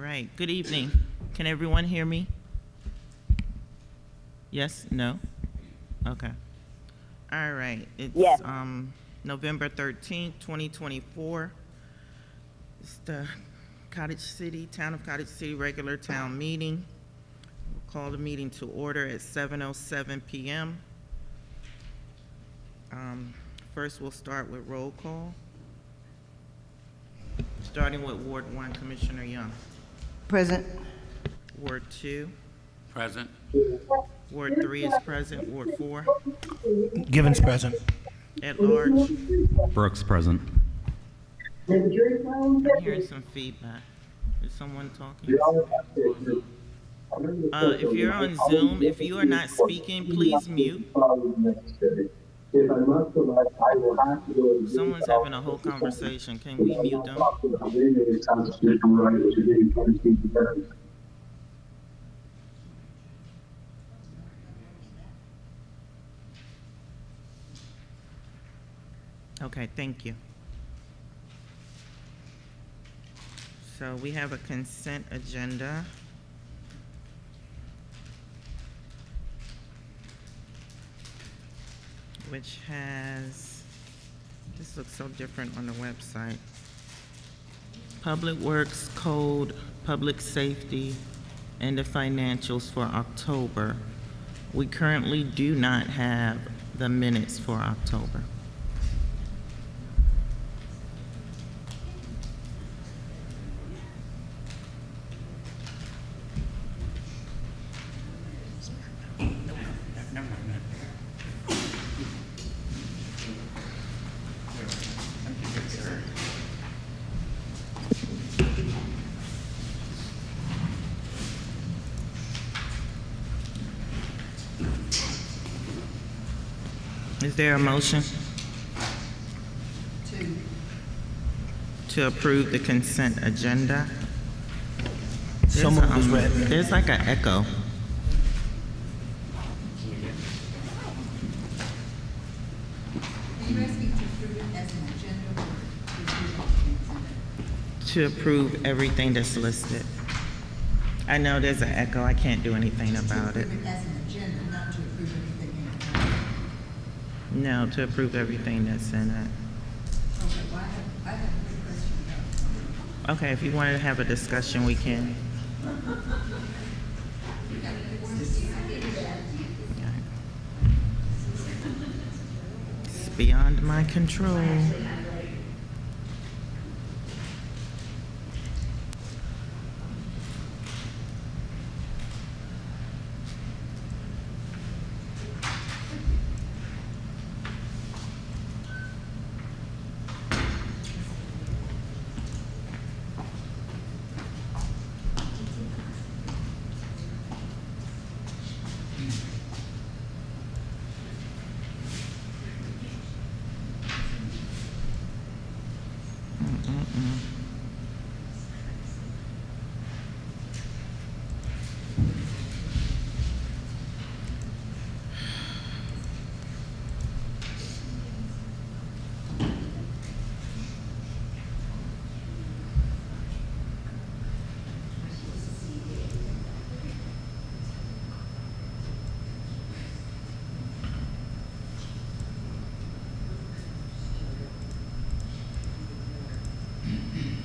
right, good evening. Can everyone hear me? Yes, no? Okay. All right, it's Yes. November 13th, 2024. It's the Town of Cottage City regular town meeting. We'll call the meeting to order at 7:07 p.m. First, we'll start with roll call, starting with Ward 1, Commissioner Young. Present. Ward 2. Present. Ward 3 is present. Ward 4. Givens present. At large. Brooks present. I'm hearing some feedback. Is someone talking? If you're on Zoom, if you are not speaking, please mute. Someone's having a whole conversation. Can we mute them? Okay, thank you. So we have a consent agenda. Which has, this looks so different on the website. Public Works Code, Public Safety, and the financials for October. We currently do not have the minutes for October. Is there a motion to approve the consent agenda? So moved as read. There's like an echo. Are you asking to approve it as an agenda or To approve everything that's listed. I know there's an echo. I can't do anything about it. as an agenda, not to approve anything in the No, to approve everything that's in it. Okay, well, I have a quick question about Okay, if you want to have a discussion, we can. It's beyond my control.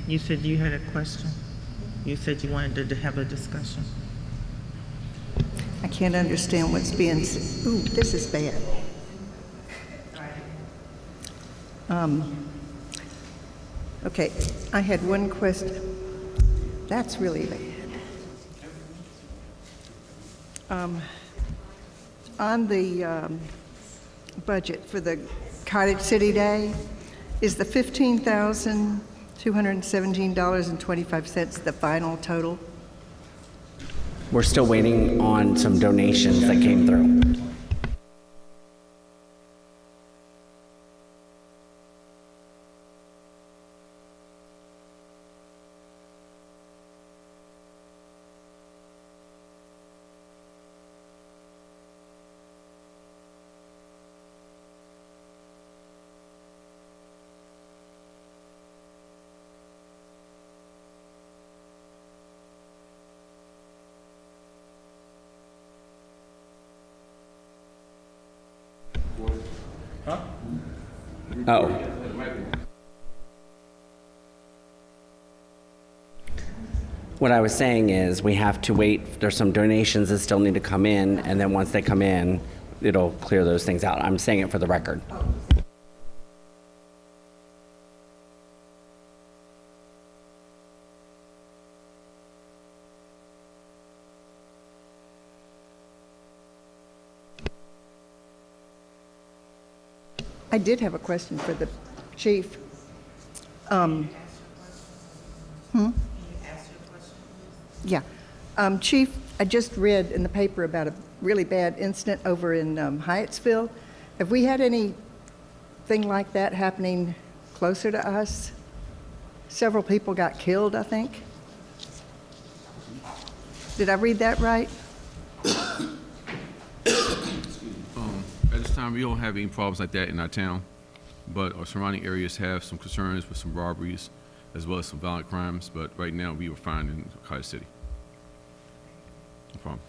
You said you had a question? You said you wanted to have a discussion? I can't understand what's being said. Ooh, this is bad. Okay, I had one question. That's really bad. On the budget for the Cottage City Day, is the $15,217.25 the final total? We're still waiting on some donations that came through. Oh. What I was saying is we have to wait. There's some donations that still need to come in, and then once they come in, it'll clear those things out. I'm saying it for the record. I did have a question for the chief. Yeah. Chief, I just read in the paper about a really bad incident over in Hyattsville. Have we had anything like that happening closer to us? Several people got killed, I think. Did I read that right? At this time, we don't have any problems like that in our town, but our surrounding areas have some concerns with some robberies as well as some violent crimes, but right now we are fine in Cottage City. No problem.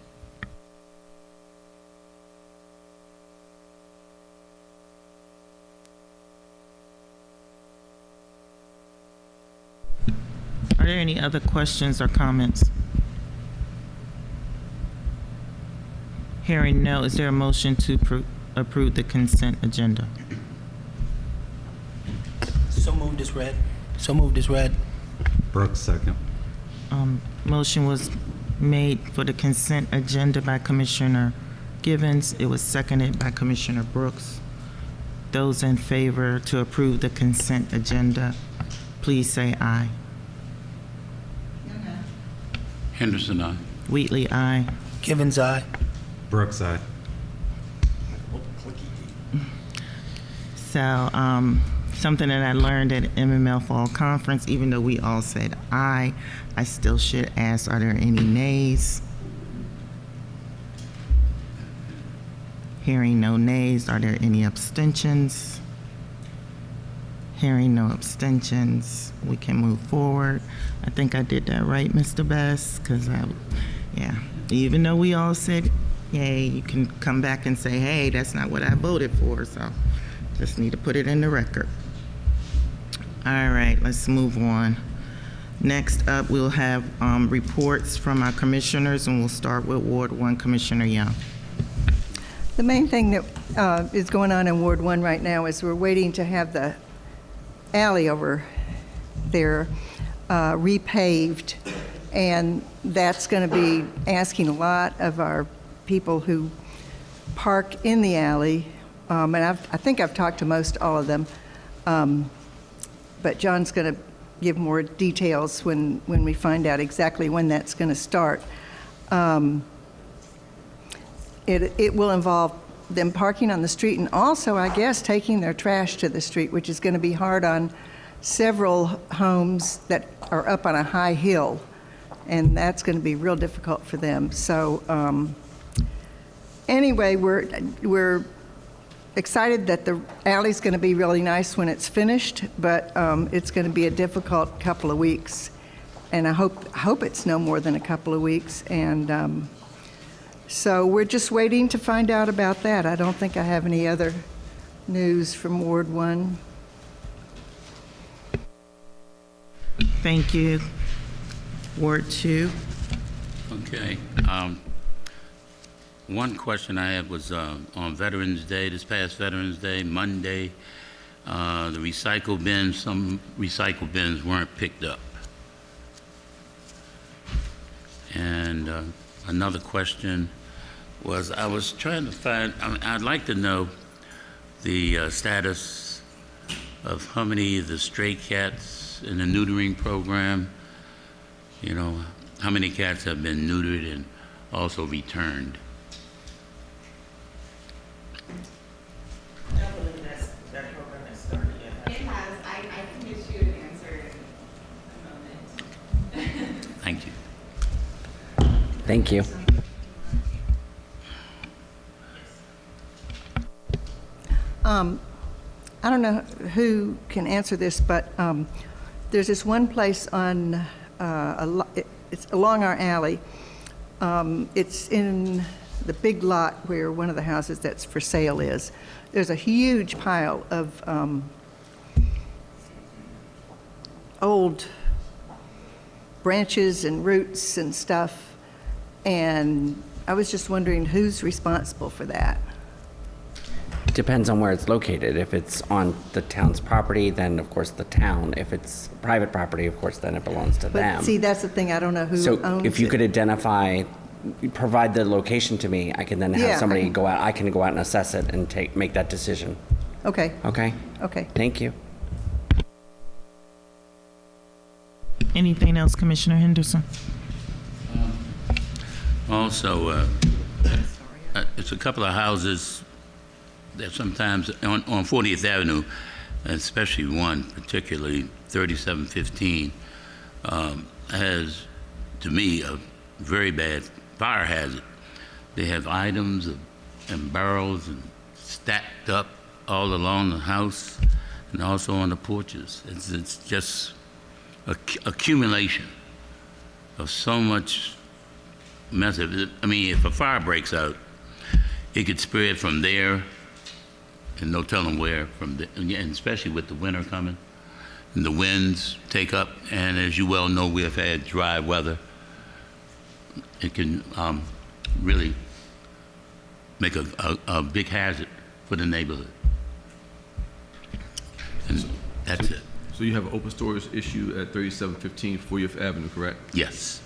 Are there any other questions or comments? Hearing no, is there a motion to approve the consent agenda? So moved as read. So moved as read. Brooks, second. Motion was made for the consent agenda by Commissioner Givens. It was seconded by Commissioner Brooks. Those in favor to approve the consent agenda, please say aye. Henderson, aye. Wheatley, aye. Givens, aye. Brooks, aye. So, something that I learned at MML Fall Conference, even though we all said aye, I still should ask, are there any nays? Hearing no nays, are there any abstentions? Hearing no abstentions, we can move forward. I think I did that right, Mr. Best, because yeah. Even though we all said yay, you can come back and say, hey, that's not what I voted for, so just need to put it in the record. All right, let's move on. Next up, we'll have reports from our commissioners, and we'll start with Ward 1, Commissioner Young. The main thing that is going on in Ward 1 right now is we're waiting to have the alley over there repaved, and that's going to be asking a lot of our people who park in the alley, and I think I've talked to most all of them, but John's going to give more details when we find out exactly when that's going to start. It will involve them parking on the street and also, I guess, taking their trash to the street, which is going to be hard on several homes that are up on a high hill, and that's going to be real difficult for them. So anyway, we're excited that the alley's going to be really nice when it's finished, but it's going to be a difficult couple of weeks, and I hope it's no more than a couple of weeks. And so we're just waiting to find out about that. I don't think I have any other news from Ward 1. Thank you. Ward 2. Okay. One question I had was on Veterans Day, this past Veterans Day, Monday, the recycle bins, some recycle bins weren't picked up. And another question was, I was trying to find, I'd like to know the status of how many of the stray cats in the neutering program, you know, how many cats have been neutered and also returned. I believe that program has started yet. It has. I can get you an answer in a moment. Thank you. Thank you. I don't know who can answer this, but there's this one place on, it's along our alley. It's in the big lot where one of the houses that's for sale is. There's a huge pile of old branches and roots and stuff. And I was just wondering who's responsible for that? Depends on where it's located. If it's on the town's property, then of course the town. If it's private property, of course, then it belongs to them. But see, that's the thing, I don't know who owns it. So if you could identify, provide the location to me, I can then have Yeah, somebody go out, I can go out and assess it and make that decision. Okay, Okay? okay. Thank you. Anything else, Commissioner Henderson? Also, it's a couple of houses that sometimes on 40th Avenue, especially one, particularly 3715, has, to me, a very bad fire hazard. They have items and barrels and stacked up all along the house and also on the porches. It's just accumulation of so much mess. I mean, if a fire breaks out, it could spread from there and no telling where, and especially with the winter coming and the winds take up. And as you well know, we have had dry weather. It can really make a big hazard for the neighborhood. And that's it. So you have an open storage issue at 3715 40th Avenue, correct? Yes.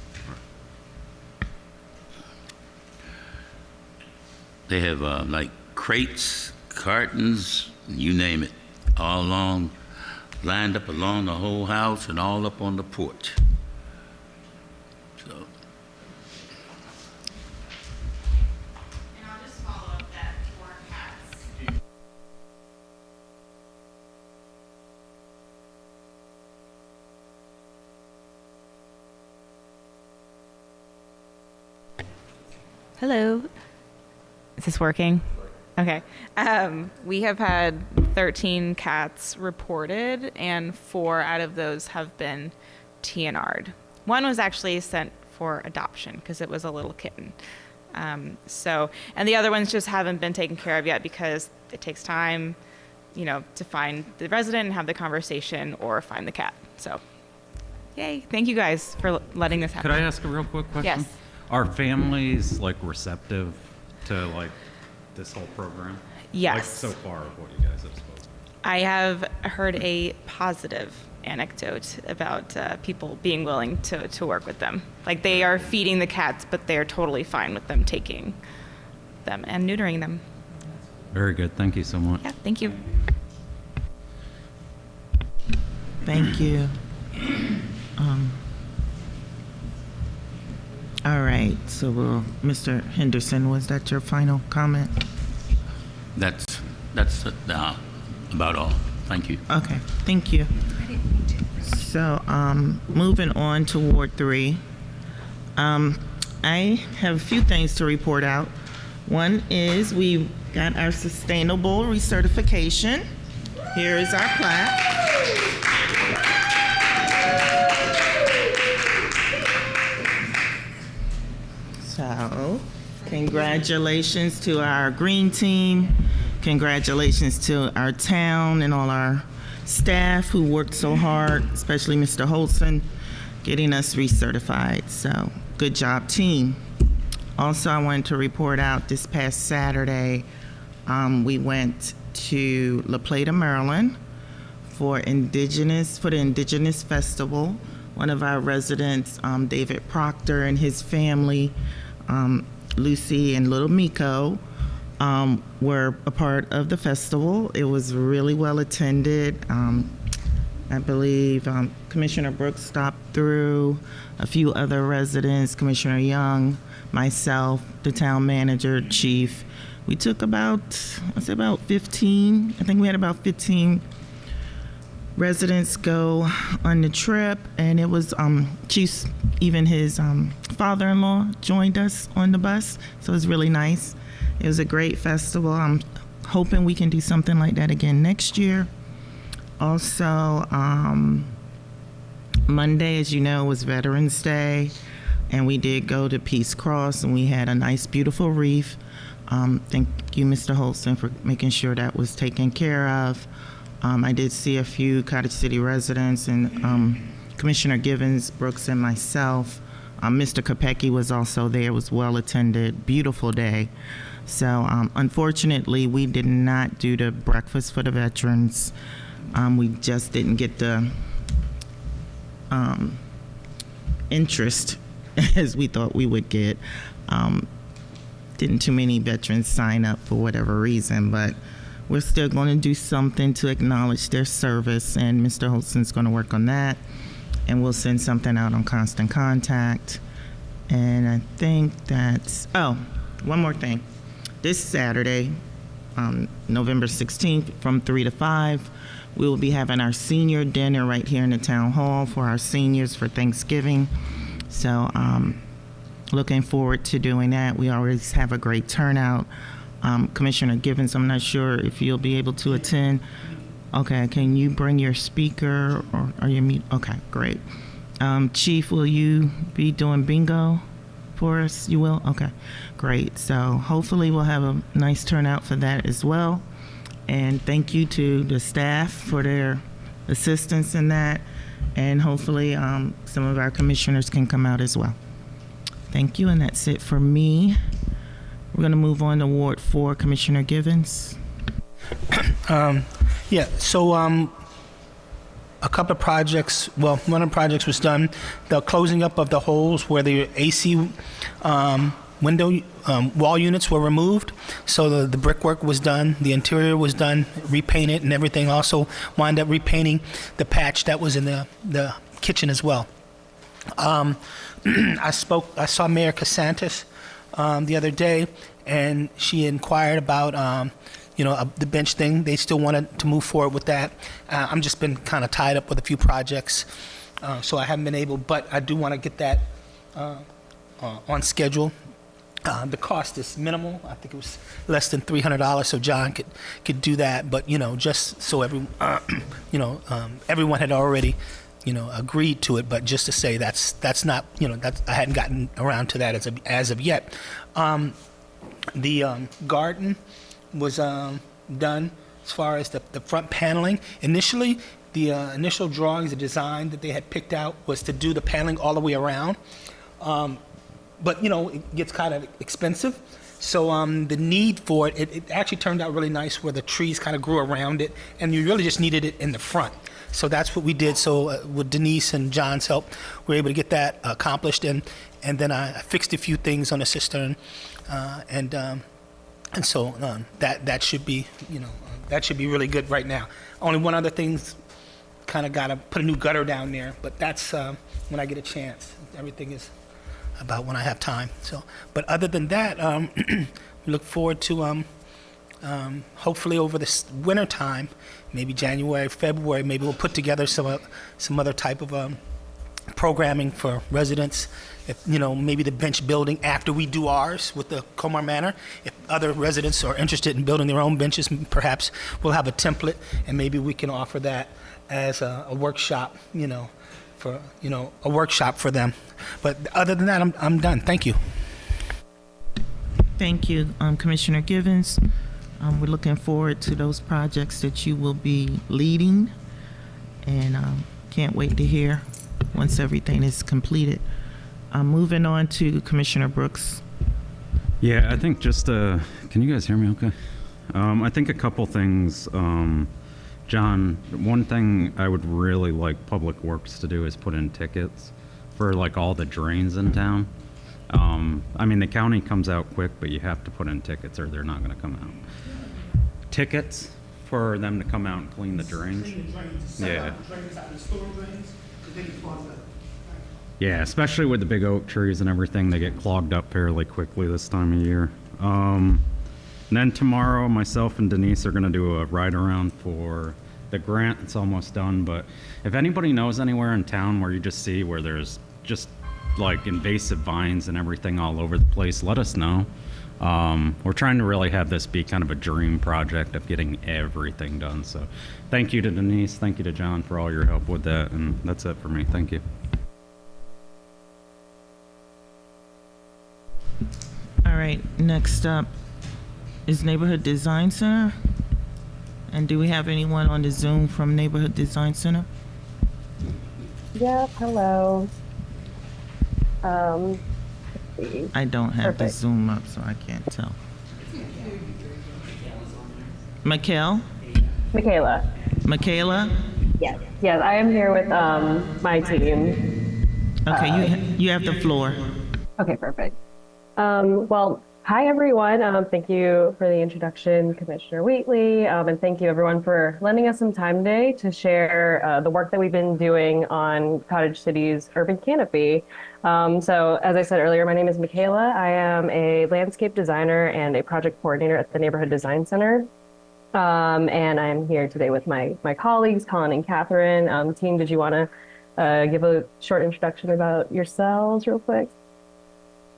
They have like crates, cartons, you name it, all along, lined up along the whole house and all up on the porch. So, And I'll just follow up that for cats. Hello. Is this working? Okay. We have had 13 cats reported, and 4 out of those have been TNR'd. One was actually sent for adoption because it was a little kitten. And the other ones just haven't been taken care of yet because it takes time, to find the resident and have the conversation or find the cat. So, yay. Thank you guys for letting this happen. Could I ask a real quick question? Yes. Are families receptive to this whole program? Yes. So far of what you guys have spoken. I have heard a positive anecdote about people being willing to work with them. Like they are feeding the cats, but they are totally fine with them taking them and neutering them. Very good. Thank you so much. Yeah, thank you. Thank you. All right, so Mr. Henderson, was that your final comment? that's about all. Thank you. Okay, thank you. So, moving on to Ward 3. I have a few things to report out. One is we got our sustainable recertification. Here is our plaque. So, congratulations to our green team. Congratulations to our town and all our staff who worked so hard, especially Mr. Holson, getting us recertified. So, good job, team. Also, I wanted to report out this past Saturday, we went to La Plata, Maryland for the Indigenous Festival. One of our residents, David Proctor, and his family, Lucy and little Miko, were a part of the festival. It was really well attended. I believe Commissioner Brooks stopped through, a few other residents, Commissioner Young, myself, the town manager, chief. We took about 15, I think we had about 15 residents go on the trip, and it was Chief's, even his father-in-law joined us on the bus, so it was really nice. It was a great festival. I'm hoping we can do something like that again next year. Also, Monday, as you know, was Veterans Day, and we did go to Peace Cross, and we had a nice, beautiful wreath. Thank you, Mr. Holston, for making sure that was taken care of. I did see a few Cottage City residents and Commissioner Givens, Brooks, and myself. Mr. Kopecki was also there. It was well attended, beautiful day. So unfortunately, we did not do the breakfast for the veterans. We just didn't get the interest as we thought we would get. Didn't too many veterans sign up for whatever reason, but we're still going to do something to acknowledge their service, and Mr. Holston's going to work on that, and we'll send something out on Constant Contact. And I think that's, oh, one more thing. This Saturday, November 16th, from 3 to 5, we will be having our senior dinner right here in the town hall for our seniors for Thanksgiving. So looking forward to doing that. We always have a great turnout. Commissioner Givens, I'm not sure if you'll be able to attend. Okay, can you bring your speaker or are you mute? Okay, great. Chief, will you be doing bingo for us? You will? Okay, great. So hopefully we'll have a nice turnout for that as well. And thank you to the staff for their assistance in that. And hopefully some of our commissioners can come out as well. Thank you, and that's it for me. We're going to move on to Ward 4, Commissioner Givens. Yeah, so a couple of projects, well, one of the projects was done, the closing up of the holes where the AC window wall units were removed. So the brickwork was done, the interior was done, repainted and everything. Also wound up repainting the patch that was in the kitchen as well. I saw Mayor Casantis the other day, and she inquired about the bench thing. They still wanted to move forward with that. I'm just been kind of tied up with a few projects, so I haven't been able, but I do want to get that on schedule. The cost is minimal. I think it was less than $300, so John could do that. But just so everyone had already agreed to it. But just to say that's not I hadn't gotten around to that as of yet. The garden was done as far as the front paneling. Initially, the initial drawings, the design that they had picked out was to do the paneling all the way around. But it gets kind of expensive. So the need for it actually turned out really nice where the trees kind of grew around it, and you really just needed it in the front. So that's what we did. So with Denise and John's help, we were able to get that accomplished, and then I fixed a few things on the cistern, and so that should be that should be really good right now. Only one other thing's kind of got to put a new gutter down there, but that's when I get a chance. Everything is about when I have time. So, but other than that, we look forward to hopefully over this winter time, maybe January, February, maybe we'll put together some other type of programming for residents. If, maybe the bench building after we do ours with the Comar Manor. If other residents are interested in building their own benches, perhaps we'll have a template, and maybe we can offer that as a workshop, for a workshop for them. But other than that, I'm done. Thank you. Thank you, Commissioner Givens. We're looking forward to those projects that you will be leading, and can't wait to hear once everything is completed. Moving on to Commissioner Brooks. Yeah, I think just, can you guys hear me okay? I think a couple things. John, one thing I would really like Public Works to do is put in tickets for all the drains in town. I mean, the county comes out quick, but you have to put in tickets or they're not going to come out. Tickets for them to come out and clean the drains. Yeah. Yeah, especially with the big oak trees and everything, they get clogged up fairly quickly this time of year. And then tomorrow, myself and Denise are going to do a ride around for the grant. It's almost done, but if anybody knows anywhere in town where you just see where there's just invasive vines and everything all over the place, let us know. We're trying to really have this be kind of a dream project of getting everything done. So thank you to Denise, thank you to John for all your help with that, and that's it for me. Thank you. All right, next up is Neighborhood Design Center. And do we have anyone on the Zoom from Neighborhood Design Center? Yep, hello. Let's see. I don't have the Perfect. Zoom up, so I can't tell. Michaela? Michaela? Yes. Yes, I am here with my team. Okay, you have the floor. Okay, perfect. Well, hi everyone. Thank you for the introduction, Commissioner Wheatley, and thank you everyone for lending us some time today to share the work that we've been doing on Cottage City's urban canopy. So as I said earlier, my name is Michaela. I am a landscape designer and a project coordinator at the Neighborhood Design Center. And I'm here today with my colleagues, Colin and Catherine. Team, did you want to give a short introduction about yourselves real quick?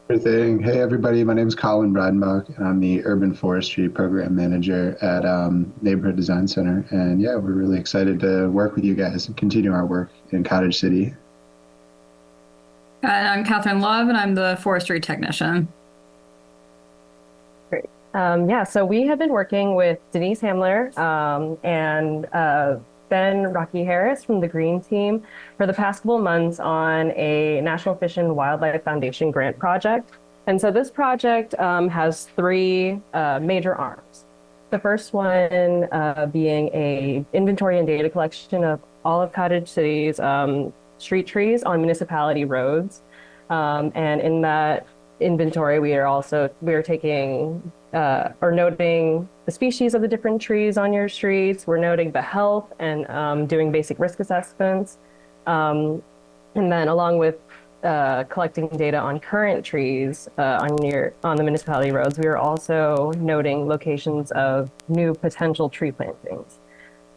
Sure thing. Hey, everybody. My name is Colin Breidenbach, and I'm the Urban Forestry Program Manager at Neighborhood Design Center. And yeah, we're really excited to work with you guys and continue our work in Cottage City. I'm Catherine Love, and I'm the forestry technician. Great. Yeah, so we have been working with Denise Hamler and Ben Rocky Harris from the Green Team for the past couple of months on a National Fish and Wildlife Foundation grant project. And so this project has three major arms. The first one being a inventory and data collection of all of Cottage City's street trees on municipality roads. And in that inventory, we are taking or noting the species of the different trees on your streets. We're noting the health and doing basic risk assessments. And then along with collecting data on current trees on the municipality roads, we are also noting locations of new potential tree plantings.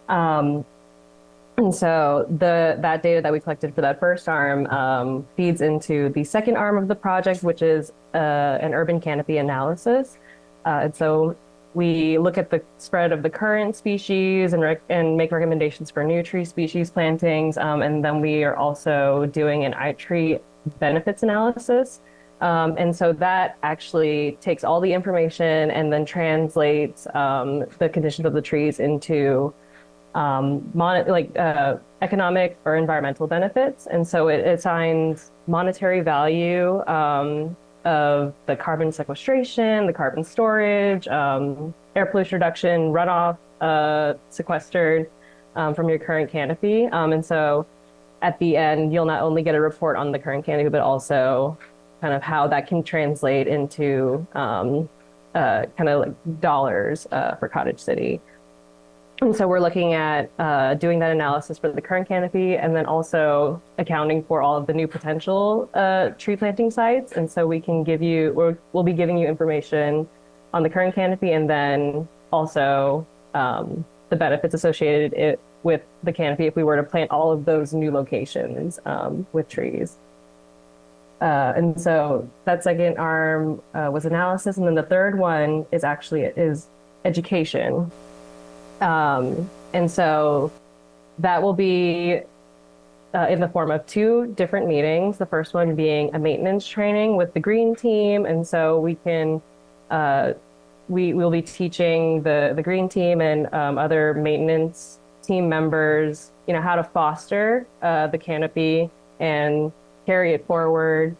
And so that data that we collected for that first arm feeds into the second arm of the project, which is an urban canopy analysis. And so we look at the spread of the current species and make recommendations for new tree species plantings. And then we are also doing an tree benefits analysis. And so that actually takes all the information and then translates the conditions of the trees into economic or environmental benefits. And so it assigns monetary value of the carbon sequestration, the carbon storage, air pollution reduction, runoff sequestered from your current canopy. And so at the end, you'll not only get a report on the current canopy, but also kind of how that can translate into kind of like dollars for Cottage City. And so we're looking at doing that analysis for the current canopy and then also accounting for all of the new potential tree planting sites. And so we can we'll be giving you information on the current canopy and then also the benefits associated with the canopy if we were to plant all of those new locations with trees. And so that second arm was analysis. And then the third one is education. And so that will be in the form of two different meetings. The first one being a maintenance training with the Green Team. And so we will be teaching the Green Team and other maintenance team members, how to foster the canopy and carry it forward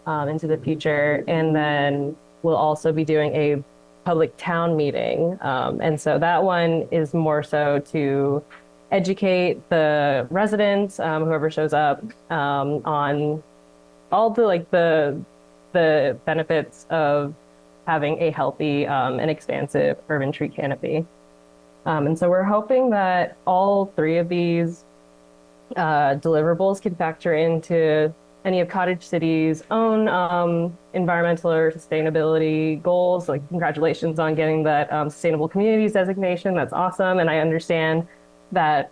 into the future. And then we'll also be doing a public town meeting. And so that one is more so to educate the residents, whoever shows up, on all the benefits of having a healthy and expansive urban tree canopy. And so we're hoping that all three of these deliverables can factor into any of Cottage City's own environmental or sustainability goals. Like, congratulations on getting that Sustainable Communities designation. That's awesome. And I understand that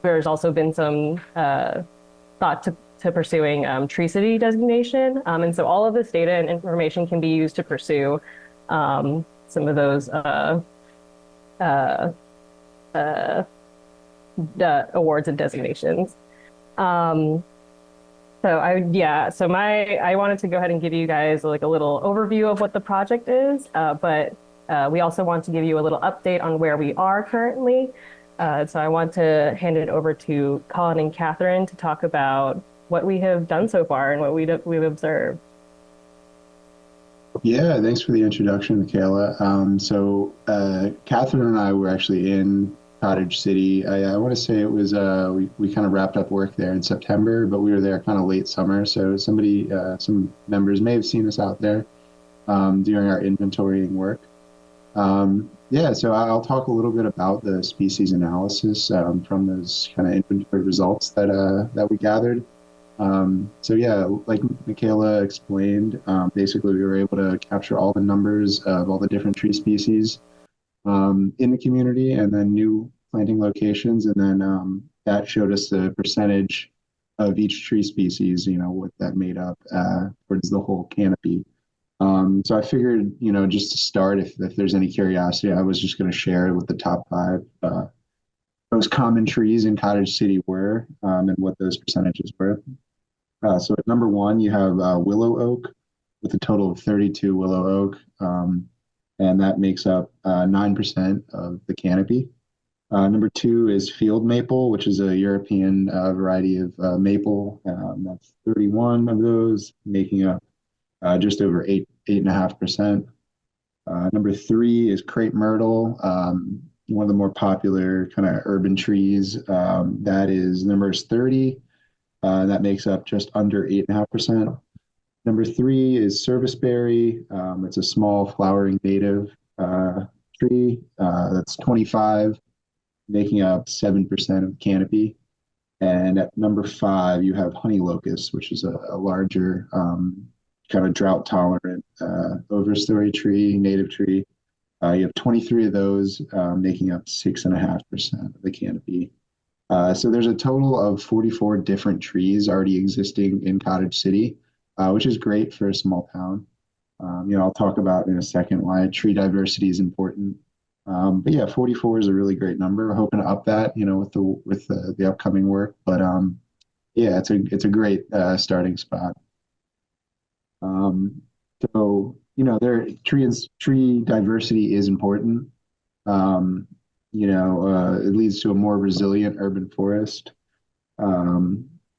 there's also been some thought to pursuing Tree City designation. And so all of this data and information can be used to pursue some of those awards and designations. So I wanted to go ahead and give you guys like a little overview of what the project is, but We also want to give you a little update on where we are currently. So I want to hand it over to Colin and Catherine to talk about what we have done so far and what we've observed. Yeah, thanks for the introduction, Michaela. Catherine and I were actually in Cottage City. I want to say it was, we kind of wrapped up work there in September, but we were there kind of late summer. So some members may have seen us out there during our inventorying work. Yeah, so I'll talk a little bit about the species analysis from those kind of inventory results that we gathered. Yeah, like Michaela explained, basically we were able to capture all the numbers of all the different tree species in the community and then new planting locations. And then that showed us the percentage of each tree species, what that made up towards the whole canopy. So I figured, just to start, if there's any curiosity, I was just going to share what the top five most common trees in Cottage City were and what those percentages were. So at number one, you have willow oak with a total of 32 willow oak, and that makes up 9% of the canopy. Number two is field maple, which is a European variety of maple. That's 31 of those, making up just over 8.5%. Number three is crepe myrtle, one of the more popular kind of urban trees. That is number 30. That makes up just under 8.5%. Number three is serviceberry. It's a small flowering native tree. That's 25, making up 7% of canopy. And at number five, you have honey locust, which is a larger kind of drought tolerant overstory tree, native tree. You have 23 of those, making up 6.5% of the canopy. So there's a total of 44 different trees already existing in Cottage City, which is great for a small town. I'll talk about in a second why tree diversity is important. But yeah, 44 is a really great number. We're hoping to up that, with the upcoming work. But yeah, it's a great starting spot. Tree diversity is important. It leads to a more resilient urban forest.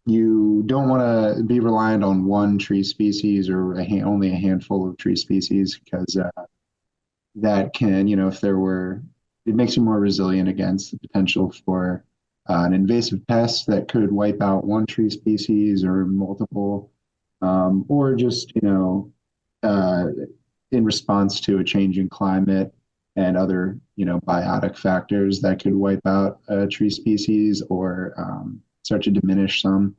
You don't want to be reliant on one tree species or only a handful of tree species because that can, it makes you more resilient against the potential for an invasive pest that could wipe out one tree species or multiple, or just, in response to a changing climate and other, biotic factors that could wipe out a tree species or start to diminish some.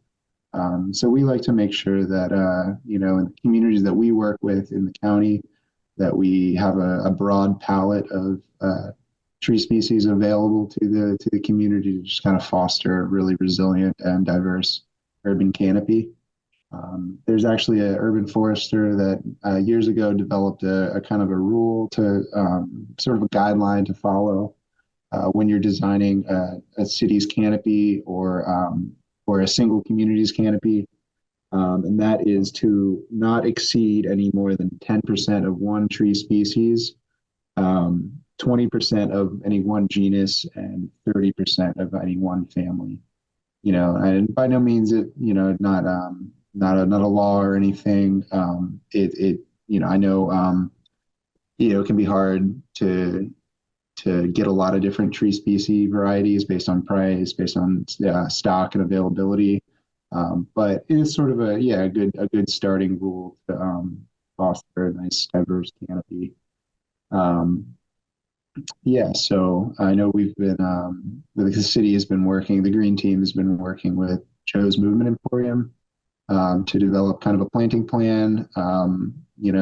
So we like to make sure that, in the communities that we work with in the county, that we have a broad palette of tree species available to the community to just kind of foster a really resilient and diverse urban canopy. There's actually an urban forester that years ago developed a kind of a rule to sort of a guideline to follow when you're designing a city's canopy or a single community's canopy. And that is to not exceed any more than 10% of one tree species, 20% of any one genus, and 30% of any one family. And by no means not a law or anything. I know it can be hard to get a lot of different tree species varieties based on price, based on stock and availability. But it is sort of a good starting rule to foster a nice diverse canopy. So I know the city has been working, the green team has been working with Joe's Movement Emporium to develop kind of a planting plan,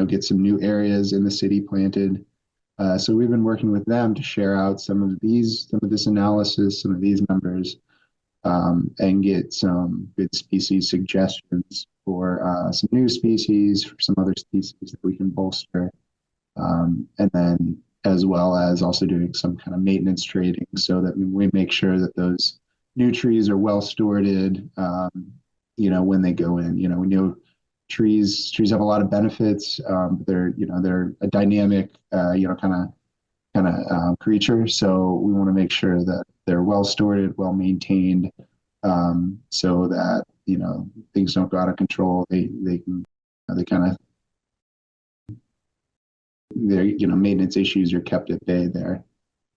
get some new areas in the city planted. So we've been working with them to share out some of this analysis, some of these numbers, and get some good species suggestions for some new species, for some other species that we can bolster. And then as well as also doing some kind of maintenance trading so that we make sure that those new trees are well stewarded, when they go in. trees have a lot of benefits. They're a dynamic, creature. So we want to make sure that they're well stored, well maintained, so that things don't go out of control. Their maintenance issues are kept at bay there.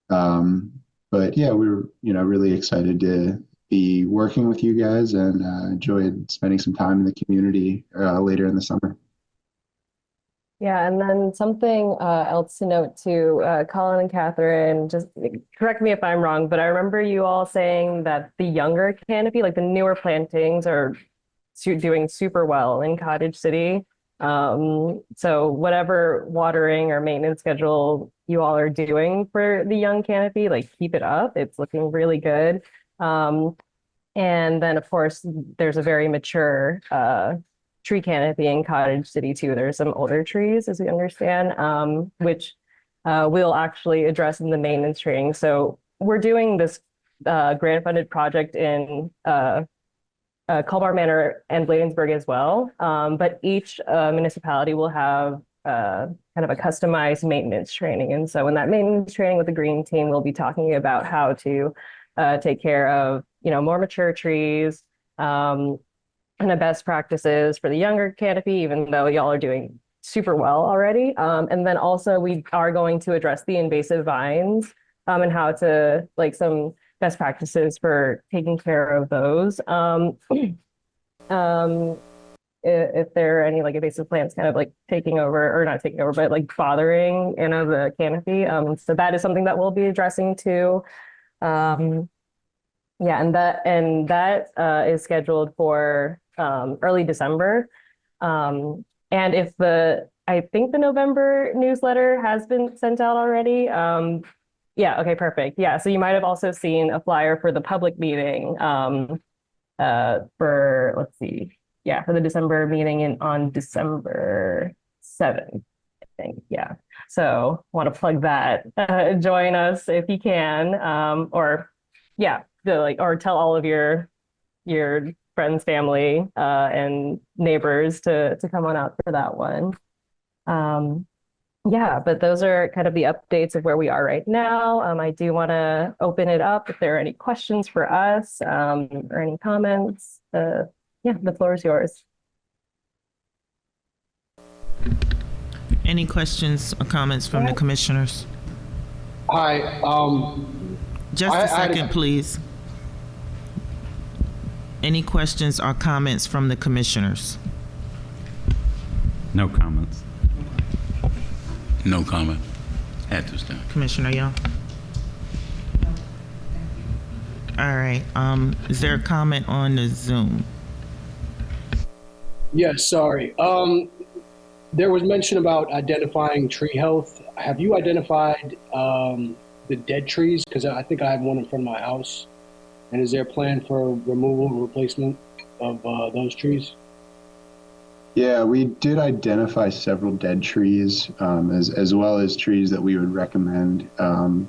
But yeah, we were really excited to be working with you guys, and enjoyed spending some time in the community later in the summer. Yeah, and then something else to note too, Colin and Catherine, just correct me if I'm wrong, but I remember you all saying that the younger canopy, like the newer plantings, are doing super well in Cottage City. So whatever watering or maintenance schedule you all are doing for the young canopy, like keep it up. It's looking really good. And then of course there's a very mature tree canopy in Cottage City too. There's some older trees, as we understand, which we'll actually address in the maintenance training. So we're doing this grant funded project in Colbar Manor and Bladensburg as well. But each municipality will have kind of a customized maintenance training. And so in that maintenance training with the green team, we'll be talking about how to take care of, more mature trees, and the best practices for the younger canopy, even though y'all are doing super well already. And then also we are going to address the invasive vines and how to, like, some best practices for taking care of those. If there are any like invasive plants kind of like taking over, or not taking over, but like bothering, the canopy. So that is something that we'll be addressing too. Yeah, and that is scheduled for early December. And if I think the November newsletter has been sent out already. Yeah, okay, perfect. Yeah, so you might have also seen a flyer for the public meeting for, let's see, yeah, for the December meeting on December 7th, I think. Yeah, so want to plug that. Join us if you can, or yeah, or tell all of your friends, family, and neighbors to come on out for that one. Yeah, but those are kind of the updates of where we are right now. I do want to open it up if there are any questions for us, or any comments. Yeah, the floor is yours. Any questions or comments from the commissioners? Hi. Just a second, please. Any questions or comments from the commissioners? No comments. No comment at this time. Commissioner Young? All right. Is there a comment on the Zoom? Yes, sorry. There was mention about identifying tree health. Have you identified the dead trees? Because I think I have one in front of my house. And is there a plan for removal and replacement of those trees? Yeah, we did identify several dead trees, as well as trees that we would recommend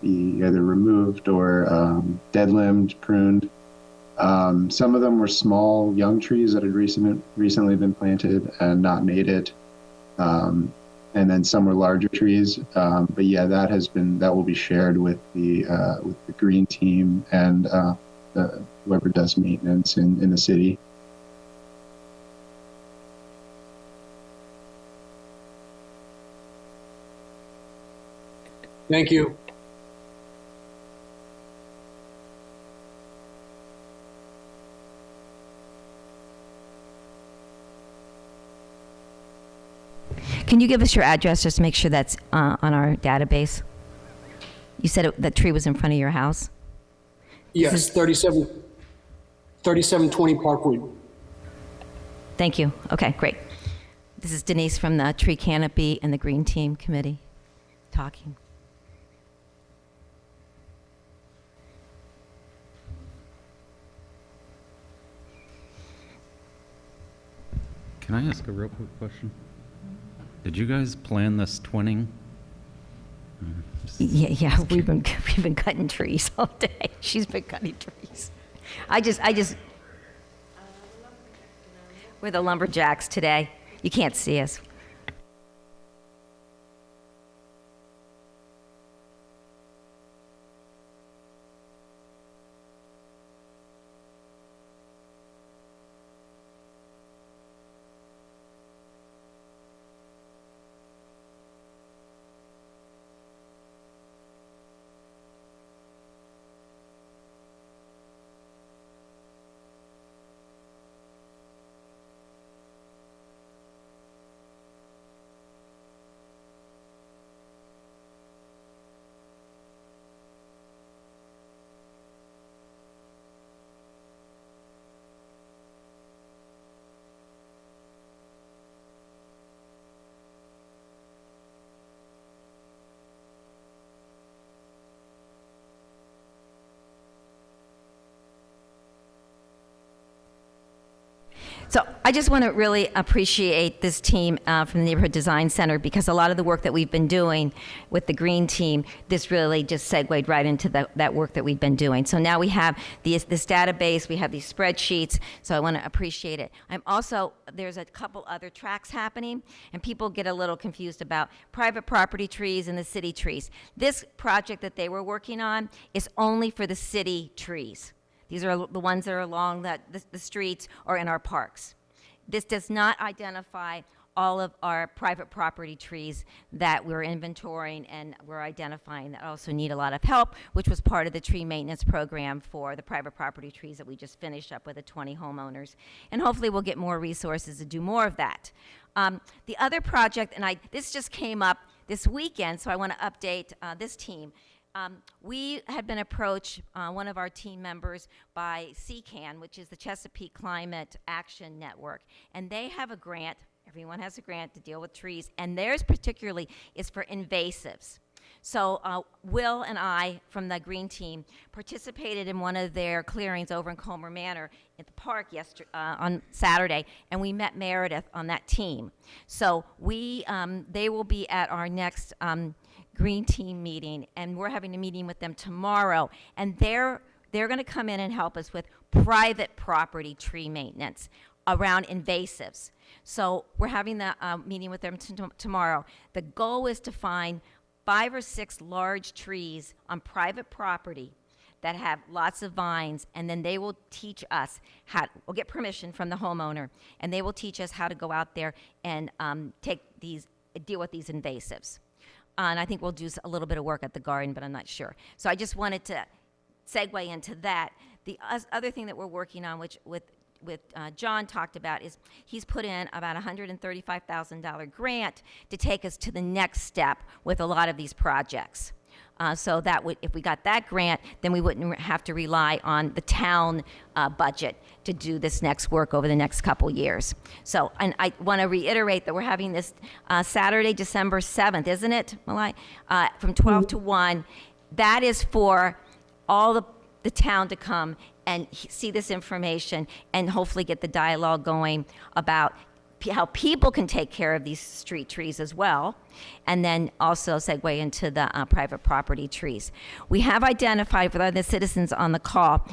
be either removed or dead-limbed, pruned. Some of them were small, young trees that had recently been planted and not made it. And then some were larger trees. But yeah, that will be shared with the green team and whoever does maintenance in the city. Thank you. Can you give us your address just to make sure that's on our database? You said that tree was in front of your house? Yes, 3720 Parkwood. Thank you. Okay, great. This is Denise from the Tree Canopy and the Green Team Committee talking. Can I ask a real quick question? Did you guys plan this twinning? Yeah, we've been cutting trees all day. She's been cutting trees. I just we're the lumberjacks today. You can't see us. So I just want to really appreciate this team from the Neighborhood Design Center, because a lot of the work that we've been doing with the green team, this really just segued right into that work that we've been doing. So now we have this database, we have these spreadsheets, so I want to appreciate it. There's a couple other tracks happening, and people get a little confused about private property trees and the city trees. This project that they were working on is only for the city trees. These are the ones that are along the streets or in our parks. This does not identify all of our private property trees that we're inventorying and we're identifying that also need a lot of help, which was part of the tree maintenance program for the private property trees that we just finished up with the 20 homeowners. And hopefully we'll get more resources to do more of that. The other project, and this just came up this weekend, so I want to update this team. We had been approached, one of our team members, by CCAN, which is the Chesapeake Climate Action Network, and they have a grant. Everyone has a grant to deal with trees, and theirs particularly is for invasives. So Will and I from the Green Team participated in one of their clearings over in Comer Manor at the park on Saturday, and we met Meredith on that team. So they will be at our next Green Team meeting, and we're having a meeting with them tomorrow, and they're going to come in and help us with private property tree maintenance around invasives. So we're having the meeting with them tomorrow. The goal is to find 5 or 6 large trees on private property that have lots of vines, and then they will teach us we'll get permission from the homeowner, and they will teach us how to go out there and deal with these invasives. And I think we'll do a little bit of work at the garden, but I'm not sure. So I just wanted to segue into that. The other thing that we're working on, which with John talked about, is he's put in about a $135,000 grant to take us to the next step with a lot of these projects. So that if we got that grant, then we wouldn't have to rely on the town budget to do this next work over the next couple years. So, and I want to reiterate that we're having this Saturday, December 7th, isn't it, Malai? From 12 to 1. That is for all the town to come and see this information and hopefully get the dialogue going about how people can take care of these street trees as well, and then also segue into the private property trees. We have identified, for the citizens on the call,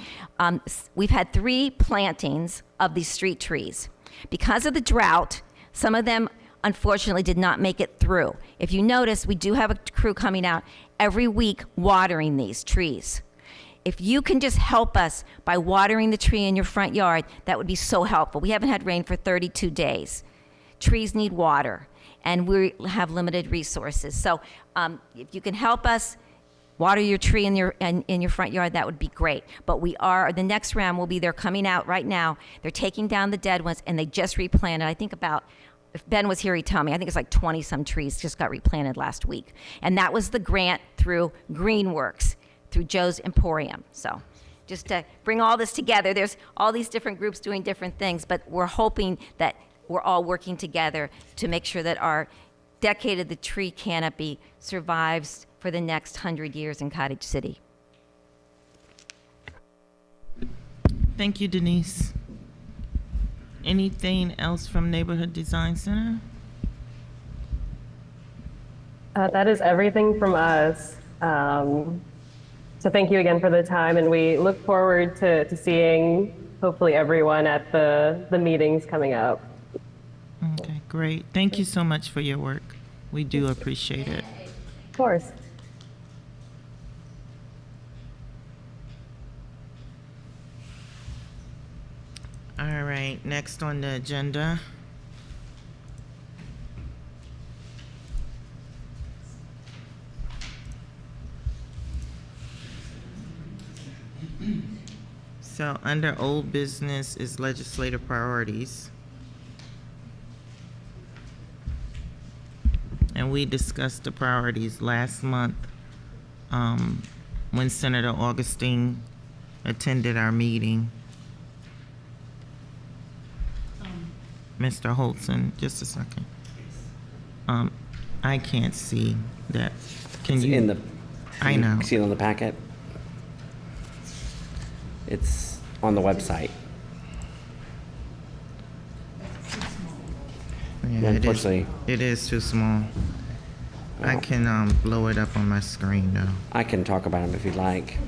we've had 3 plantings of these street trees. Because of the drought, some of them unfortunately did not make it through. If you notice, we do have a crew coming out every week watering these trees. If you can just help us by watering the tree in your front yard, that would be so helpful. We haven't had rain for 32 days. Trees need water, and we have limited resources. So if you can help us water your tree in your front yard, that would be great. But the next round will be, they're coming out right now. They're taking down the dead ones, and they just replanted, I think if Ben was here, he'd tell me, I think it's like 20-some trees just got replanted last week. And that was the grant through Greenworks, through Joe's Emporium. So just to bring all this together, there's all these different groups doing different things, but we're hoping that we're all working together to make sure that our decade of the tree canopy survives for the next 100 years in Cottage City. Thank you, Denise. Anything else from Neighborhood Design Center? That is everything from us. So thank you again for the time, and we look forward to seeing hopefully everyone at the meetings coming up. Okay. Great. Thank you so much for your work. We do appreciate it. Of course. All right, next on the agenda. So under old business is legislative priorities. And we discussed the priorities last month when Senator Augustine attended our meeting. Mr. Holton, just a second. I can't see that. Can It's you? in the. I can you know. See it on the packet? It's on the website. Yeah, Unfortunately. it is too small. I can blow it up on my screen though. I can talk about them if you'd like.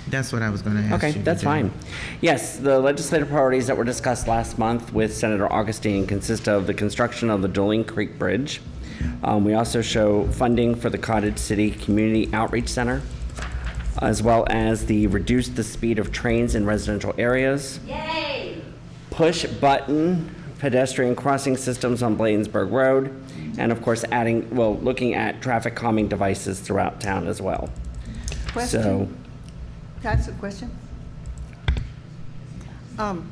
That's what I was going to ask Okay, you to that's do. fine. Yes, the legislative priorities that were discussed last month with Senator Augustine consist of the construction of the Doling Creek Bridge. We also show funding for the Cottage City Community Outreach Center, as well as the reduce the speed of trains in residential areas. Yay! Push button pedestrian crossing systems on Bladensburg Road, and of course looking at traffic calming devices throughout town as well. Question? So, That's a question. And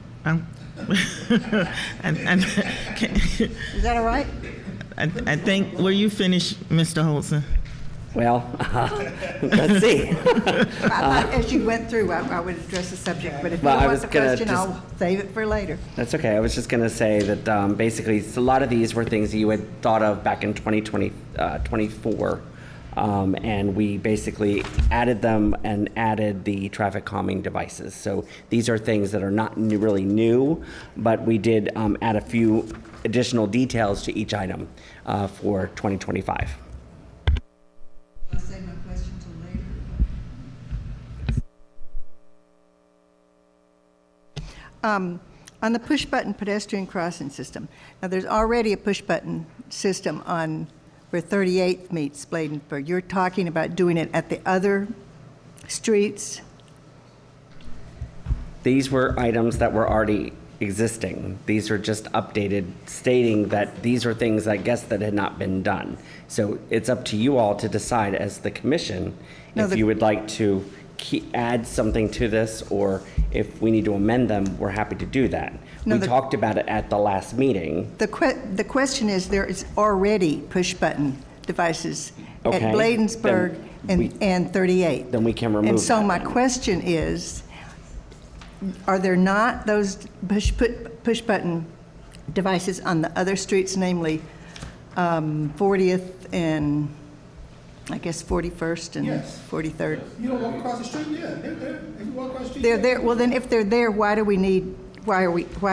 Is that all right? I think, were you finished, Mr. Holton? well, let's see. I thought as you went through, I would address the subject, but if you Well, I don't want was the gonna question, just- I'll save it for later. That's okay. I was just going to say that basically a lot of these were things that you had thought of back in 2024. And we basically added them and added the traffic calming devices. So these are things that are not really new, but we did add a few additional details to each item for 2025. I'll save my question till later. On the push-button pedestrian crossing system, now there's already a push-button system on where 38th meets Bladensburg. You're talking about doing it at the other streets? These were items that were already existing. These are just updated, stating that these are things, I guess, that had not been done. So it's up to you all to decide as the commission No, if you would like to add something to this, or if we need to amend them, we're happy to do that. No, We talked about it at the last meeting. The question is, there is already push-button devices at Okay, Bladensburg and 38th. Then we can remove And so that. my question is, are there not those push-button devices on the other streets, namely 40th and, I guess, 41st and Yes. 43rd? You don't walk across the street, yeah, they're there. If you walk across the street. They're there, well then, if they're there, why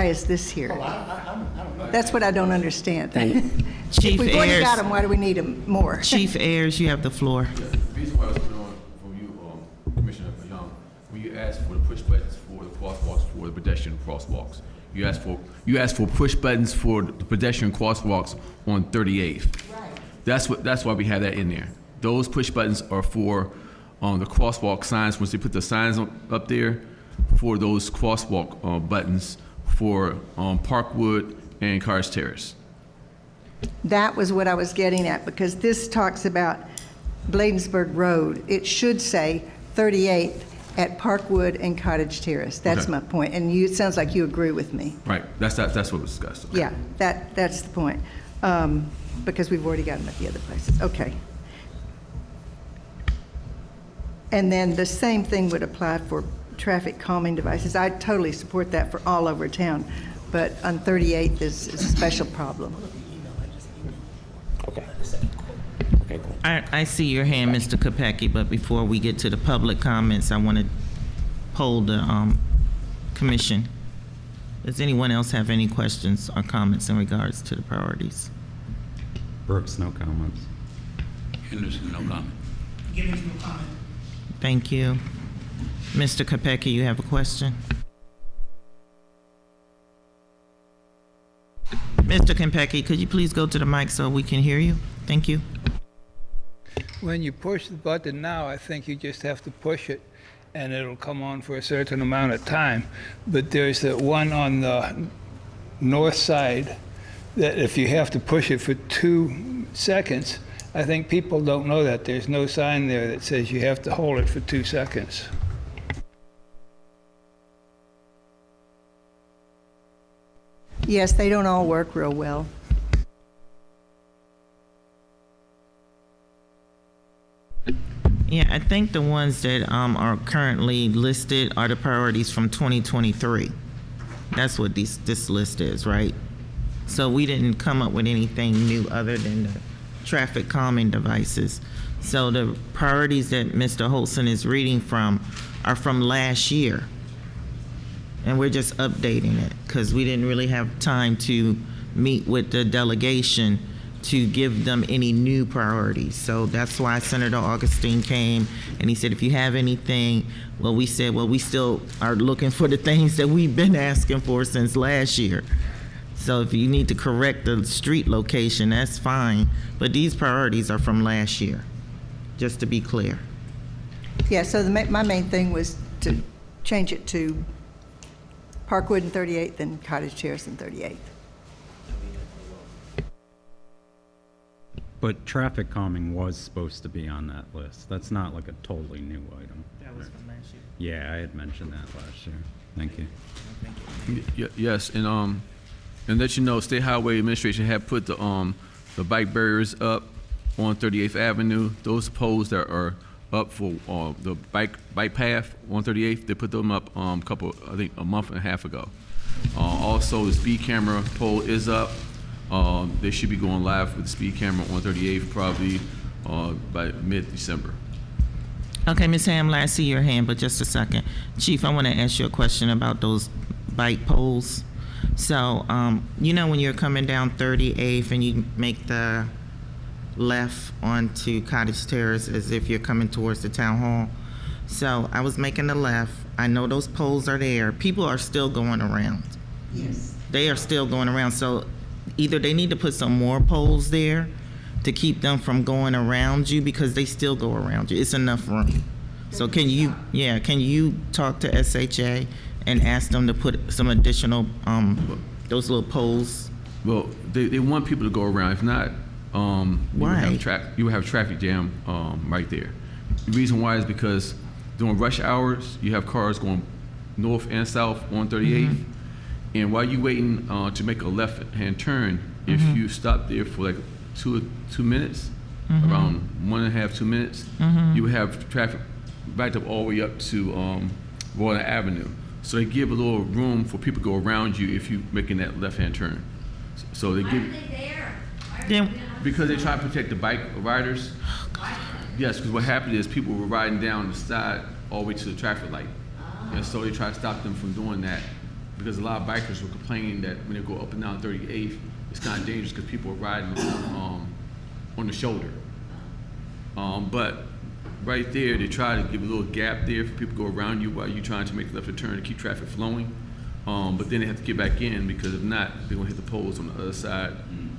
is this here? I don't know. That's what I don't understand. Chief If we've already Ayers, got them, why do we need them more? Chief Ayers, you have the floor. The reason why I was put on for you, Commissioner Young, when you asked for the push buttons for the crosswalks for the pedestrian crosswalks, you asked for push buttons for the pedestrian crosswalks on 38th. Right. That's why we have that in there. Those push buttons are for the crosswalk signs. Once they put the signs up there, for those crosswalk buttons for Parkwood and Cottage Terrace. That was what I was getting at, because this talks about Bladensburg Road. It should say 38th at Parkwood and Cottage Terrace. That's Okay. my point. And it sounds like you agree with me. Right. That's what was discussed. Okay. Yeah, that's the point. Because we've already got them at the other places. Okay. And then the same thing would apply for traffic calming devices. I totally support that for all over town, but on 38th is a special problem. Okay. Okay, cool. I see your hand, Mr. Kopecki, but before we get to the public comments, I want to poll the commission. Does anyone else have any questions or comments in regards to the priorities? Brooks, no comments. Henderson, no comment. Gibbons, no comment. Thank you. Mr. Kopecki, you have a question? Mr. Kempecki, could you please go to the mic so we can hear you? Thank you. When you push the button now, I think you just have to push it and it'll come on for a certain amount of time. But there's that one on the north side that if you have to push it for 2 seconds, I think people don't know that. There's no sign there that says you have to hold it for 2 seconds. Yes, they don't all work real well. Yeah, I think the ones that are currently listed are the priorities from 2023. That's what this list is, right? So we didn't come up with anything new other than the traffic calming devices. So the priorities that Mr. Holson is reading from are from last year. And we're just updating it because we didn't really have time to meet with the delegation to give them any new priorities. So that's why Senator Augustine came and he said, if you have anything, well, we said, well, we still are looking for the things that we've been asking for since last year. So if you need to correct the street location, that's fine. But these priorities are from last year, just to be clear. Yeah, so my main thing was to change it to Parkwood and 38th and Cottage Terrace and 38th. But traffic calming was supposed to be on that list. That's not like a totally new item. That was from last year. Yeah, I had mentioned that last year. Thank you. Yes, and let you know, State Highway Administration had put the bike barriers up on 38th Avenue. Those poles that are up for the bike path on 38th, they put them up I think a month and a half ago. Also, the speed camera pole is up. They should be going live with the speed camera on 38th probably by mid-December. Okay, Ms. Hamler, I see your hand, but just a second. Chief, I want to ask you a question about those bike poles. So, you know when you're coming down 38th and you make the left onto Cottage Terrace as if you're coming towards the town hall? So I was making the left. I know those poles are there. People are still going around. Yes. They are still going around. So either they need to put some more poles there to keep them from going around you because they still go around you. It's enough room. So can you talk to SHA and ask them to put some additional, those little poles? Well, they want people to go around. If not, you would have traffic jam right there. The reason why is because during rush hours, you have cars going north and south on 38th. And while you're waiting to make a left-hand turn, if you stop there for like two minutes, around 1.5, 2 minutes, you would have traffic backed up all the way up to Royal Avenue. So they give a little room for people to go around you if you're making that left-hand turn. So they give. Because they try to protect the bike riders. Yes, because what happened is people were riding down the side all the way to the traffic light. And so they try to stop them from doing that because a lot of bikers were complaining that when they go up and down 38th, it's kind of dangerous because people are riding on the shoulder. But right there, they try to give a little gap there for people to go around you while you're trying to make the left turn to keep traffic flowing. But then they have to get back in because if not, they're gonna hit the poles on the other side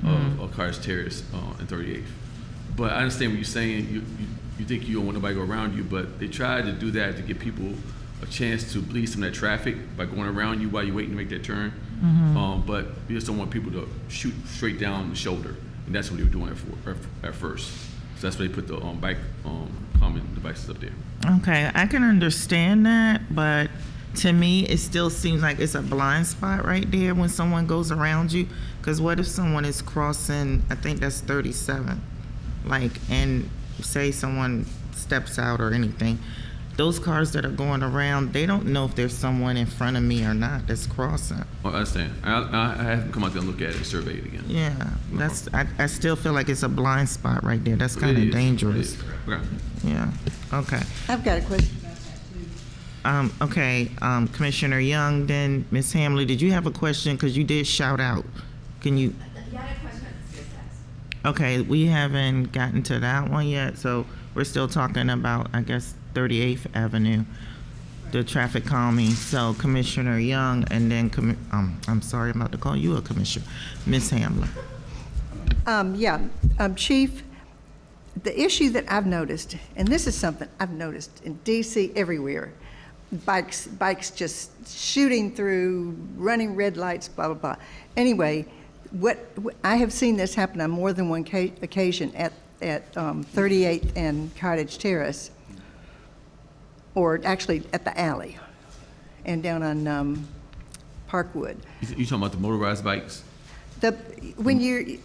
of Cottage Terrace and 38th. But I understand what you're saying. You think you don't want nobody to go around you, but they try to do that to give people a chance to bleed some of that traffic by going around you while you're waiting to make that turn. But you just don't want people to shoot straight down the shoulder, and that's what they were doing at first. So that's why they put the bike calming devices up there. Okay, I can understand that, but to me, it still seems like it's a blind spot right there when someone goes around you. Because what if someone is crossing, I think that's 37, and say someone steps out or anything, those cars that are going around, they don't know if there's someone in front of me or not that's crossing. Oh, I understand. I have to come out there and look at it and survey it again. Yeah, I still feel like it's a blind spot right there. That's kind of dangerous. Okay. Yeah, okay. I've got a question. Okay, Commissioner Young, then Ms. Hamley, did you have a question? Because you did shout out. Can you? Yeah, I had a question about the stairs tax. Okay, we haven't gotten to that one yet, so we're still talking about, I guess, 38th Avenue. the traffic calming. So Commissioner Young, and then, I'm sorry, I'm about to call you a commissioner, Ms. Hamler. Chief, the issue that I've noticed, and this is something I've noticed in DC everywhere, bikes just shooting through, running red lights, blah, blah, blah. Anyway, I have seen this happen on more than one occasion at 38th and Cottage Terrace, or actually at the alley, and down on Parkwood. You talking about the motorized bikes? When you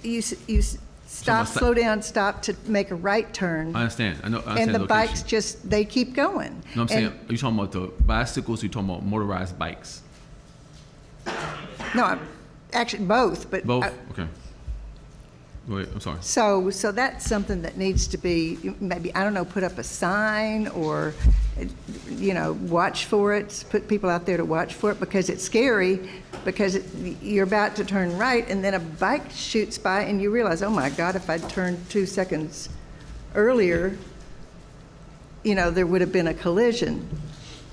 stop, slow down, stop to make a right turn. I understand. I understand and the location. bikes just, they keep going. No, I'm saying, are you talking about the bicycles or you talking about motorized bikes? No, actually both, but. Both? Okay. Go ahead, I'm sorry. So that's something that needs to be, maybe, I don't know, put up a sign or, watch for it, put people out there to watch for it, because it's scary, because you're about to turn right and then a bike shoots by and you realize, oh my God, if I'd turned 2 seconds earlier, there would have been a collision.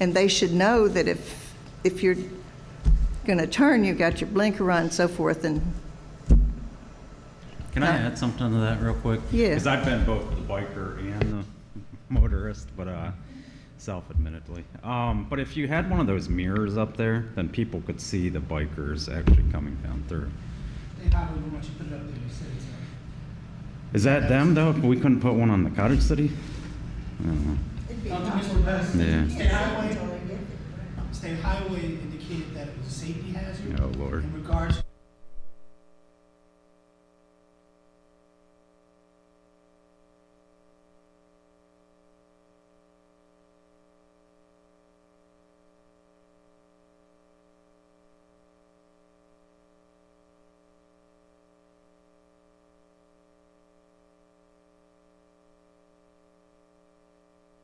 And they should know that if you're going to turn, you've got your blinker on and so forth. And Can I add something to that real quick? Yeah. Because I've been both the biker and the motorist, but self-admittedly. But if you had one of those mirrors up there, then people could see the bikers actually coming down through. They probably once you put it up there, you said it's Is that them though? We couldn't put one on the Cottage City? I don't know. Yeah. State Highway indicated that it was a safety hazard. Oh, Lord. In regards.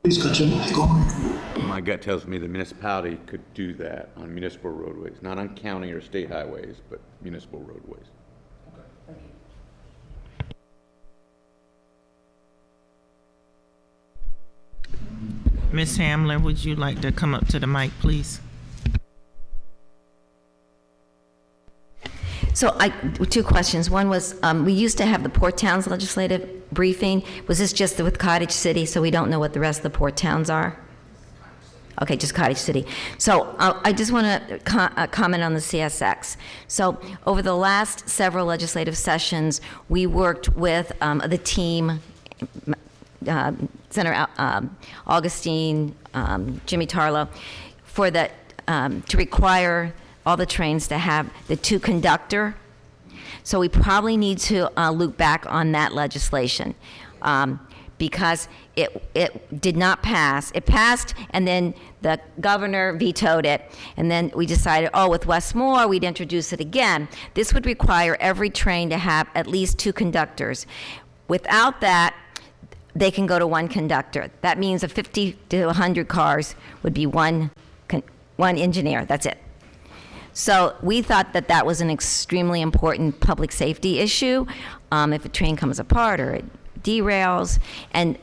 Please cut your mic on. My gut tells me the municipality could do that on municipal roadways, not on county or state highways, but municipal roadways. Ms. Hamler, would you like to come up to the mic, please? So two questions. One was, we used to have the Port Towns legislative briefing. Was this just with Cottage City, so we don't know what the rest of the port towns are? Okay, just Cottage City. So I just want to comment on the CSX. So over the last several legislative sessions, we worked with the team, Senator Augustine, Jimmy Tarlow, for to require all the trains to have the 2 conductor. So we probably need to loop back on that legislation because it did not pass. It passed, and then the governor vetoed it, and then we decided, with Westmore, we'd introduce it again. This would require every train to have at least 2 conductors. Without that, they can go to 1 conductor. That means of 50 to 100 cars would be one engineer. That's it. So we thought that was an extremely important public safety issue. If a train comes apart or it derails, and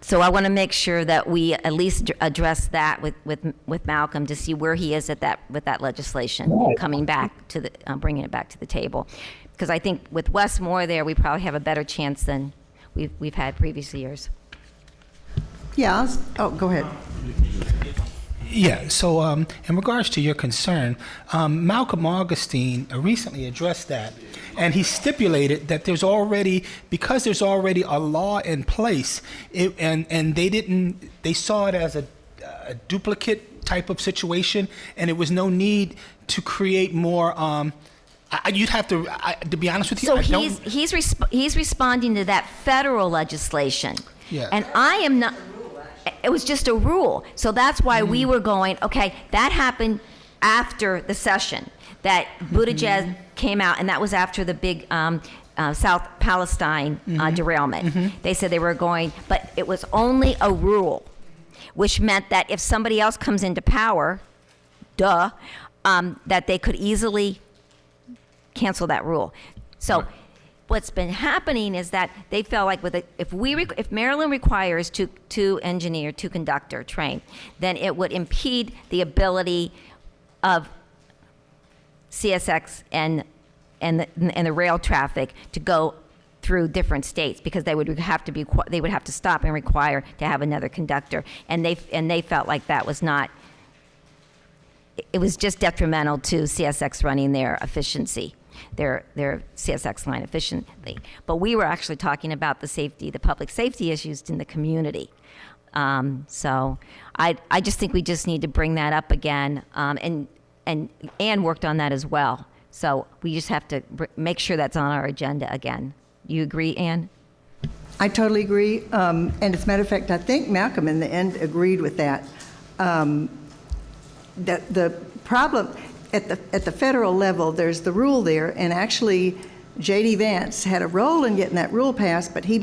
so I want to make sure that we at least address that with Malcolm to see where he is with that legislation coming back to the bringing it back to the table, because I think with Westmore there we probably have a better chance than we've had previous years. Yeah. Go ahead. Yeah, so in regards to your concern, Malcolm Augustine recently addressed that, and he stipulated that because there's already a law in place, and they saw it as a duplicate type of situation, and it was no need to create more. You'd have to be honest with you. So he's responding to that federal legislation, and I am not. It was just a rule. So that's why we were going, okay, that happened after the session that Buttigieg came out, and that was after the big South Palestine derailment. They said they were going, but it was only a rule, which meant that if somebody else comes into power, that they could easily cancel that rule. So what's been happening is that they felt like if Maryland requires two conductor train, then it would impede the ability of CSX and the rail traffic to go through different states, because they would have to stop and require to have another conductor, and they felt like that was not. It was just detrimental to CSX running their efficiency, their CSX line efficiently. But we were actually talking about the public safety issues in the community. So I just think we just need to bring that up again, and Ann worked on that as well. So we just have to make sure that's on our agenda again. You agree, Ann? I totally agree. And as a matter of fact, I think Malcolm in the end agreed with that. That the problem at the federal level, there's the rule there, and actually J.D. Vance had a role in getting that rule passed, but he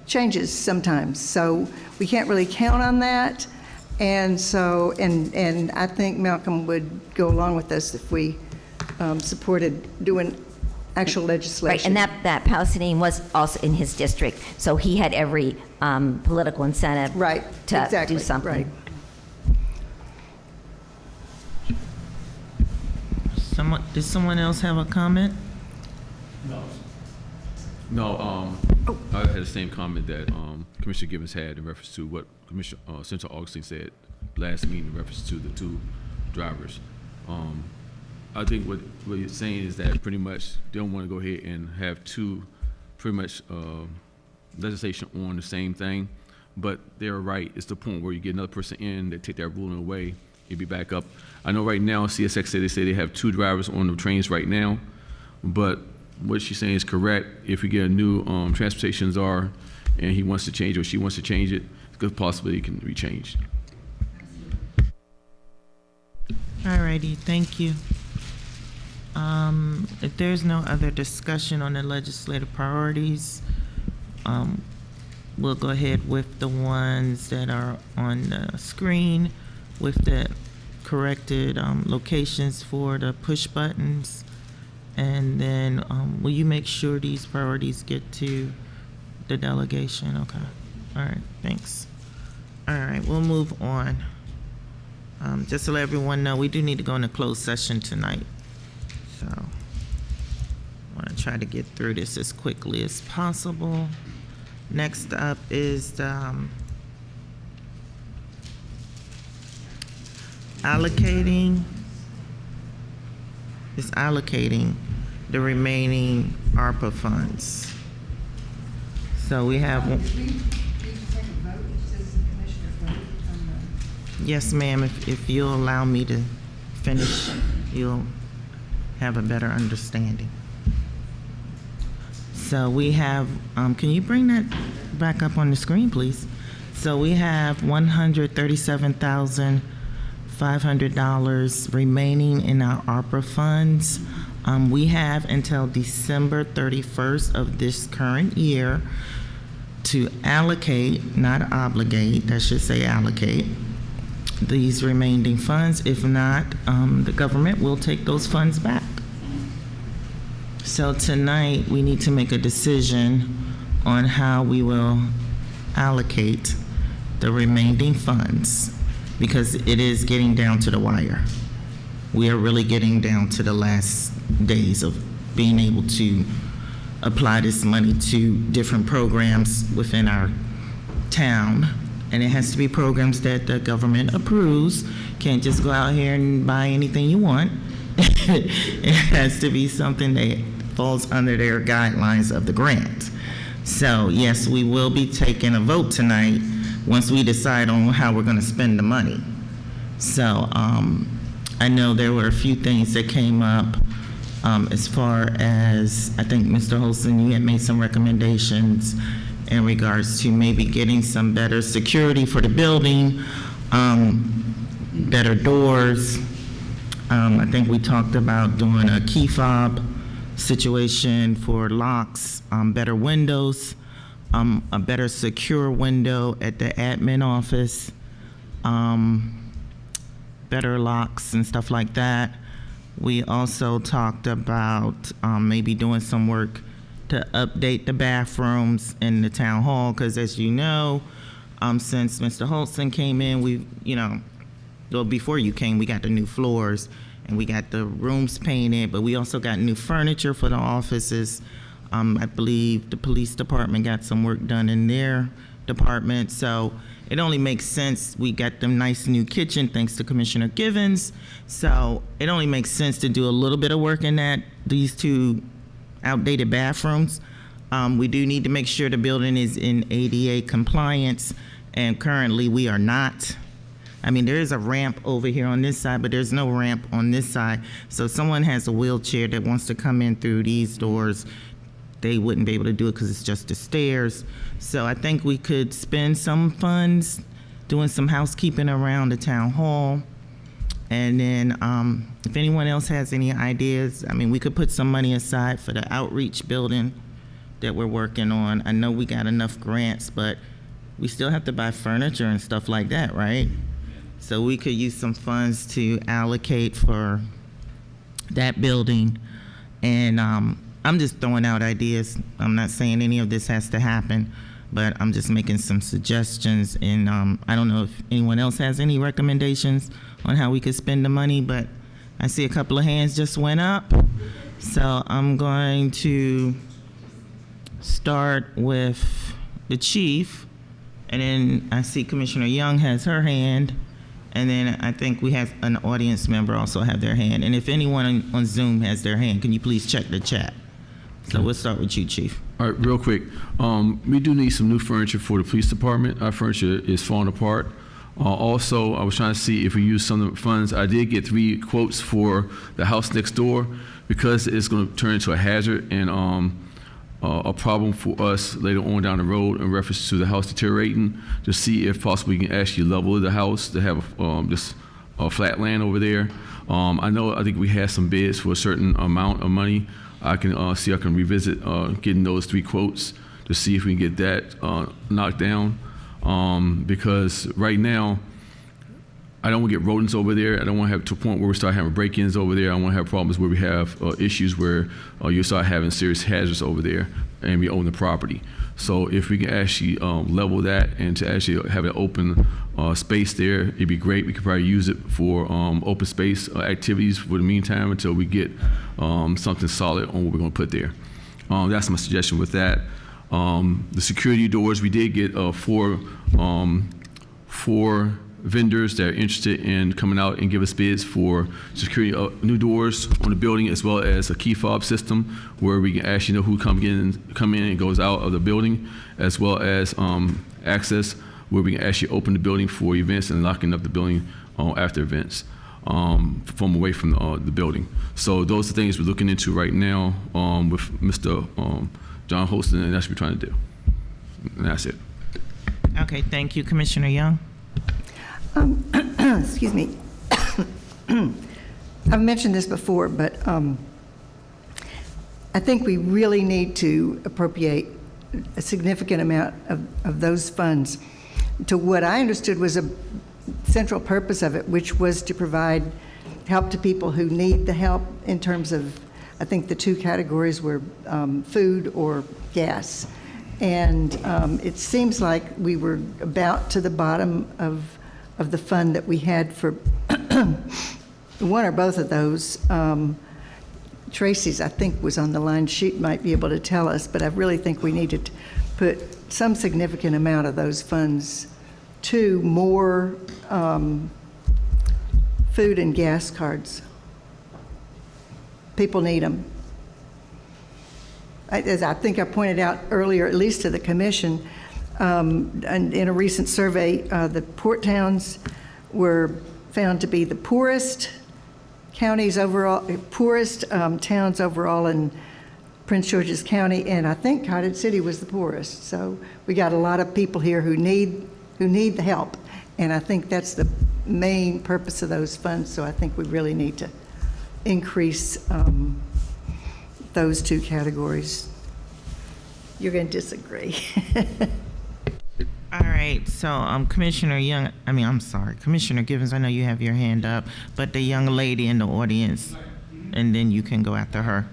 changes sometimes. So we can't really count on that. And so, and I think Malcolm would go along with us if we supported doing actual legislation. Right, and that Palestinian was also in his district, so he had every political incentive to do something. Right. Did someone else have a comment? No, I had the same comment that Commissioner Gibbons had in reference to what Commissioner Senator Augustine said last meeting in reference to the two drivers. I think what you're saying is that pretty much they don't want to go ahead and have two pretty much legislation on the same thing, but they're right. It's the point where you get another person in, they take that ruling away, you'd be back up. I know right now CSX they say they have two drivers on the trains right now, but what she's saying is correct. If we get a new transportation czar and he wants to change or she wants to change it, it's good possibility it can be changed. All righty, thank you. If there's no other discussion on the legislative priorities, we'll go ahead with the ones that are on the screen with the corrected locations for the push buttons. And then will you make sure these priorities get to the delegation? Okay. All right, thanks. All right, we'll move on. Just to let everyone know, we do need to go into closed session tonight. So I want to try to get through this as quickly as possible. Next up is the allocating the remaining ARPA funds. So we have. Yes, ma'am. If you'll allow me to finish, you'll have a better understanding. So we have, can you bring that back up on the screen, please? So we have $137,500 remaining in our ARPA funds. We have until December 31st of this current year to allocate, not obligate, I should say allocate, these remaining funds. If not, the government will take those funds back. So tonight, we need to make a decision on how we will allocate the remaining funds, because it is getting down to the wire. We are really getting down to the last days of being able to apply this money to different programs within our town. And it has to be programs that the government approves. Can't just go out here and buy anything you want. It has to be something that falls under their guidelines of the grant. So yes, we will be taking a vote tonight once we decide on how we're gonna spend the money. So I know there were a few things that came up as far as, I think Mr. Holston, you had made some recommendations in regards to maybe getting some better security for the building, better doors. I think we talked about doing a key fob situation for locks, better windows, a better secure window at the admin office, better locks and stuff like that. We also talked about maybe doing some work to update the bathrooms in the town hall, because as you know, since Mr. Holston came in, well, before you came, we got the new floors and we got the rooms painted, but we also got new furniture for the offices. I believe the police department got some work done in their department, so it only makes sense. We got them nice new kitchen thanks to Commissioner Givens, so it only makes sense to do a little bit of work in these two outdated bathrooms. We do need to make sure the building is in ADA compliance, and currently we are not. I mean, there is a ramp over here on this side, but there's no ramp on this side. So if someone has a wheelchair that wants to come in through these doors, they wouldn't be able to do it because it's just the stairs. So I think we could spend some funds doing some housekeeping around the town hall. And then if anyone else has any ideas, I mean, we could put some money aside for the outreach building that we're working on. I know we got enough grants, but we still have to buy furniture and stuff like that, right? So we could use some funds to allocate for that building. And I'm just throwing out ideas. I'm not saying any of this has to happen, but I'm just making some suggestions. And I don't know if anyone else has any recommendations on how we could spend the money, but I see a couple of hands just went up. So I'm going to start with the chief, and then I see Commissioner Young has her hand, and then I think we have an audience member also have their hand. And if anyone on Zoom has their hand, can you please check the chat? So we'll start with you, Chief. All right, real quick. We do need some new furniture for the police department. Our furniture is falling apart. Also, I was trying to see if we use some of the funds. I did get 3 quotes for the house next door, because it's going to turn into a hazard and a problem for us later on down the road in reference to the house deteriorating, to see if possibly we can actually level the house to have just flat land over there. I think we had some bids for a certain amount of money. I can see I can revisit getting those 3 quotes to see if we can get that knocked down. Because right now, I don't want to get rodents over there. I don't want to have to a point where we start having break-ins over there. I don't want to have problems where we have issues where you start having serious hazards over there and we own the property. So if we can actually level that and to actually have an open space there, it'd be great. We could probably use it for open space activities for the meantime until we get something solid on what we're going to put there. That's my suggestion with that. The security doors, we did get 4 vendors that are interested in coming out and give us bids for security new doors on the building, as well as a key fob system where we can actually know who come in and goes out of the building, as well as access where we can actually open the building for events and locking up the building after events from away from the building. So those are things we're looking into right now with Mr. John Holston, and that's what we're trying to do. And that's it. Okay, thank you, Commissioner Young. Excuse me. I've mentioned this before, but I think we really need to appropriate a significant amount of those funds to what I understood was a central purpose of it, which was to provide help to people who need the help in terms of, I think the 2 categories were food or gas. And it seems like we were about to the bottom of the fund that we had for one or both of those. Tracy's, I think, was on the line. She might be able to tell us, but I really think we need to put some significant amount of those funds to more food and gas cards. People need them. As I think I pointed out earlier, at least to the commission, and in a recent survey, the port towns were found to be the poorest counties overall, poorest towns overall in Prince George's County, and I think Cottage City was the poorest. So we got a lot of people here who need the help, and I think that's the main purpose of those funds. So I think we really need to increase those 2 categories. You're going to disagree. All right, so Commissioner Young, Commissioner Givens, I know you have your hand up, but the young lady in the audience, and then you can go after her.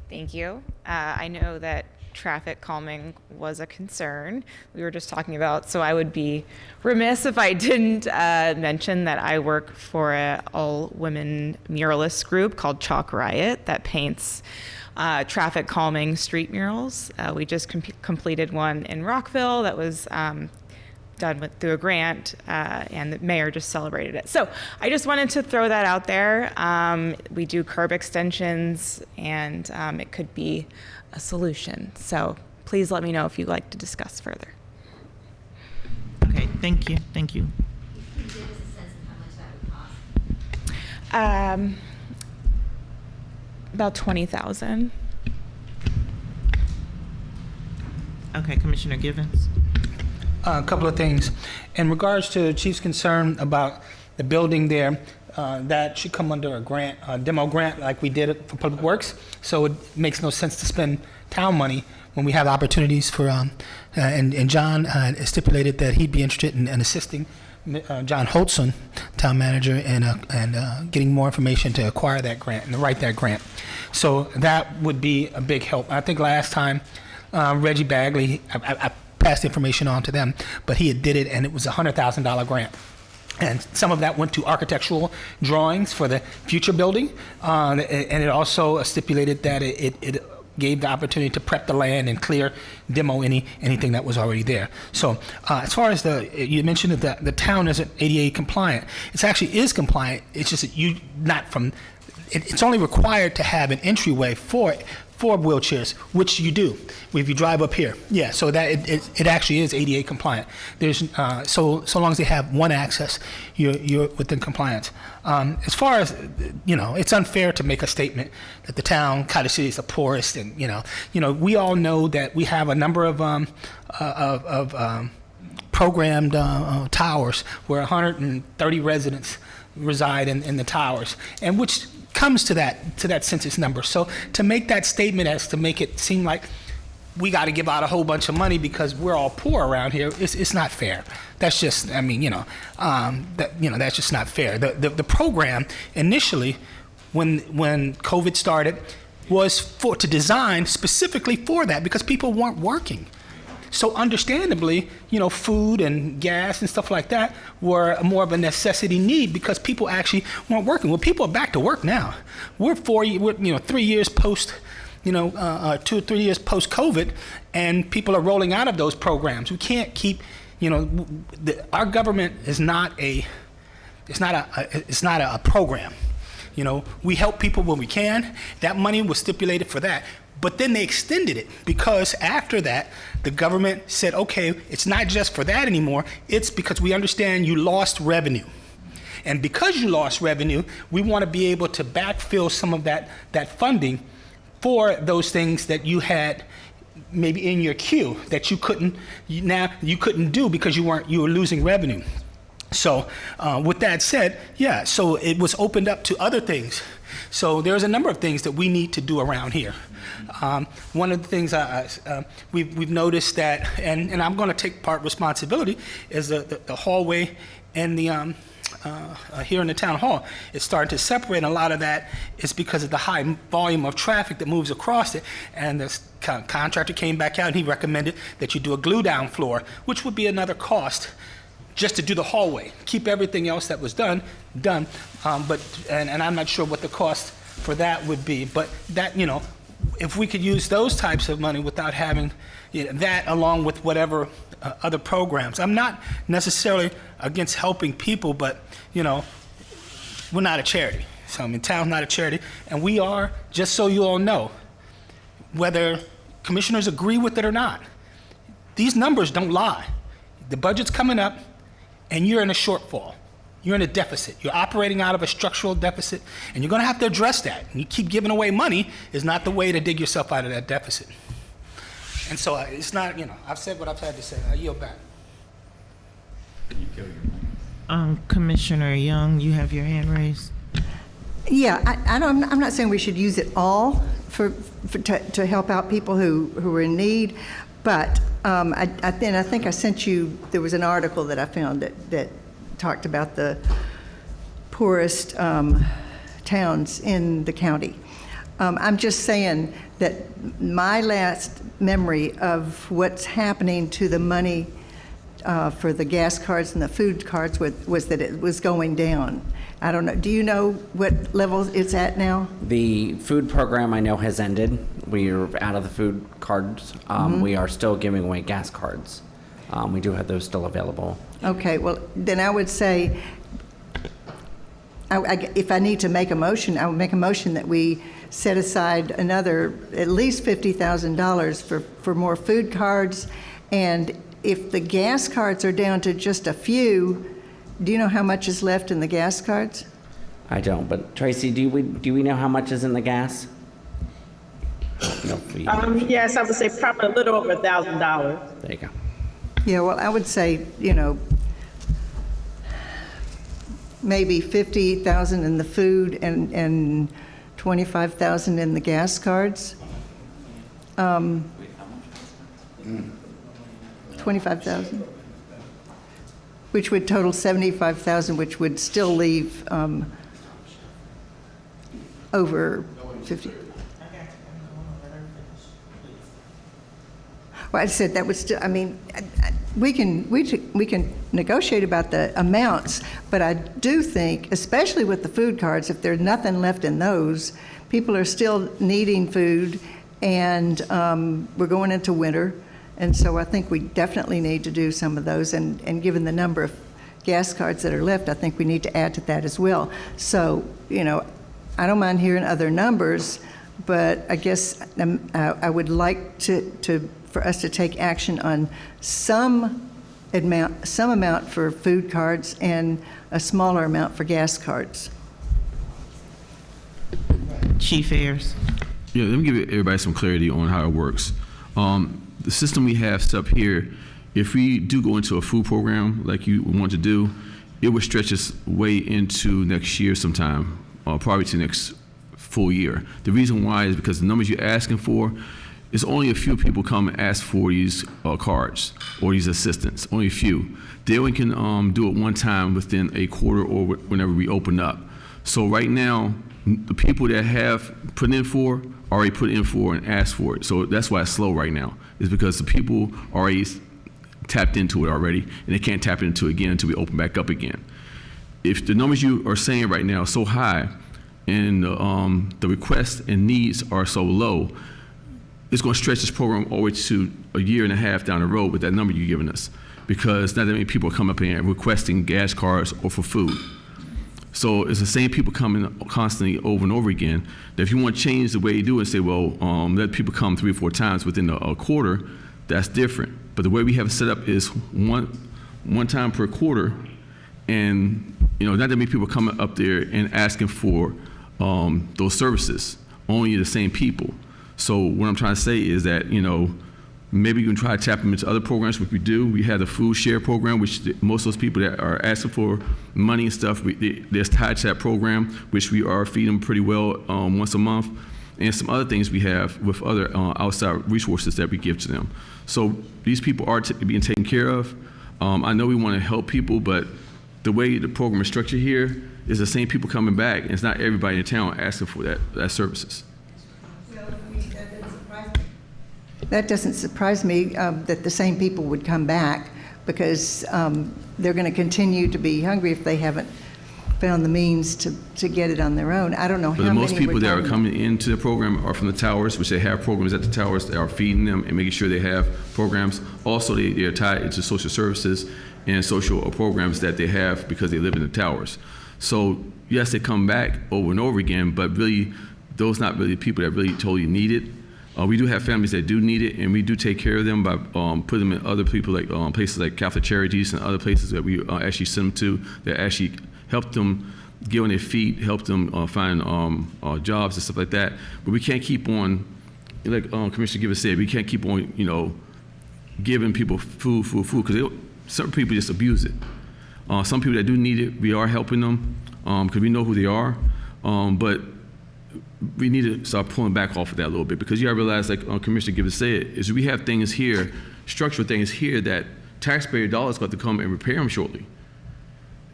Thank you. I know that traffic calming was a concern we were just talking about, so I would be remiss if I didn't mention that I work for an all-women muralist group called Chalk Riot that paints traffic calming street murals. We just completed one in Rockville that was done through a grant, and the mayor just celebrated it. So I just wanted to throw that out there. We do curb extensions, and it could be a solution. So please let me know if you'd like to discuss further. Okay, thank you, thank you. About 20,000. Okay, Commissioner Givens. A couple of things. In regards to the Chief's concern about the building there, that should come under a grant, a demo grant like we did it for Public Works. So it makes no sense to spend town money when we have opportunities for, and John stipulated that he'd be interested in assisting John Holtzman, town manager, and getting more information to acquire that grant and to write that grant. So that would be a big help. I think last time Reggie Bagley, I passed information on to them, but he had did it, and it was a $100,000 grant. And some of that went to architectural drawings for the future building, and it also stipulated that it gave the opportunity to prep the land and clear, demo anything that was already there. So as far as you mentioned that the town isn't ADA compliant. It actually is compliant. It's just that it's only required to have an entryway for wheelchairs, which you do if you drive up here. Yeah, so that it actually is ADA compliant. There's so long as they have one access, you're within compliance. As far as it's unfair to make a statement that the town, Cottage City, is the poorest, and we all know that we have a number of programmed towers where 130 residents reside in the towers, and which comes to that census number. So to make that statement as to make it seem like we got to give out a whole bunch of money because we're all poor around here, it's not fair. That's just, that's just not fair. The program initially, when COVID started, was to design specifically for that because people weren't working. So understandably, food and gas and stuff like that were more of a necessity need because people actually weren't working. Well, people are back to work now. We're 3 years post, 2 or 3 years post COVID, and people are rolling out of those programs. We can't keep, our government is not a program. We help people when we can. That money was stipulated for that. But then they extended it because after that, the government said, okay, it's not just for that anymore. It's because we understand you lost revenue. And because you lost revenue, we want to be able to backfill some of that funding for those things that you had maybe in your queue that you couldn't do because you were losing revenue. So with that said, yeah, so it was opened up to other things. So there's a number of things that we need to do around here. One of the things we've noticed that, and I'm going to take part responsibility, is the hallway and the here in the town hall. It's starting to separate, and a lot of that is because of the high volume of traffic that moves across it. And the contractor came back out and he recommended that you do a glue down floor, which would be another cost just to do the hallway. Keep everything else that was done. But I'm not sure what the cost for that would be. But that, if we could use those types of money without having that along with whatever other programs. I'm not necessarily against helping people, but, we're not a charity. So, town's not a charity. And we are, just so you all know, whether commissioners agree with it or not, these numbers don't lie. The budget's coming up, and you're in a shortfall. You're in a deficit. You're operating out of a structural deficit, and you're going to have to address that. And you keep giving away money is not the way to dig yourself out of that deficit. And so it's not, I've said what I've had to say. I yield back. Commissioner Young, you have your hand raised. Yeah, I'm not saying we should use it all to help out people who are in need, but I think I sent you, there was an article that I found that talked about the poorest towns in the county. I'm just saying that my last memory of what's happening to the money for the gas cards and the food cards was that it was going down. I don't know. Do you know what level it's at now? The food program I know has ended. We are out of the food cards. We are still giving away gas cards. We do have those still available. Okay, well, then I would say, if I need to make a motion, I would make a motion that we set aside another at least $50,000 for more food cards. And if the gas cards are down to just a few, do you know how much is left in the gas cards? I don't, but Tracy, do we know how much is in the gas? No, Yes, I would say probably a little over $1,000. there you go. Yeah, well, I would say, maybe 50,000 in the food and 25,000 in the gas cards. 25,000, which would total 75,000, which would still leave over 50. Well, I said that would still, I mean, we can negotiate about the amounts, but I do think, especially with the food cards, if there's nothing left in those, people are still needing food, and we're going into winter, and so I think we definitely need to do some of those, and given the number of gas cards that are left, I think we need to add to that as well. So, I don't mind hearing other numbers, but I guess I would like for us to take action on some amount for food cards and a smaller amount for gas cards. Chief Ayers. Yeah, let me give everybody some clarity on how it works. The system we have set up here, if we do go into a food program like you want to do, it would stretch us way into next year sometime, probably to next full year. The reason why is because the numbers you're asking for, it's only a few people come and ask for these cards or these assistants, only a few. They only can do it one time within a quarter or whenever we open up. So right now, the people that have put in for already put in for and asked for it. So that's why it's slow right now, is because the people already tapped into it already, and they can't tap into it again until we open back up again. If the numbers you are saying right now are so high and the requests and needs are so low, it's going to stretch this program all the way to a year and a half down the road with that number you're giving us, because not that many people are coming up here and requesting gas cards or for food. So it's the same people coming constantly over and over again, that if you want to change the way you do it and say, well, let people come 3 or 4 times within a quarter, that's different. But the way we have it set up is one time per quarter, and not that many people coming up there and asking for those services, only the same people. So what I'm trying to say is that, maybe you can try to tap them into other programs, which we do. We have the food share program, which most of those people that are asking for money and stuff, there's tied to that program, which we are feeding them pretty well once a month, and some other things we have with other outside resources that we give to them. So these people are being taken care of. I know we want to help people, but the way the program is structured here is the same people coming back, and it's not everybody in town asking for that services. That doesn't surprise me that the same people would come back, because they're going to continue to be hungry if they haven't found the means to get it on their own. I don't know But how many most people that are coming. coming into the program are from the towers, which they have programs at the towers that are feeding them and making sure they have programs. Also, they are tied into social services and social programs that they have because they live in the towers. So yes, they come back over and over again, but really, those not really people that really totally need it. We do have families that do need it, and we do take care of them by putting them in other people, like places like Catholic Charities and other places that we actually send them to, that actually help them get on their feet, help them find jobs and stuff like that. But we can't keep on, like Commissioner Givens said, we can't keep on, giving people food, because certain people just abuse it. Some people that do need it, we are helping them because we know who they are, but we need to start pulling back off of that a little bit, because you gotta realize, like Commissioner Givens said, is we have things here, structural things here, that taxpayer dollars got to come and repair them shortly.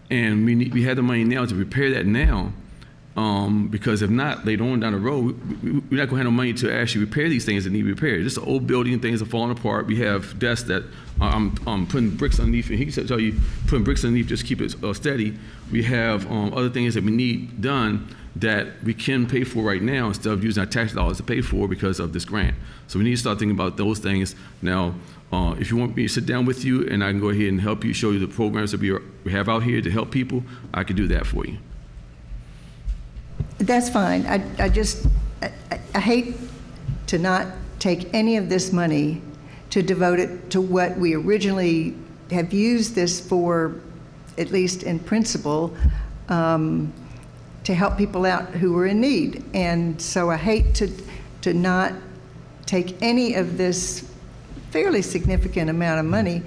And we have the money now to repair that now, Because if not, later on down the road, we're not going to have no money to actually repair these things that need repaired. This is an old building, things are falling apart. We have desks that I'm putting bricks underneath, and he can tell you, putting bricks underneath just keep it steady. We have other things that we need done that we can pay for right now instead of using our tax dollars to pay for because of this grant. So we need to start thinking about those things. Now, if you want me to sit down with you and I can go ahead and help you, show you the programs that we have out here to help people, I can do that for you. That's fine. I hate to not take any of this money to devote it to what we originally have used this for, at least in principle, to help people out who were in need. And so I hate to not take any of this fairly significant amount of money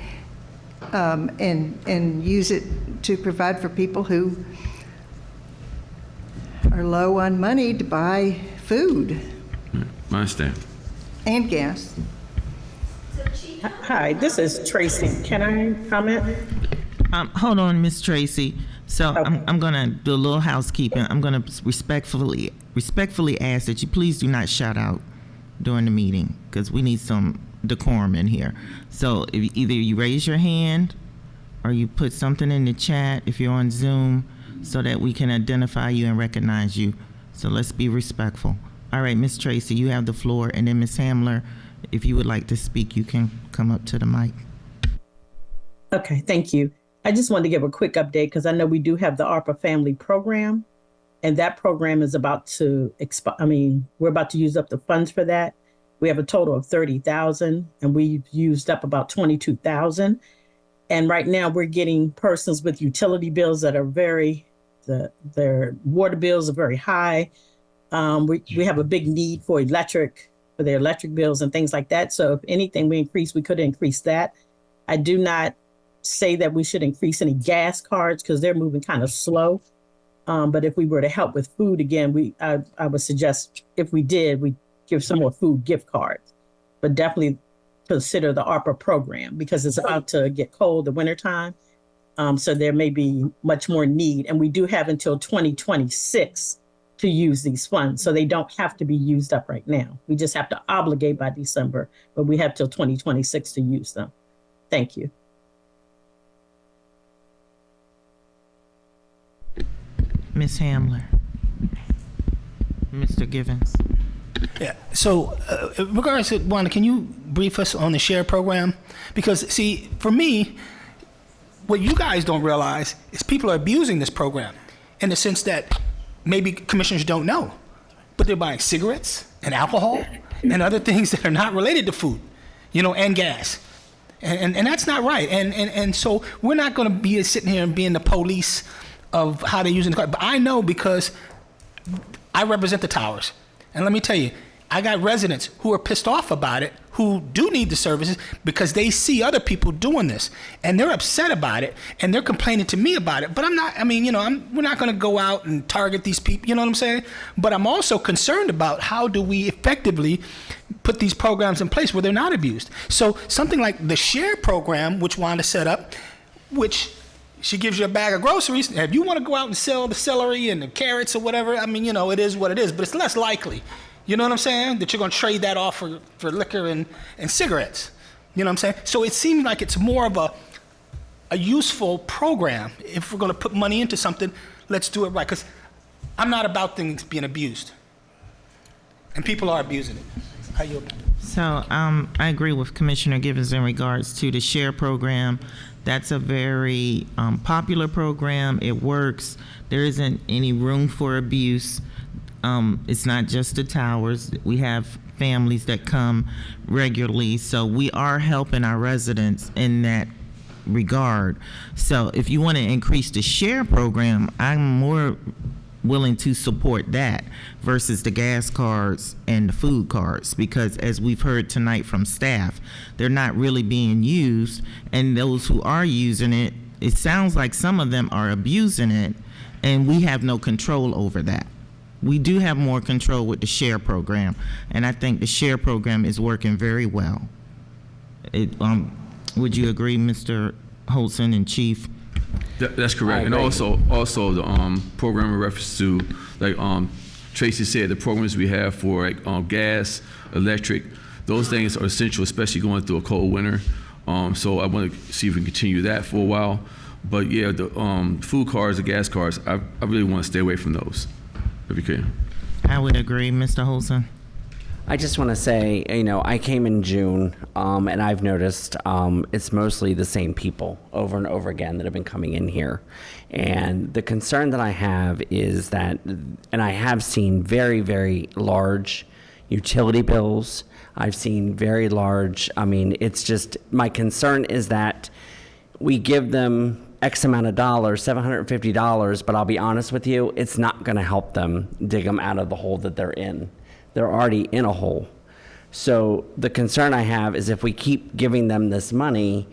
and use it to provide for people who are low on money to buy food. I understand. And gas. Hi, this is Tracy. Can I comment? Hold on, Miss Tracy. So Okay. I'm going to do a little housekeeping. I'm going to respectfully ask that you please do not shout out during the meeting because we need some decorum in here. So if either you raise your hand or you put something in the chat if you're on Zoom so that we can identify you and recognize you. So let's be respectful. All right, Miss Tracy, you have the floor. And then Miss Hamler, if you would like to speak, you can come up to the mic. Okay, thank you. I just wanted to give a quick update because I know we do have the ARPA Family Program, and that program is about to we're about to use up the funds for that. We have a total of 30,000, and we've used up about 22,000. And right now we're getting persons with utility bills that are their water bills are very high. We have a big need for their electric bills and things like that. So if anything we could increase that. I do not say that we should increase any gas cards because they're moving kind of slow. But if we were to help with food again, I would suggest if we did, we give some more food gift cards, but definitely consider the ARPA program because it's about to get cold the wintertime. So there may be much more need. And we do have until 2026 to use these funds. So they don't have to be used up right now. We just have to obligate by December, but we have till 2026 to use them. Thank you. Ms. Hamler. Mr. Givens. Yeah. So, in regards to Wanda, can you brief us on the SHARE program? Because, see, for me, what you guys don't realize is people are abusing this program in the sense that maybe commissioners don't know, but they're buying cigarettes and alcohol and other things that are not related to food, and gas. And that's not right. And so we're not going to be sitting here and being the police of how they're using the card. But I know because I represent the towers. And let me tell you, I got residents who are pissed off about it, who do need the services because they see other people doing this. And they're upset about it, and they're complaining to me about it. But I'm not, we're not going to go out and target these people, you know what I'm saying? But I'm also concerned about how do we effectively put these programs in place where they're not abused. So something like the SHARE program, which Wanda set up, which she gives you a bag of groceries. If you want to go out and sell the celery and the carrots or whatever, it is what it is, but it's less likely. You know what I'm saying? That you're going to trade that off for liquor and cigarettes. You know what I'm saying? So it seems like it's more of a useful program. If we're going to put money into something, let's do it right. Because I'm not about things being abused. And people are abusing it. How you about it? So I agree with Commissioner Givens in regards to the SHARE program. That's a very popular program. It works. There isn't any room for abuse. It's not just the towers. We have families that come regularly. So we are helping our residents in that regard. So if you want to increase the SHARE program, I'm more willing to support that versus the gas cards and the food cards, because as we've heard tonight from staff, they're not really being used, and those who are using it, it sounds like some of them are abusing it, and we have no control over that. We do have more control with the SHARE program, and I think the SHARE program is working very well. Would you agree, Mr. Holson and Chief? That's correct. And also the program in reference to, like Tracy said, the programs we have for like, gas, electric, those things are essential, especially going through a cold winter. So I want to see if we can continue that for a while. But yeah, the food cards, the gas cards, I really want to stay away from those, if you can. I would agree, Mr. Holson. I just want to say, I came in June, and I've noticed it's mostly the same people over and over again that have been coming in here. And the concern that I have is that, and I have seen very, very large utility bills. I've seen very large, it's just, my concern is that we give them X amount of dollars, $750, but I'll be honest with you, it's not going to help them dig them out of the hole that they're in. They're already in a hole. So the concern I have is if we keep giving them this money,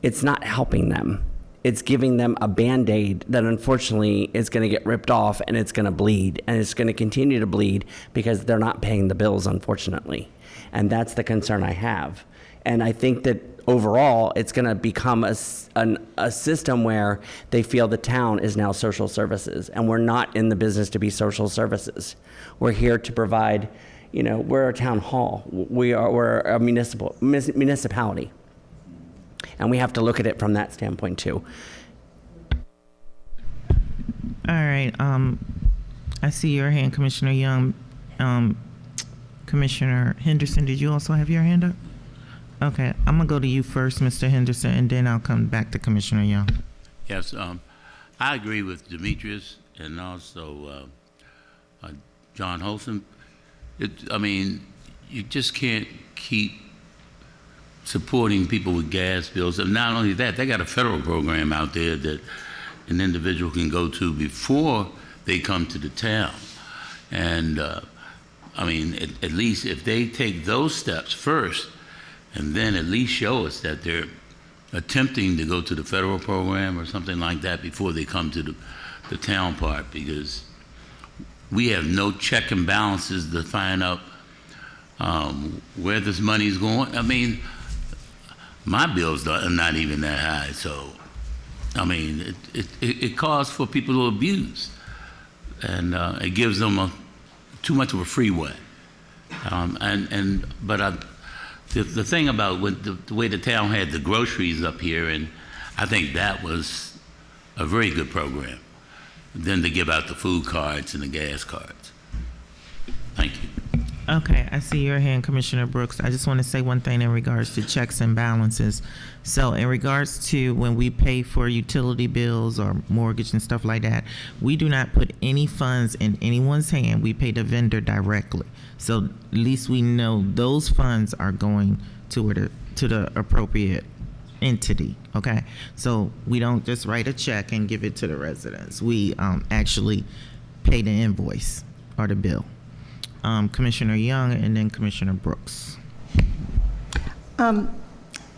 it's not helping them. It's giving them a Band-Aid that unfortunately is going to get ripped off and it's going to bleed. And it's going to continue to bleed because they're not paying the bills, unfortunately. And that's the concern I have. And I think that overall, it's going to become a system where they feel the town is now social services, and we're not in the business to be social services. We're here to provide, we're a town hall. We're a municipality, and we have to look at it from that standpoint too. All right. I see your hand, Commissioner Young. Commissioner Henderson, did you also have your hand up? Okay, I'm gonna go to you first, Mr. Henderson, and then I'll come back to Commissioner Young. Yes, I agree with Demetrius and also John Holson. You just can't keep supporting people with gas bills. And not only that, they got a federal program out there that an individual can go to before they come to the town. And at least if they take those steps first, and then at least show us that they're attempting to go to the federal program or something like that before they come to the town part, because we have no check and balances to find out where this money's going. My bills are not even that high, so it calls for people to abuse, and it gives them too much of a freeway. The thing about the way the town had the groceries up here, and I think that was a very good program. Then to give out the food cards and the gas cards. Thank you. Okay, I see your hand, Commissioner Brooks. I just want to say one thing in regards to checks and balances. So in regards to when we pay for utility bills or mortgage and stuff like that, we do not put any funds in anyone's hand. We pay the vendor directly. So at least we know those funds are going to the appropriate entity, okay? So we don't just write a check and give it to the residents. We actually pay the invoice or the bill. Commissioner Young and then Commissioner Brooks. How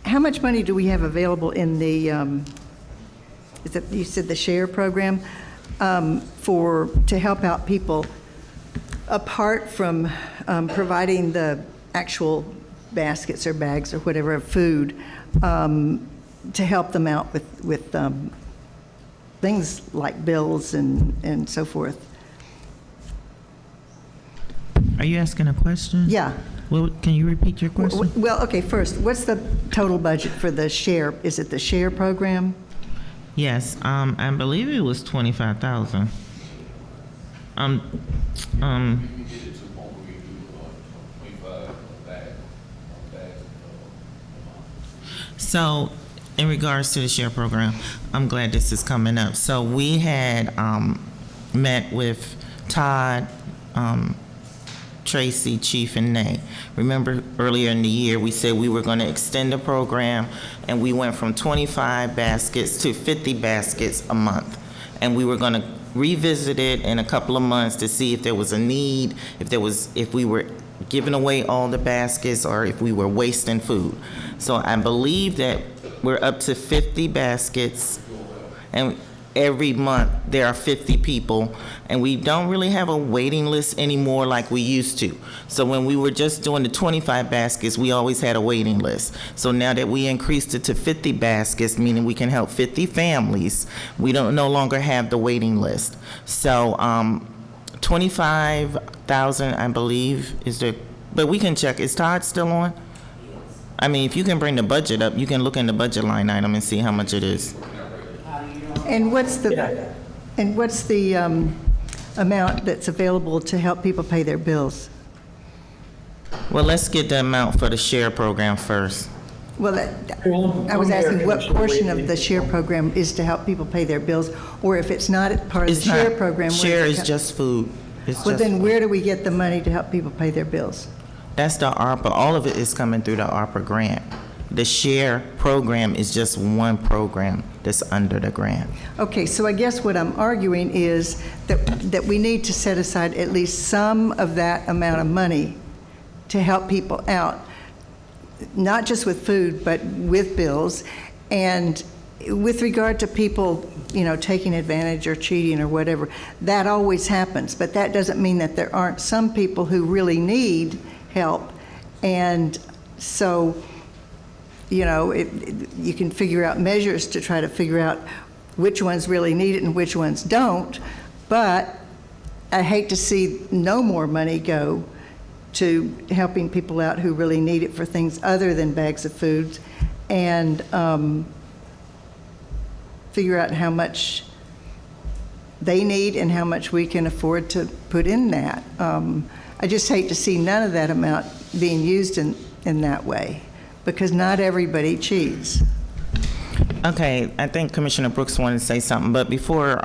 much money do we have available in the, you said the SHARE program, to help out people apart from providing the actual baskets or bags or whatever of food, to help them out with things like bills and so forth? Are you asking a question? Yeah. Well, can you repeat your question? Well, okay, first, what's the total budget for the SHARE? Is it the SHARE program? Yes, I believe it was 25,000. So, in regards to the SHARE program, I'm glad this is coming up. So we had met with Todd, Tracy, Chief, and Nay. Remember earlier in the year, we said we were going to extend the program, and we went from 25 baskets to 50 baskets a month. And we were going to revisit it in a couple of months to see if there was a need, if we were giving away all the baskets or if we were wasting food. So I believe that we're up to 50 baskets, and every month there are 50 people, and we don't really have a waiting list anymore like we used to. So when we were just doing the 25 baskets, we always had a waiting list. So now that we increased it to 50 baskets, meaning we can help 50 families, we don't no longer have the waiting list. So 25,000, I believe, is the, but we can check. Is Todd still on? I mean, if you can bring the budget up, you can look in the budget line item and see how much it is. And what's the amount that's available to help people pay their bills? Well, let's get the amount for the share program first. Well, I was asking what portion of the share program is to help people pay their bills, or if it's not part of the share program. Share is just food. Well, then where do we get the money to help people pay their bills? That's the ARPA. All of it is coming through the ARPA grant. The share program is just one program that's under the grant. Okay, so I guess what I'm arguing is that we need to set aside at least some of that amount of money to help people out, not just with food, but with bills. And with regard to people, taking advantage or cheating or whatever, that always happens. But that doesn't mean that there aren't some people who really need help. And so, you can figure out measures to try to figure out which ones really need it and which ones don't. But I hate to see no more money go to helping people out who really need it for things other than bags of food, and figure out how much they need and how much we can afford to put in that. I just hate to see none of that amount being used in that way, because not everybody cheats. Okay, I think Commissioner Brooks wanted to say something, but before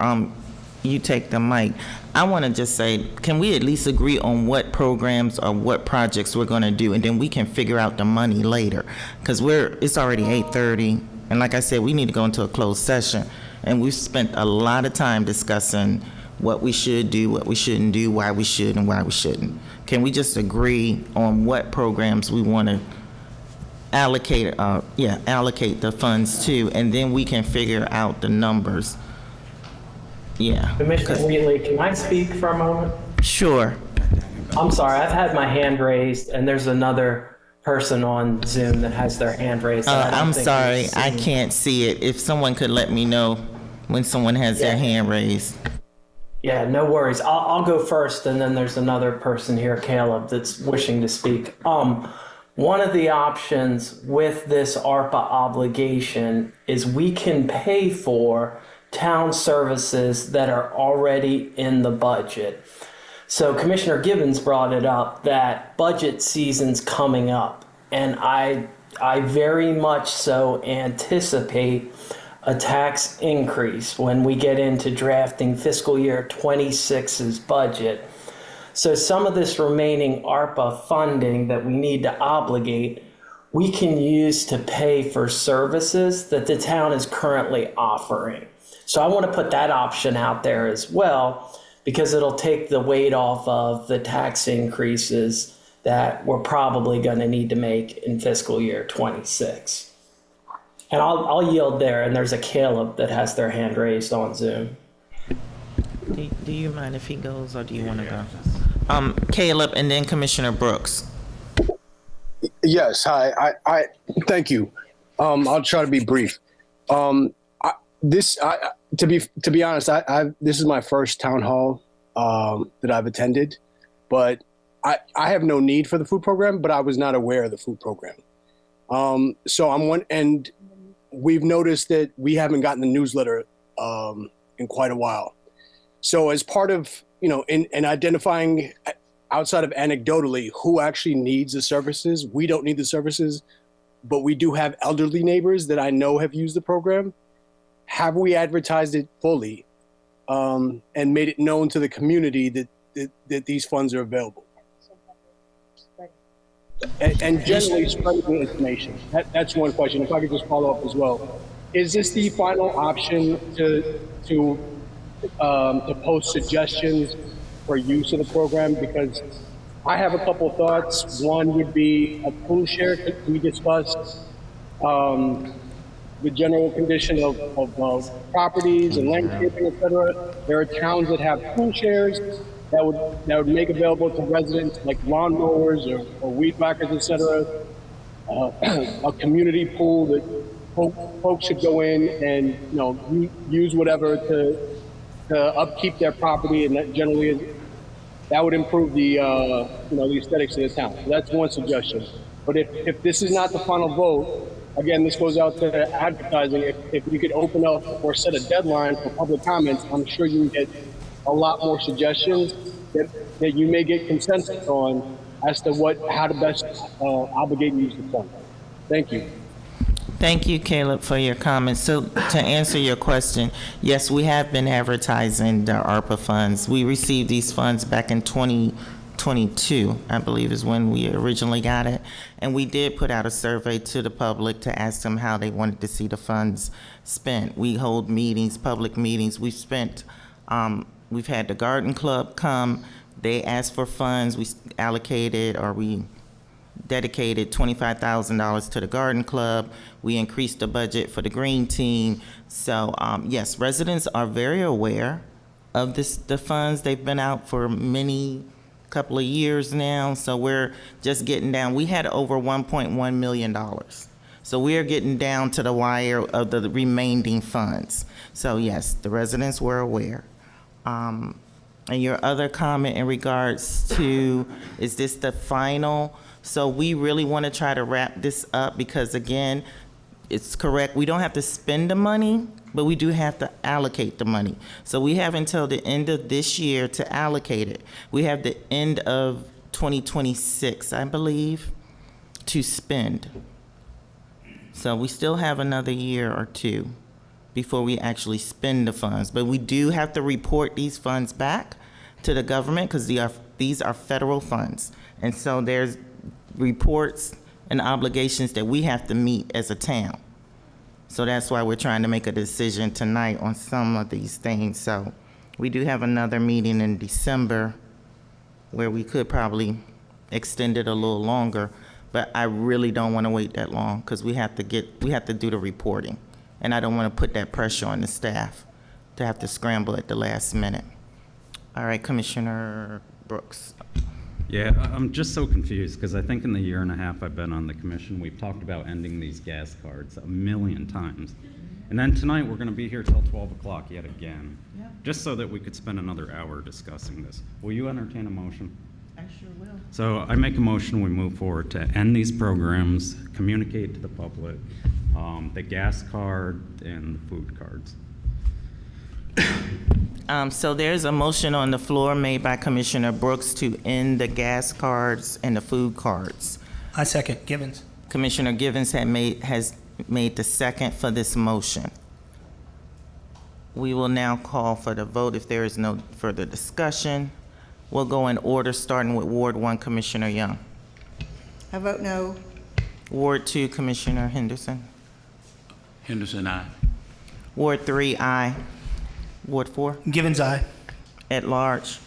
you take the mic, I want to just say, can we at least agree on what programs or what projects we're going to do, and then we can figure out the money later, because it's already 8:30, and like I said, we need to go into a closed session, and we've spent a lot of time discussing what we should do, what we shouldn't do, why we should and why we shouldn't. Can we just agree on what programs we want to allocate the funds to, and then we can figure out the numbers? Yeah. Commissioner Wheatley, can I speak for a moment? Sure. I'm sorry, I've had my hand raised, and there's another person on Zoom that has their hand raised. I'm sorry, I can't see it. If someone could let me know when someone has their hand raised. Yeah, no worries. I'll go first, and then there's another person here, Caleb, that's wishing to speak. One of the options with this ARPA obligation is we can pay for town services that are already in the budget. So Commissioner Gibbons brought it up that budget season's coming up, and I very much so anticipate a tax increase when we get into drafting fiscal year 26's budget. So some of this remaining ARPA funding that we need to obligate, we can use to pay for services that the town is currently offering. So I want to put that option out there as well, because it'll take the weight off of the tax increases that we're probably going to need to make in fiscal year 26. And I'll yield there, and there's a Caleb that has their hand raised on Zoom. Do you mind if he goes, or do you want to go? Caleb, and then Commissioner Brooks. Yes, hi. I thank you. I'll try to be brief. To be honest, this is my first town hall that I've attended, but I have no need for the food program, but I was not aware of the food program. And we've noticed that we haven't gotten the newsletter in quite a while. So as part of, in identifying outside of anecdotally who actually needs the services, we don't need the services, but we do have elderly neighbors that I know have used the program. Have we advertised it fully and made it known to the community that these funds are available? And generally spreading the information. That's one question. If I could just follow up as well. Is this the final option to post suggestions for use of the program? Because I have a couple of thoughts. One would be a pool share. We discussed the general condition of properties and landscaping, et cetera. There are towns that have pool shares that would make available to residents like lawnmowers or weed whackers, et cetera. A community pool that folks should go in and use whatever to upkeep their property, and that generally that would improve the the aesthetics of the town. So that's one suggestion. But if this is not the final vote, again, this goes out to advertising. If you could open up or set a deadline for public comments, I'm sure you can get a lot more suggestions that you may get consensus on as to how to best obligate and use the fund. Thank you. Thank you, Caleb, for your comments. So to answer your question, yes, we have been advertising the ARPA funds. We received these funds back in 2022, I believe is when we originally got it. And we did put out a survey to the public to ask them how they wanted to see the funds spent. We hold meetings, public meetings. We've had the garden club come. They asked for funds. We dedicated $25,000 to the garden club. We increased the budget for the green team. So yes, residents are very aware of the funds. They've been out for couple of years now. So we're just getting down. We had over $1.1 million. So we're getting down to the wire of the remaining funds. So yes, the residents were aware. And your other comment in regards to, is this the final? So we really want to try to wrap this up because, again, it's correct. We don't have to spend the money, but we do have to allocate the money. So we have until the end of this year to allocate it. We have the end of 2026, I believe, to spend. So we still have another year or two before we actually spend the funds. But we do have to report these funds back to the government because these are federal funds. And so there's reports and obligations that we have to meet as a town. So that's why we're trying to make a decision tonight on some of these things. So we do have another meeting in December where we could probably extend it a little longer, but I really don't want to wait that long because we have to do the reporting. And I don't want to put that pressure on the staff to have to scramble at the last minute. All right, Commissioner Brooks. Yeah, I'm just so confused because I think in the year and a half I've been on the commission, we've talked about ending these gas cards 1,000,000 times. And then tonight we're going to be here till 12 o'clock yet again, just so that we could spend another hour discussing this. Will you entertain a motion? I sure will. So I make a motion, we move forward to end these programs, communicate to the public, the gas card and the food cards. So there's a motion on the floor made by Commissioner Brooks to end the gas cards and the food cards. I second. Givens. Commissioner Givens has made the second for this motion. We will now call for the vote if there is no further discussion. We'll go in order, starting with Ward 1, Commissioner Young. I vote no. Ward 2, Commissioner Henderson. Henderson, aye. Ward 3, aye. Ward 4? Givens, aye. At large?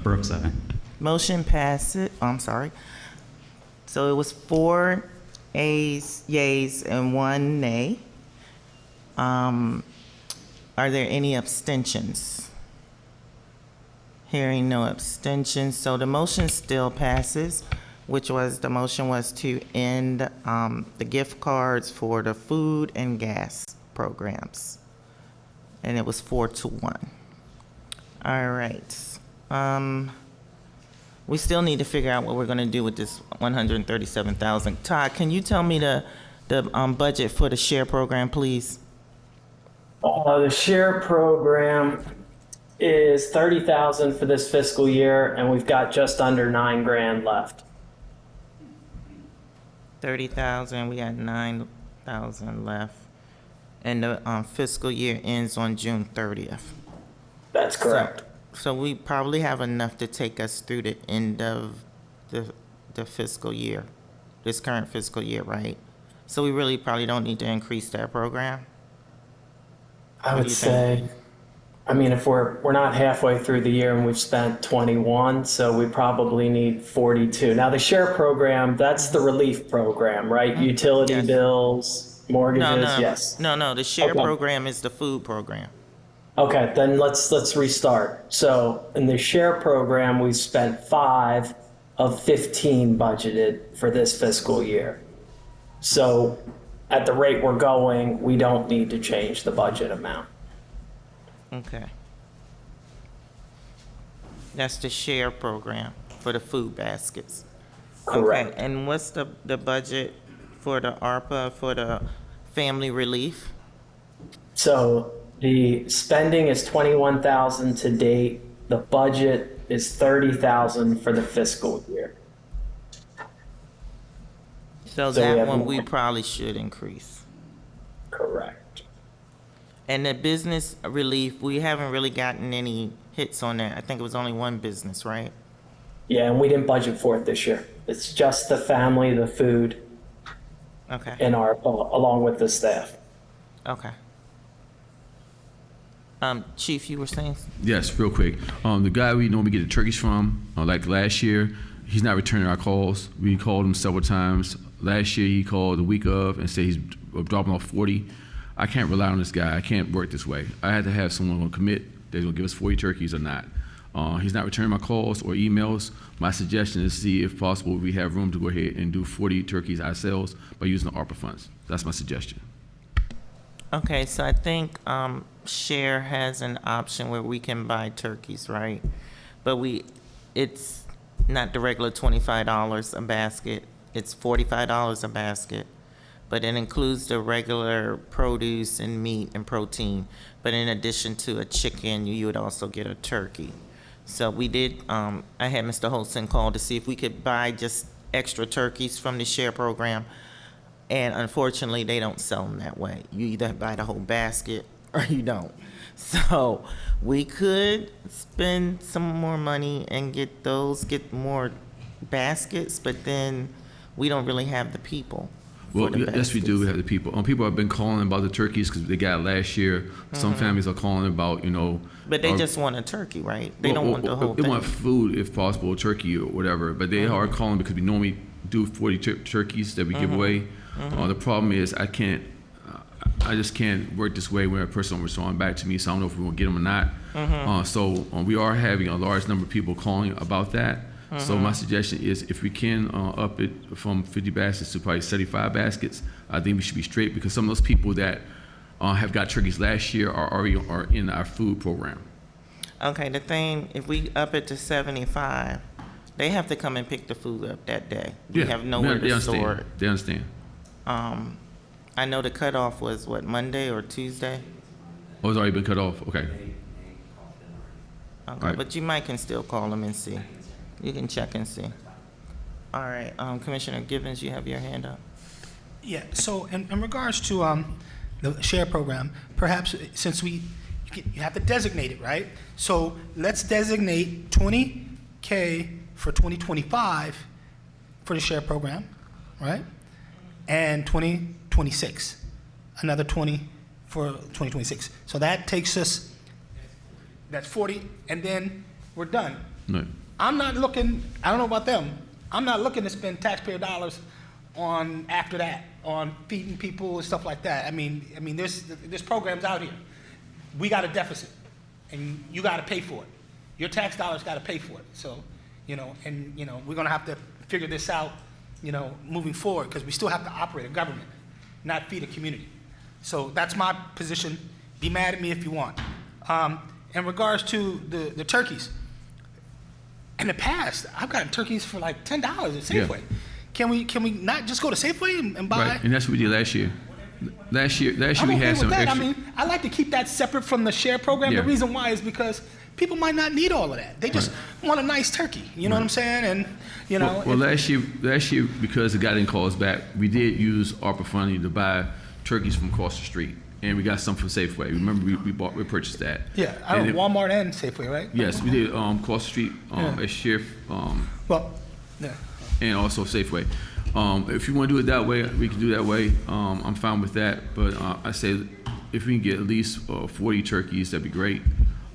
Brooks, aye. Motion passes, I'm sorry. So it was 4 yeas and 1 nay. Are there any abstentions? Hearing no abstentions, so the motion still passes, the motion was to end the gift cards for the food and gas programs. And it was 4-1. All right. We still need to figure out what we're going to do with this $137,000. Todd, can you tell me the budget for the SHARE program, please? The SHARE program is $30,000 for this fiscal year, and we've got just under $9,000 left. 30,000. We got 9,000 left. And the fiscal year ends on June 30th. That's correct. So we probably have enough to take us through the end of the fiscal year, this current fiscal year, right? So we really probably don't need to increase that program? I would say, I mean, if we're not halfway through the year and we've spent 21, so we probably need 42. Now the SHARE program, that's the relief program, right? Utility bills, Mortgages, yes. No, the share Okay. program is the food program. Okay, then let's restart. So in the share program, we spent 5 of 15 budgeted for this fiscal year. So at the rate we're going, we don't need to change the budget amount. Okay. That's the share program for the food baskets. Correct. Okay, and what's the budget for the ARPA, for the family relief? So the spending is 21,000 to date. The budget is 30,000 for the fiscal year. So So we that have one more. we probably should increase. Correct. And the business relief, we haven't really gotten any hits on that. I think it was only one business, right? Yeah, and we didn't budget for it this year. It's just the family, the food, Okay, and our along with the staff. okay. Chief, you were saying? Yes, real quick. The guy we normally get the turkeys from, like last year, he's not returning our calls. We called him several times. Last year, he called the week of and said he's dropping off 40. I can't rely on this guy. I can't work this way. I had to have someone gonna commit they're gonna give us 40 turkeys or not. He's not returning my calls or emails. My suggestion is see if possible we have room to go ahead and do 40 turkeys ourselves by using the ARPA funds. That's my suggestion. Okay, so I think Share has an option where we can buy turkeys, right? But it's not the regular $25 a basket. It's $45 a basket. But it includes the regular produce and meat and protein. But in addition to a chicken, you would also get a turkey. So we did, I had Mr. Holson call to see if we could buy just extra turkeys from the Share program. And unfortunately, they don't sell them that way. You either buy the whole basket or you don't. So we could spend some more money and get more baskets, but then we don't really have the people. Well, for the yes, we do. We have the people. People have been calling about the turkeys because they got it last year. Some families are calling about, But they just want a turkey, right? They don't want the whole They thing. want food, if possible, turkey or whatever. But they are calling because we normally do 40 turkeys that we give away. The problem is I just can't work this way when a person don't respond back to me, so I don't know if we're gonna get them or not. So we are having a large number of people calling about that. So my suggestion is if we can up it from 50 baskets to probably 75 baskets, I think we should be straight because some of those people that have got turkeys last year are already in our food program. Okay, the thing, if we up it to 75, they have to come and pick the food up that day. We have nowhere to store it. They understand. I know the cutoff was what, Monday or Tuesday? Oh, it's already been cut off. Okay. Okay, right. but you might can still call them and see. You can check and see. All right, Commissioner Givens, you have your hand up. Yeah, so in regards to the share program, perhaps since you have to designate it, right? So let's designate 20K for 2025 for the share program, right? And 2026, another 20 for 2026. So that takes us, that's 40, and then we're done. No. I'm not looking, I don't know about them, I'm not looking to spend taxpayer dollars on, after that, on feeding people and stuff like that. I mean, there's programs out here. We got a deficit, and you got to pay for it. Your tax dollars got to pay for it. So, we're going to have to figure this out, moving forward, because we still have to operate a government, not feed a community. So that's my position. Be mad at me if you want. In regards to the turkeys, in the past, I've gotten turkeys for like $10 at Safeway. Yeah. Can we not just go to Safeway and buy? Right, and that's what we did last year. Last year I'm we okay had with some that. extra. I mean, I like to keep that separate from the share program. Yeah. The reason why is because people might not need all of that. They just want a nice turkey. You know what I'm saying? And Well, last year because the guy didn't call us back, we did use ARPA funding to buy turkeys from across the street, and we got some from Safeway. Remember, we purchased that. yeah, I And don't know, Walmart and Safeway, right? Yes, we did across the street at Sheriff Well, yeah. and also Safeway. If you want to do it that way, we can do that way. I'm fine with that, but I say if we can get at least 40 turkeys, that'd be great.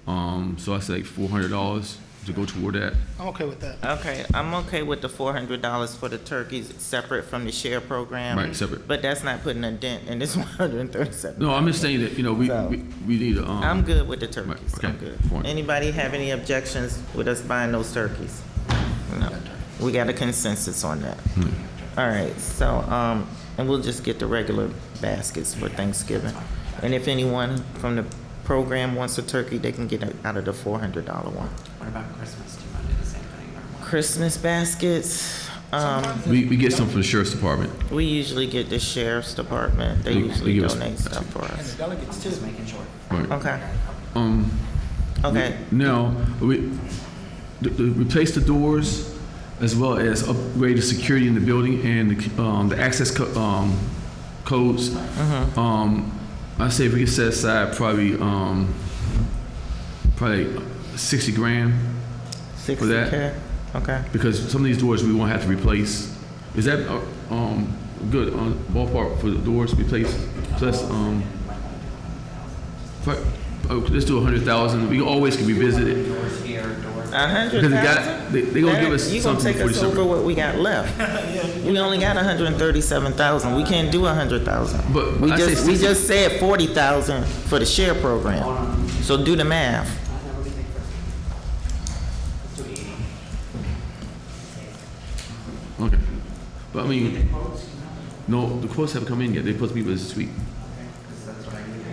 So I say like $400 to go toward that. I'm okay with that. Okay, I'm okay with the $400 for the turkeys, separate from the share program. Right, separate. But that's not putting a dent in this 137. No, I'm just saying that, we need to, I'm good with the turkeys. okay, I'm good. fine. Anybody have any objections with us buying those turkeys? No. We got a consensus on that. All right, so, and we'll just get the regular baskets for Thanksgiving. And if anyone from the program wants a turkey, they can get it out of the $400 one. What about Christmas? Do you want to do the same thing? Christmas baskets, We get some from the sheriff's department. we usually get the sheriff's department. They They usually give us- donate stuff for And us. the delegates too. Just making sure. Right. Okay, Um, okay. Now, to replace the doors as well as upgrade the security in the building and the access codes. I say if we could set aside probably 60 grand for that. 60K, okay. Because some of these doors we won't have to replace. Is that good ballpark for the doors to replace? Plus, let's do 100,000. We always can revisit it. Doors here, doors. 100,000? They gonna give us You gonna something take before us over December. what we got left. We only got 137,000. We can't do 100,000. But We I say just, we 60. just said 40,000 for the share program. So do the math. Let's do 80. Okay. But I mean, no, the quotes haven't come in yet. They're supposed to be with us this week.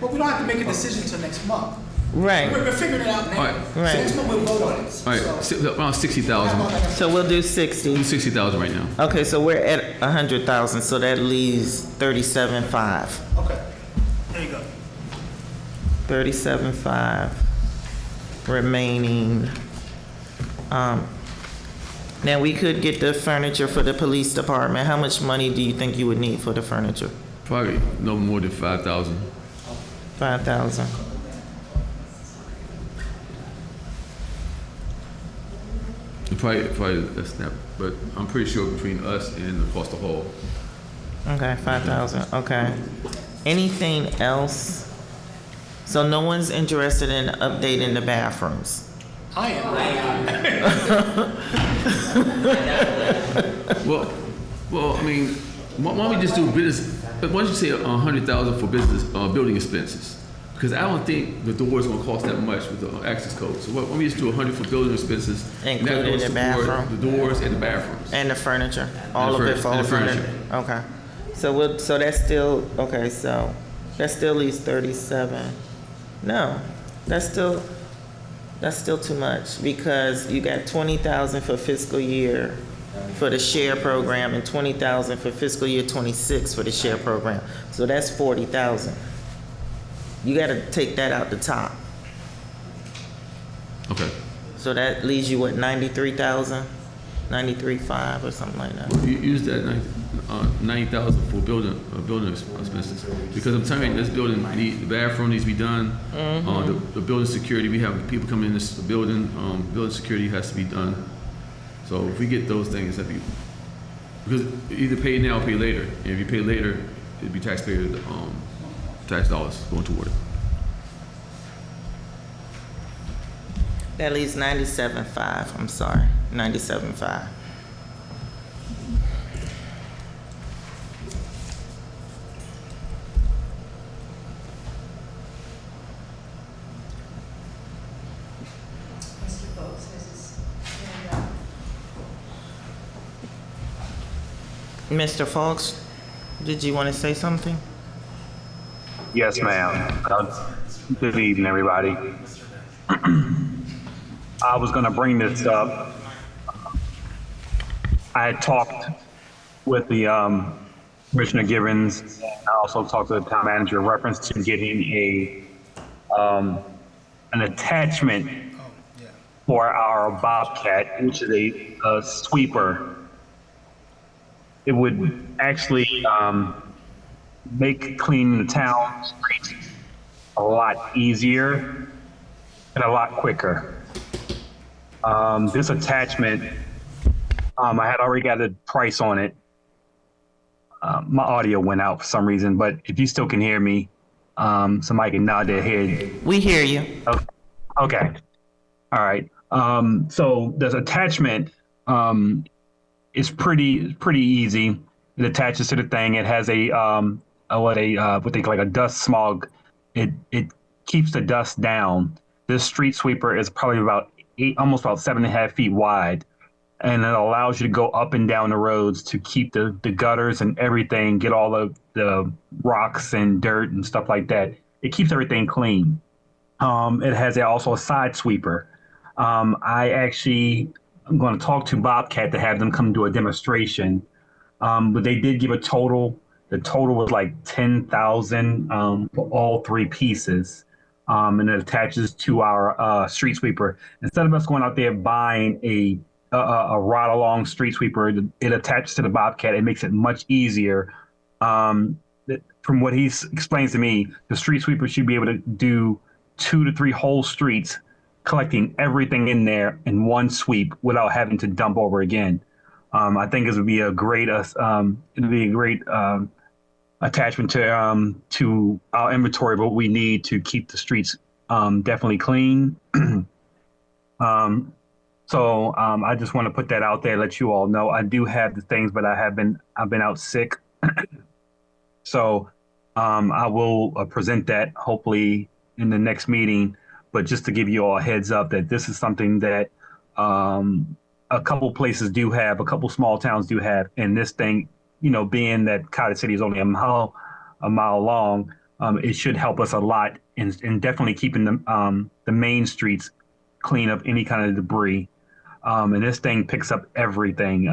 But we don't have to make a decision until next month. Right. We're figuring it out now. All right. Right. So next month we'll vote on it. All right, around 60,000. So we'll do 60. Do 60,000 right now. Okay, so we're at 100,000, so that leaves 37.5. Okay. There you go. 37.5 remaining. Now, we could get the furniture for the police department. How much money do you think you would need for the furniture? Probably no more than 5,000. 5,000. Probably less than that, but I'm pretty sure between us and across the hall. Okay, 5,000, okay. Anything else? So no one's interested in updating the bathrooms? I am. Well, I mean, why don't we just do business, why don't you say 100,000 for business, building expenses? Because I don't think the door's gonna cost that much with the access code. So why don't we just do 100 for building expenses? and that Including goes the toward bathroom? The doors and the bathrooms. And the furniture? All of it and the falls under? furniture. Okay. So that's still, okay, so that still leaves 37. No, that's still too much because you got 20,000 for fiscal year for the share program and 20,000 for fiscal year 26 for the share program. So that's 40,000. You gotta take that out the top. Okay. So that leaves you what, 93,000? 93.5 or something like that? You use that 90,000 for building expenses. Because I'm telling you, this building, the bathroom needs to be done. The building security, we have people coming in this building, building security has to be done. So if we get those things, that'd be, because either pay now or pay later. And if you pay later, it'd be taxpayer, tax dollars going toward it. That leaves 97.5, I'm sorry, 97.5. Mr. Fox, did you want to say something? Yes, ma'am. Good evening, everybody. I was going to bring this up. I had talked with the Commissioner Givens. I also talked to the town manager in reference to getting an attachment for our Bobcat, which is a sweeper. It would actually make cleaning the town streets a lot easier and a lot quicker. This attachment, I had already got a price on it. My audio went out for some reason, but if you still can hear me, somebody can nod their head. We hear you. Okay. All right. So this attachment is pretty easy. It attaches to the thing. It has what they call like a dust smog. It keeps the dust down. This street sweeper is probably almost about 7.5 feet wide, and it allows you to go up and down the roads to keep the gutters and everything, get all of the rocks and dirt and stuff like that. It keeps everything clean. It has also a side sweeper. I'm going to talk to Bobcat to have them come do a demonstration. But they did give a total. The total was like 10,000 for all three pieces. And it attaches to our street sweeper. Instead of us going out there buying a ride along street sweeper, it attaches to the Bobcat. It makes it much easier. From what he explains to me, the street sweeper should be able to do 2 to 3 whole streets, collecting everything in there in one sweep without having to dump over again. I think it would be a great attachment to our inventory of what we need to keep the streets definitely clean. So I just want to put that out there, let you all know I do have the things, but I've been out sick. So I will present that hopefully in the next meeting. But just to give you all a heads up that this is something that a couple places do have, a couple small towns do have, and this thing, being that Cottage City is only a mile long, it should help us a lot in definitely keeping the main streets clean of any kind of debris. And this thing picks up everything.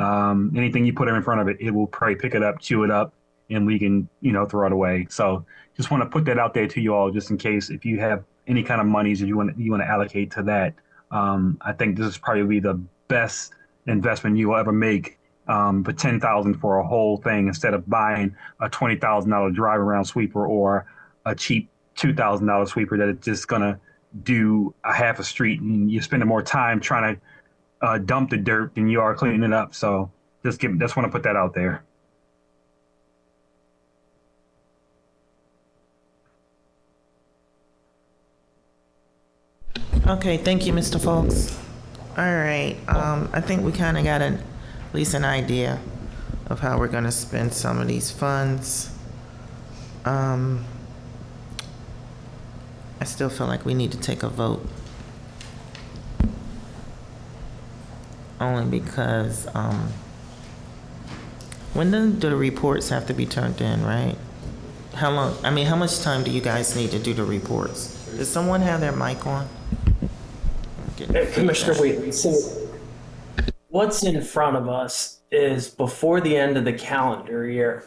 Anything you put in front of it, it will probably pick it up, chew it up, and we can, throw it away. So just want to put that out there to you all, just in case if you have any kind of monies that you want to allocate to that. I think this is probably the best investment you will ever make. For $10,000 for a whole thing instead of buying a $20,000 drive around sweeper or a cheap $2,000 sweeper that is just gonna do a half a street, and you're spending more time trying to dump the dirt than you are cleaning it up. So just want to put that out there. Okay, thank you, Mr. Folks. All right, I think we kind of got at least an idea of how we're going to spend some of these funds. I still feel like we need to take a vote. Only because, when do the reports have to be turned in, right? How much time do you guys need to do the reports? Does someone have their mic on? Commissioner Wheatley, so what's in front of us is before the end of the calendar year,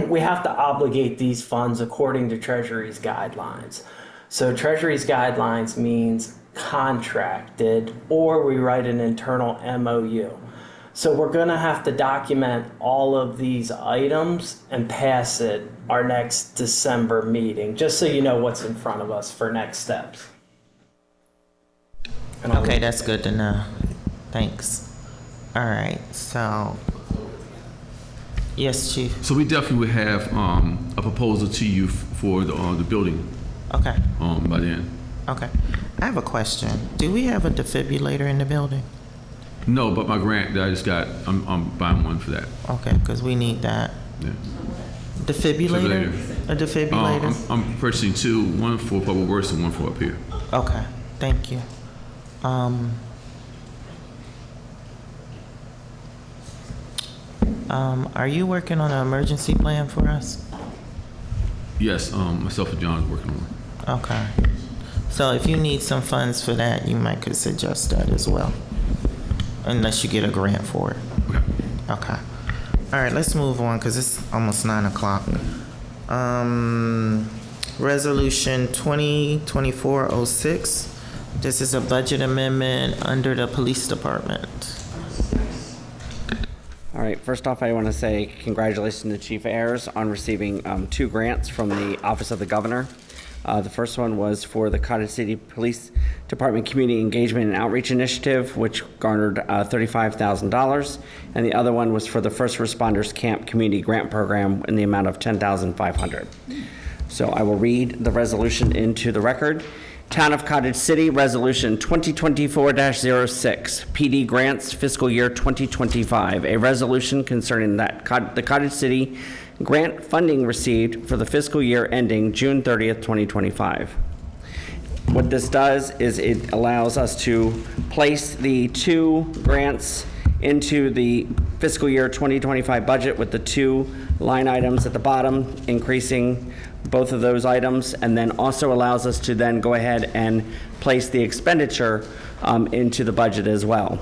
we have to obligate these funds according to Treasury's guidelines. So Treasury's guidelines means contracted, or we write an internal MOU. So we're going to have to document all of these items and pass it our next December meeting, just so you know what's in front of us for next steps. Okay, that's good to know. Thanks. All right, so, yes, Chief. So we definitely would have a proposal to you for the building. Okay. By then. Okay. I have a question. Do we have a defibrillator in the building? No, but my grant that I just got, I'm buying one for that. Okay, because we need that. Yeah. Defibrillator? A defibrillator? I'm purchasing 2, one for Public Works and one for up here. Okay, thank you. Are you working on an emergency plan for us? Yes, myself and John is working on it. Okay. So if you need some funds for that, you might could suggest that as well. Unless you get a grant for it. Okay. Okay. All right, let's move on because it's almost 9 o'clock. Resolution 2024-06. This is a budget amendment under the police department. All right, first off, I want to say congratulations to Chief Ayers on receiving 2 grants from the Office of the Governor. The first one was for the Cottage City Police Department Community Engagement and Outreach Initiative, which garnered $35,000. And the other one was for the First Responders Camp Community Grant Program in the amount of $10,500. So I will read the resolution into the record. Town of Cottage City, Resolution 2024-06, PD Grants Fiscal Year 2025, a resolution concerning the Cottage City grant funding received for the fiscal year ending June 30th, 2025. What this does is it allows us to place the two grants into the fiscal year 2025 budget with the two line items at the bottom, increasing both of those items, and then also allows us to then go ahead and place the expenditure into the budget as well.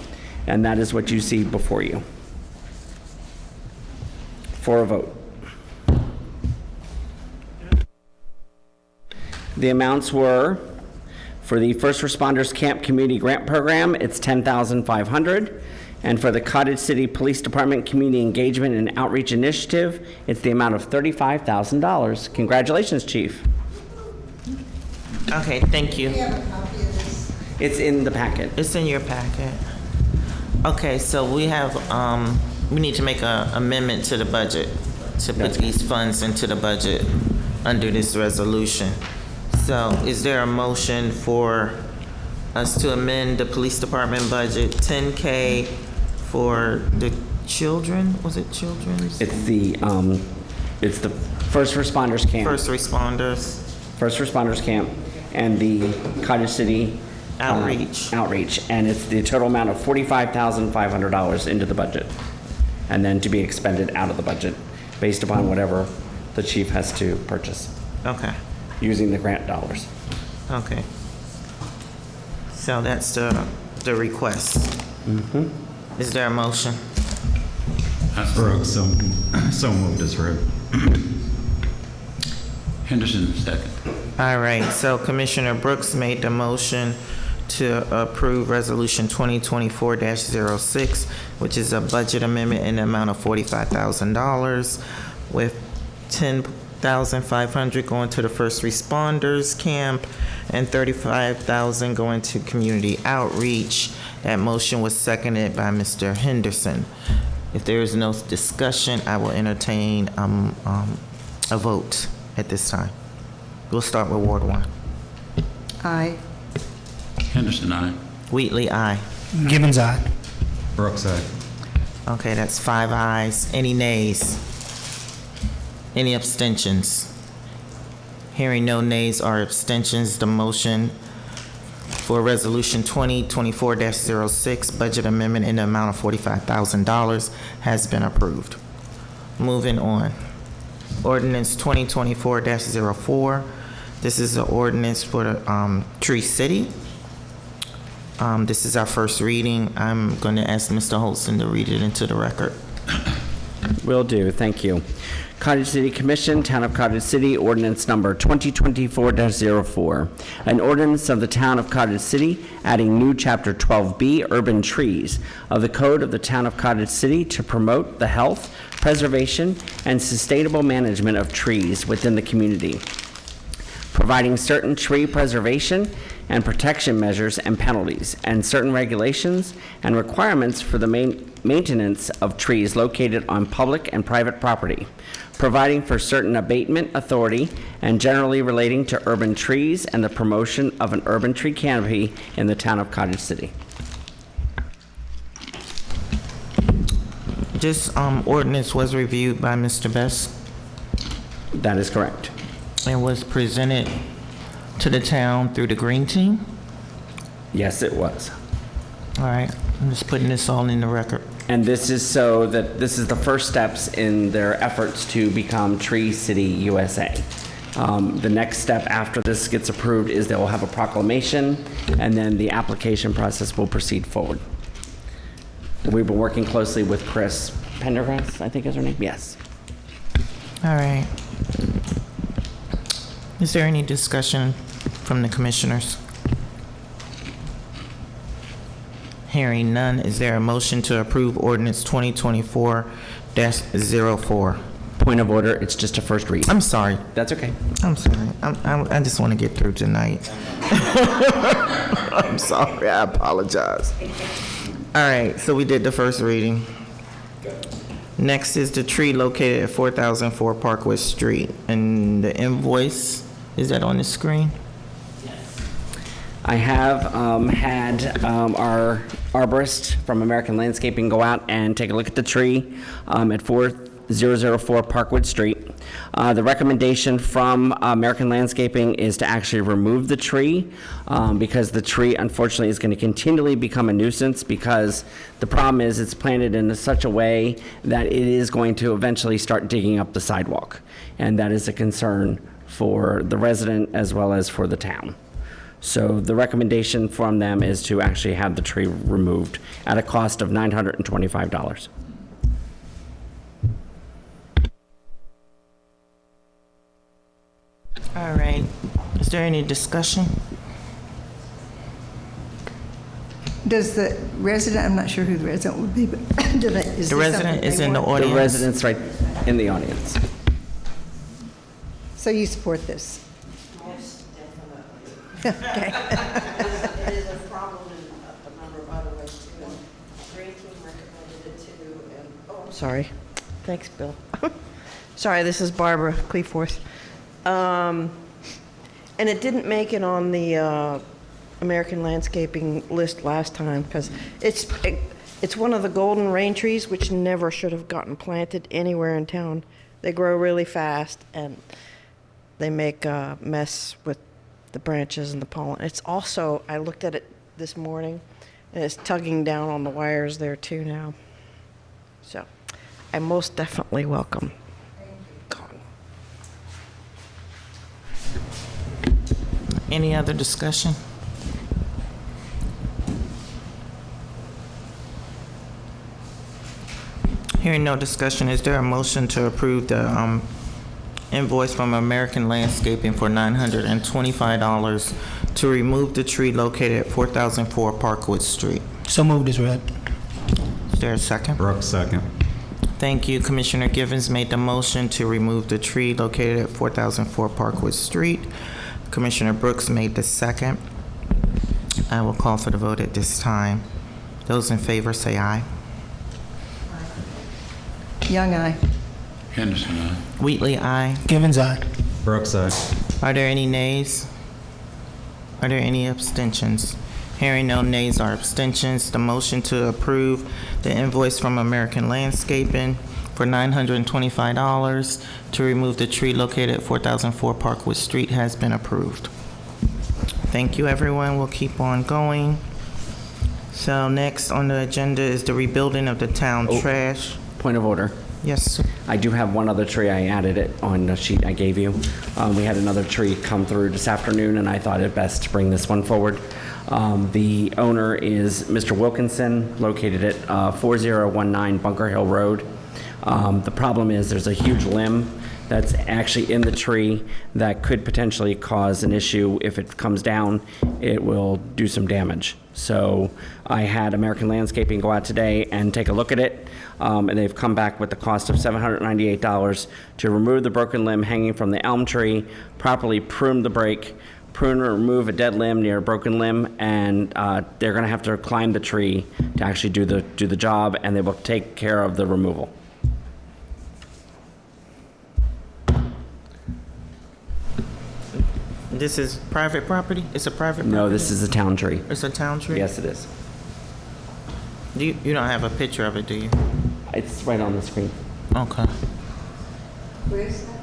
And that is what you see before you for a vote. The amounts were, for the First Responders Camp Community Grant Program, it's $10,500. And for the Cottage City Police Department Community Engagement and Outreach Initiative, it's the amount of $35,000. Congratulations, Chief. Okay, thank you. It's in the packet. It's in your packet. Okay, so we have, we need to make an amendment to the budget to put these funds into the budget under this resolution. So is there a motion for us to amend the police department budget, $10K for the children? Was it children's? It's the First Responders Camp. First responders. First Responders Camp and the Cottage City Outreach. Outreach, and it's the total amount of $45,500 into the budget, and then to be expended out of the budget based upon whatever the chief has to purchase. Okay. Using the grant dollars. Okay. So that's the request. Mm-hmm. Is there a motion? Brooks, so moved as read. Henderson, second. All right, so Commissioner Brooks made the motion to approve Resolution 2024-06, which is a budget amendment in the amount of $45,000 with $10,500 going to the first responders camp and $35,000 going to community outreach. That motion was seconded by Mr. Henderson. If there is no discussion, I will entertain a vote at this time. We'll start with Ward 1. Aye. Henderson, aye. Wheatley, aye. Gibbons, aye. Brooks, aye. Okay, that's 5 ayes. Any nays? Any abstentions? Hearing no nays or abstentions, the motion for Resolution 2024-06, budget amendment in the amount of $45,000 has been approved. Moving on. Ordinance 2024-04. This is the ordinance for the Tree City. This is our first reading. I'm going to ask Mr. Holston to read it into the record. Will do, thank you. Cottage City Commission, Town of Cottage City, ordinance number 2024-04. An ordinance of the Town of Cottage City adding new Chapter 12B, Urban Trees, of the Code of the Town of Cottage City to promote the health, preservation, and sustainable management of trees within the community, providing certain tree preservation and protection measures and penalties, and certain regulations and requirements for the maintenance of trees located on public and private property, providing for certain abatement authority, and generally relating to urban trees and the promotion of an urban tree canopy in the Town of Cottage City. This ordinance was reviewed by Mr. Best. That is correct. And was presented to the town through the Green Team? Yes, it was. All right, I'm just putting this all in the record. And this is so that this is the first steps in their efforts to become Tree City USA. The next step after this gets approved is they will have a proclamation, and then the application process will proceed forward. We've been working closely with Chris Pendergrass, I think is her name. Yes. All right. Is there any discussion from the commissioners? Hearing none, is there a motion to approve ordinance 2024-04? Point of order, it's just a first read. I'm sorry. That's okay. I'm sorry. I just want to get through tonight. I'm sorry. I apologize. All right, so we did the first reading. Next is the tree located at 4004 Parkway Street. And the invoice, is that on the screen? Yes. I have had our arborist from American Landscaping go out and take a look at the tree at 4004 Parkwood Street. The recommendation from American Landscaping is to actually remove the tree because the tree unfortunately is going to continually become a nuisance because the problem is it's planted in such a way that it is going to eventually start digging up the sidewalk. And that is a concern for the resident as well as for the town. So the recommendation from them is to actually have the tree removed at a cost of $925. All right. Is there any discussion? Does the resident, I'm not sure who the resident would be, but is The resident is in the The audience. resident's right in the audience. So you support this? Yes, definitely. Okay. It is a problem in a number of other ways too. And Green Team recommended it too. And, oh, I'm sorry. Thanks, Bill. Sorry, this is Barbara Cleaforth. And it didn't make it on the American Landscaping list last time because it's one of the golden rain trees which never should have gotten planted anywhere in town. They grow really fast and they make a mess with the branches and the pollen. It's also, I looked at it this morning, and it's tugging down on the wires there too now. So I most definitely welcome. Any other discussion? Hearing no discussion, is there a motion to approve the invoice from American Landscaping for $925 to remove the tree located at 4004 Parkwood Street? So moved as read. Is there a second? Brooks, second. Thank you. Commissioner Givens made the motion to remove the tree located at 4004 Parkwood Street. Commissioner Brooks made the second. I will call for the vote at this time. Those in favor say aye. Young eye. Henderson, aye. Wheatley, aye. Givens, aye. Brooks, aye. Are there any nays? Are there any abstentions? Hearing no nays or abstentions, the motion to approve the invoice from American Landscaping for $925 to remove the tree located at 4004 Parkwood Street has been approved. Thank you, everyone. We'll keep on going. So next on the agenda is the rebuilding of the town trash. Point of order. Yes, sir. I do have one other tree. I added it on the sheet I gave you. We had another tree come through this afternoon, and I thought it best to bring this one forward. The owner is Mr. Wilkinson, located at 4019 Bunker Hill Road. The problem is there's a huge limb that's actually in the tree that could potentially cause an issue. If it comes down, it will do some damage. So I had American Landscaping go out today and take a look at it, and they've come back with the cost of $798 to remove the broken limb hanging from the elm tree, properly prune the break, prune or remove a dead limb near a broken limb, and they're going to have to climb the tree to actually do the job, and they will take care of the removal. This is private property? It's a private property? No, this is a town tree. It's a town tree? Yes, it is. You don't have a picture of it, do you? It's right on the screen. Okay. Where is that?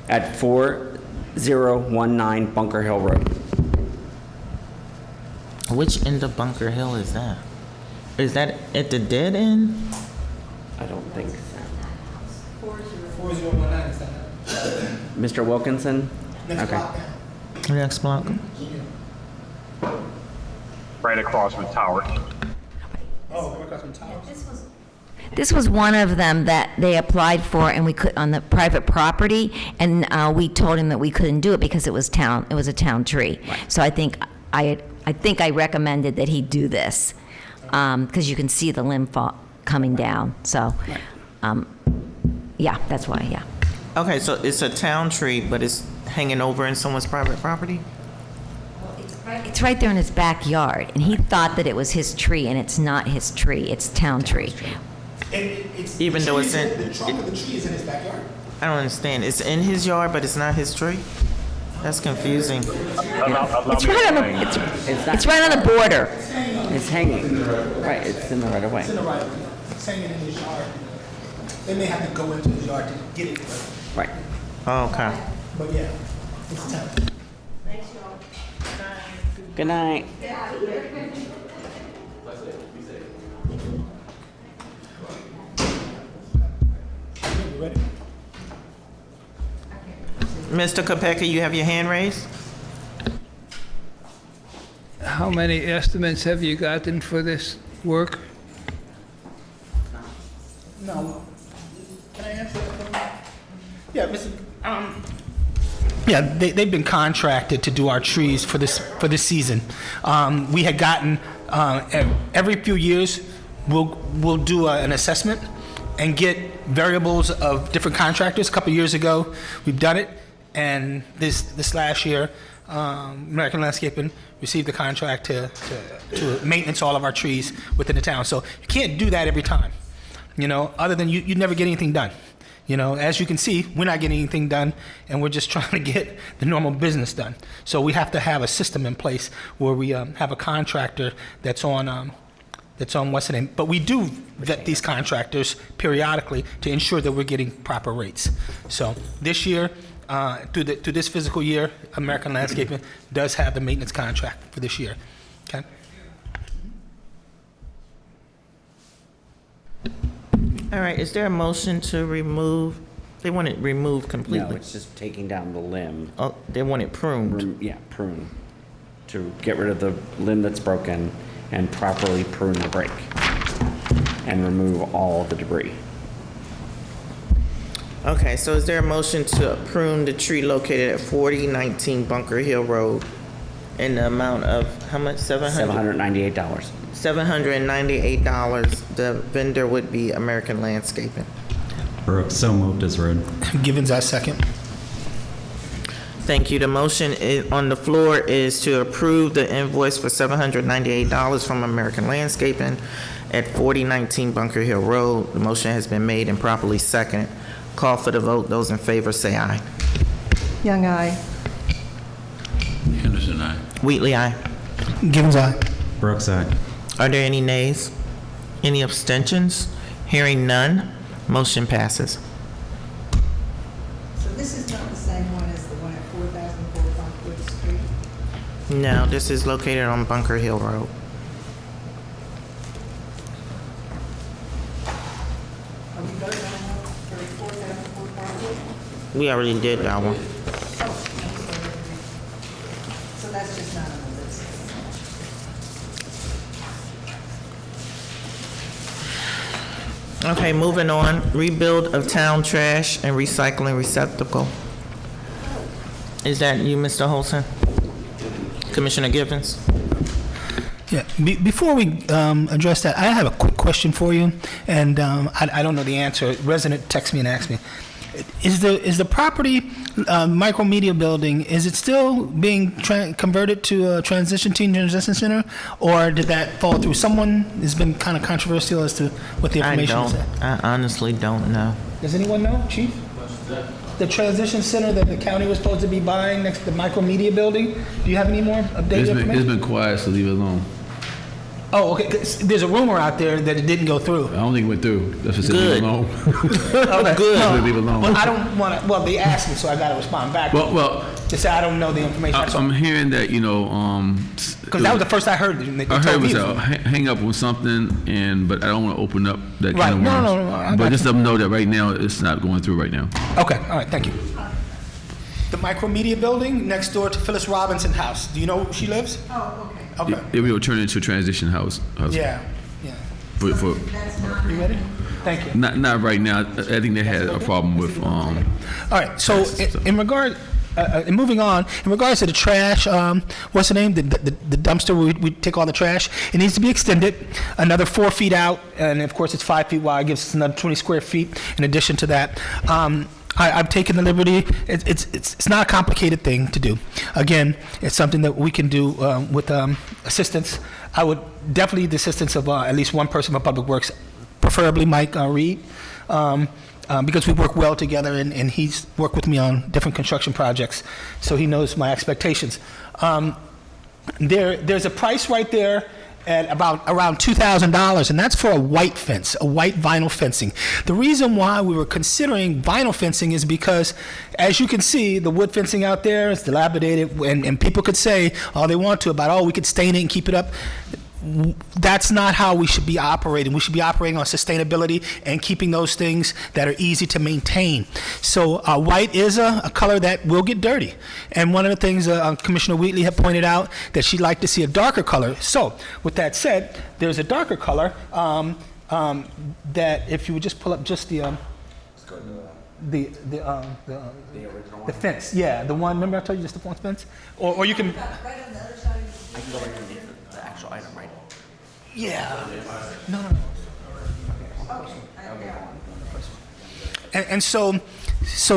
At 4019 Bunker Hill Road. Which end of Bunker Hill is that? Is that at the dead end? I don't think so. 4019, is that Mr. Wilkinson? Next Okay. block down. Next block. Right across from Tower. Oh, we're across from towers. This was one of them that they applied for, and we could on the private property, and we told him that we couldn't do it because it was town. It was a town tree. So I think I recommended that he do this because you can see the limb coming down. So, yeah, that's why. Yeah. Okay, so it's a town tree, but it's hanging over in someone's private property? It's right there in his backyard, and he thought that it was his tree, and it's not his tree. It's town tree. Even though it's in... The trunk of the tree is in his backyard? I don't understand. It's in his yard, but it's not his tree? That's confusing. It's right on the, it's right on the border. It's hanging. Right, it's in the right of way. It's in the right. It's hanging in his yard. They may have to go into his yard to get it. Right. Oh, okay. But yeah, it's tough. Good night. Mr. Kopecki, you have your hand raised? How many estimates have you gotten for this work? No. Can I answer that? Yeah, Mr. Yeah, they've been contracted to do our trees for this season. We had gotten every few years we'll do an assessment and get variables of different contractors. A couple of years ago, we've done it, and this last year, American Landscaping received the contract to maintenance all of our trees within the town. So you can't do that every time, other than you never get anything done. As you can see, we're not getting anything done, and we're just trying to get the normal business done. So we have to have a system in place where we have a contractor that's on what's the name. But we do vet these contractors periodically to ensure that we're getting proper rates. So this year, through this fiscal year, American Landscaping does have the maintenance contract for this year. Okay. All right, is there a motion to remove, they want it removed completely? No, it's just taking down the limb. Oh, they want it pruned? Yeah, prune. To get rid of the limb that's broken and properly prune the break. And remove all the debris. Okay, so is there a motion to prune the tree located at 4019 Bunker Hill Road in the amount of, how much, $798. $798. The vendor would be American Landscaping. Brooks, so moved as read. Givens, I second. Thank you. The motion on the floor is to approve the invoice for $798 from American Landscaping at 4019 Bunker Hill Road. The motion has been made and properly seconded. Call for the vote. Those in favor say aye. Young eye. Henderson, aye. Wheatley, aye. Givens, aye. Brooks, aye. Are there any nays? Any abstentions? Hearing none, motion passes. So this is not the same one as the one at 4004 Bunkwood Street? No, this is located on Bunker Hill Road. Are we voting on that for 4004 Bunkwood? We already did that one. So that's just not on the list. Okay, moving on. Rebuild of town trash and recycling receptacle. Is that you, Mr. Holson? Commissioner Givens? Yeah. Before we address that, I have a quick question for you, and I don't know the answer. A resident texted me and asked me, is the property micromedia building, is it still being converted to a transition center, or did that fall through? Someone has been kind of controversial as to what the information is. I honestly don't know. Does anyone know, Chief? The transition center that the county was supposed to be buying next to the micromedia building. Do you have any more updated information? It's been quiet, so leave it alone. Oh, okay. 'Cause there's a rumor out there that it didn't go through. I don't think it went through. That's what said leave Good. it alone. Okay. Good. No, Leave it alone. Well, I don't want to. Well, they asked me, so I got to respond back. Well, to say I don't know the information. I'm hearing that, because that was the first I heard. They I heard told it me was a hang up on something, but I don't want to open up that Right. kind of No, worms. no, I But got just let them know that right now it's not going through right now. Okay. All right. Thank you. The micromedia building next door to Phyllis Robinson house. Do you know where she lives? Oh, okay. Okay. It will turn into a transition house. Yeah. Yeah. For You ready? Thank you. not right now. I think they had a problem with. All right. So in regard, moving on, in regards to the trash, what's the name? The dumpster where we take all the trash. It needs to be extended another 4 feet out, and of course it's 5 feet wide. Gives us another 20 square feet. In addition to that. I've taken the liberty. It's not a complicated thing to do. Again, it's something that we can do with assistance. I would definitely need the assistance of at least one person from Public Works, preferably Mike Reed. because we work well together, and he's worked with me on different construction projects, so he knows my expectations. There's a price right there at around $2,000, and that's for a white fence, a white vinyl fencing. The reason why we were considering vinyl fencing is because, as you can see, the wood fencing out there is dilapidated, and people could say all they want to about, oh, we could stain it and keep it up. That's not how we should be operating. We should be operating on sustainability and keeping those things that are easy to maintain. So white is a color that will get dirty. And one of the things Commissioner Wheatley had pointed out that she'd like to see a darker color. So with that said, there's a darker color that if you would just pull up just the fence. Yeah, the one, remember I told you just the one fence? Or you can... I can go right underneath the actual item, right? Yeah. No. And so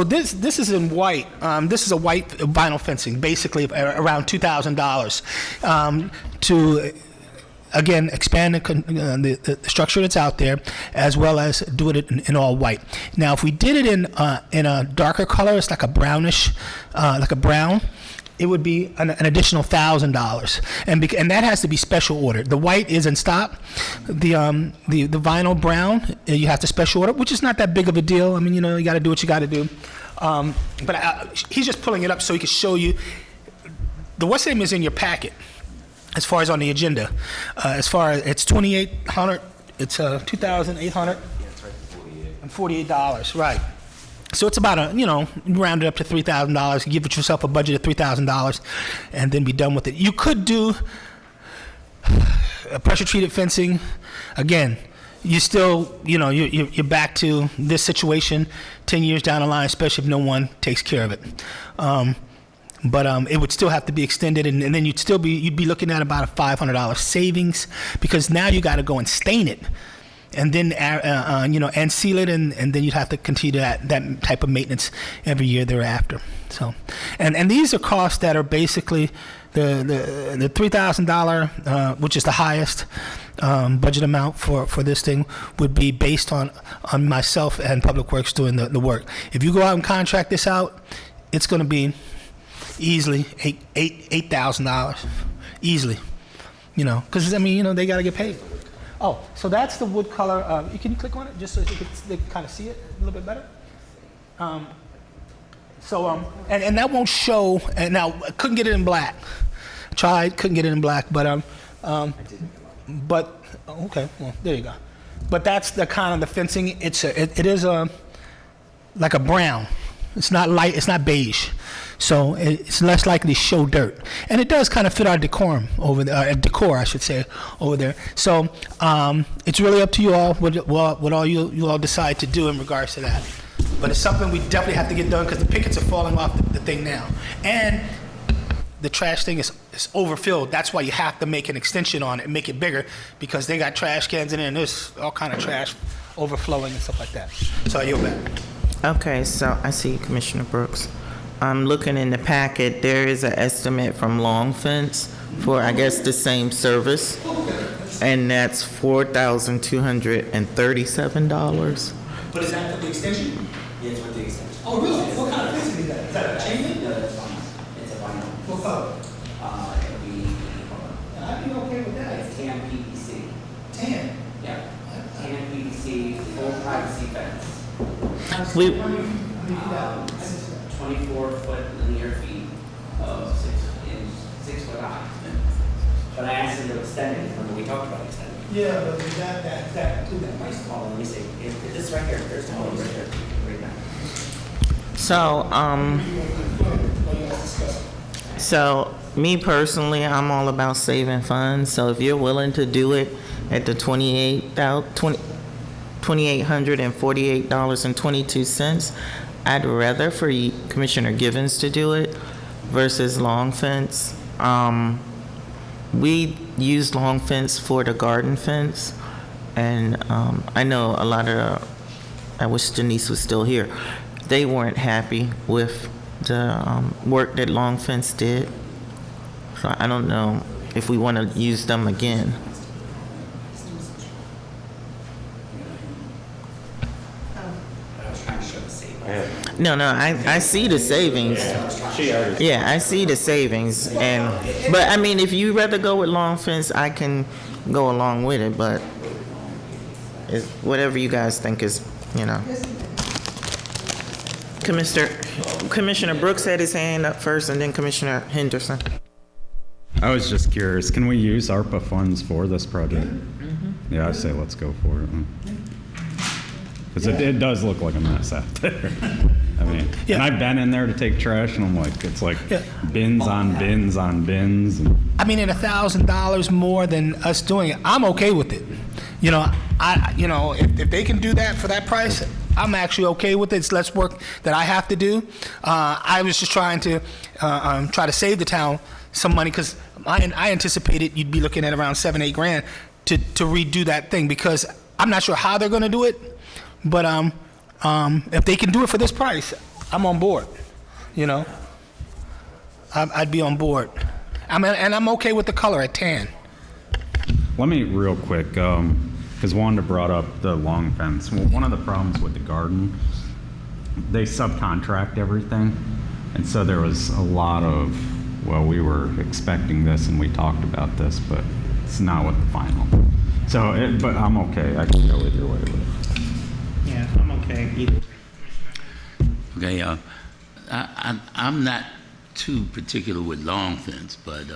this is in white. This is a white vinyl fencing, basically around $2,000 to again expand the structure that's out there, as well as do it in all white. Now, if we did it in a darker color, it's like a brownish, like a brown. It would be an additional $1,000, and that has to be special ordered. The white is in stock. The vinyl brown you have to special order, which is not that big of a deal. I mean, you got to do what you got to do. But he's just pulling it up so he can show you. The what's name is in your packet, as far as on the agenda. As far as it's $2,800, it's $2,800 and $48, right? So it's about round it up to $3,000. Give yourself a budget of $3,000, and then be done with it. You could do a pressure treated fencing. Again, you still, you're back to this situation 10 years down the line, especially if no one takes care of it. But it would still have to be extended, and then you'd be looking at about a $500 savings, because now you got to go and stain it. And then, and seal it, and then you'd have to continue that type of maintenance every year thereafter. So, and these are costs that are basically the $3,000, which is the highest budget amount for this thing, would be based on myself and Public Works doing the work. If you go out and contract this out, it's going to be easily $8,000, easily. Because they got to get paid. Oh, so that's the wood color. Can you click on it just so they can kind of see it a little bit better? And that won't show. And now I couldn't get it in black. Tried, couldn't get it in black, but okay, well there you go. But that's the kind of the fencing. It is like a brown. It's not light. It's not beige. So it's less likely to show dirt, and it does kind of fit our decorum over there, decor, I should say, over there. So it's really up to you all what all you all decide to do in regards to that. But it's something we definitely have to get done, because the pickets are falling off the thing now, and the trash thing is overfilled. That's why you have to make an extension on it and make it bigger, because they got trash cans in there, and there's all kind of trash overflowing and stuff like that. So I yield back. Okay, so I see Commissioner Brooks. I'm looking in the packet. There is an estimate from Long Fence for, I guess, the same service, and that's $4,237. But is that for the extension? Yes, with the extension. Oh, really? What kind of fencing is that? Is that a chain link? No, it's vinyl. It's a vinyl. What color? It'll be, I'd be okay with that. it's tan PVC. Tan. Yeah. Tan PVC, full privacy fence. We 24 foot linear feet of 6 foot high. But I asked them to extend it. Remember, we talked about extending it. Yeah, but that Nice tall. Let me see. If this right here, there's the hole right here. Right now. So me personally, I'm all about saving funds. So if you're willing to do it at the $2,848.22, I'd rather for Commissioner Givens to do it versus Long Fence. We used Long Fence for the garden fence, and I know a lot of, I wish Denise was still here, they weren't happy with the work that Long Fence did. So I don't know if we want to use them again. trying to show the savings. No, I see the savings. Yeah, I see the savings, but I mean, if you rather go with long fence, I can go along with it, but it's whatever you guys think is, Commissioner Brooks had his hand up first, and then Commissioner Henderson. I was just curious, can we use ARPA funds for this project? Yeah, I say let's go for it. Because it does look like a mess out there. I mean, and I've been in there to take trash, and I'm like, it's like bins on bins on bins. I mean, at $1,000 more than us doing it, I'm okay with it. If they can do that for that price, I'm actually okay with it. It's less work that I have to do. I was just trying to try to save the town some money, because I anticipated you'd be looking at around $7-8 grand to redo that thing, because I'm not sure how they're going to do it, but if they can do it for this price, I'm on board. I'd be on board. And I'm okay with the color at tan. Let me real quick, because Wanda brought up the long fence. Well, one of the problems with the garden, they subcontract everything, and so there was a lot of, well, we were expecting this and we talked about this, but it's not what the final. So, but I'm okay. I can go either way with it. Yeah, I'm okay either. Okay, I'm not too particular with long fence, but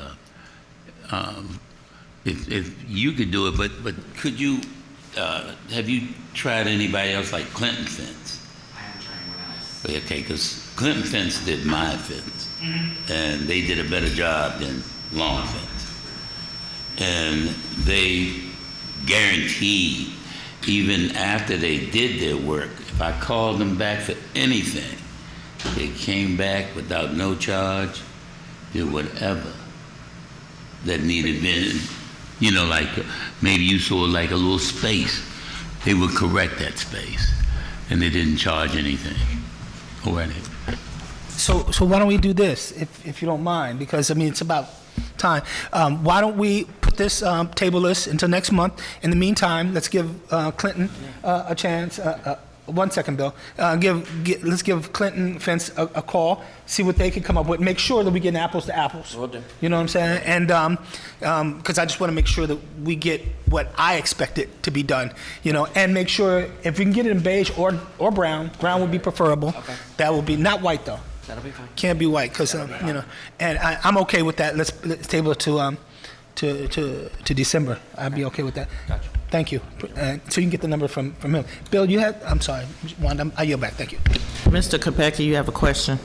if you could do it, but could you, have you tried anybody else like Clinton fence? I haven't tried anyone else. Okay, because Clinton fence did my fence, and they did a better job than long fence. And they guaranteed, even after they did their work, if I called them back for anything, they came back without no charge, did whatever that needed been, like maybe you saw like a little space, they would correct that space, and they didn't charge anything already. So why don't we do this, if you don't mind, because it's about time. Why don't we put this table list until next month? In the meantime, let's give Clinton a chance. 1 second, Bill. Let's give Clinton Fence a call, see what they can come up with. Make sure that we get apples to apples. Will do. You know what I'm saying? And because I just want to make sure that we get what I expect it to be done. And make sure if we can get it in beige or brown. Brown would be preferable. Okay. That would be not white though. That'll be fine. Can't be white, because and I'm okay with that. Let's table it to December. I'd be okay with that. Gotcha. Thank you. So you can get the number from him. Bill, you had. I'm sorry, Wanda. I yield back. Thank you. Mr. Kopecki, you have a question?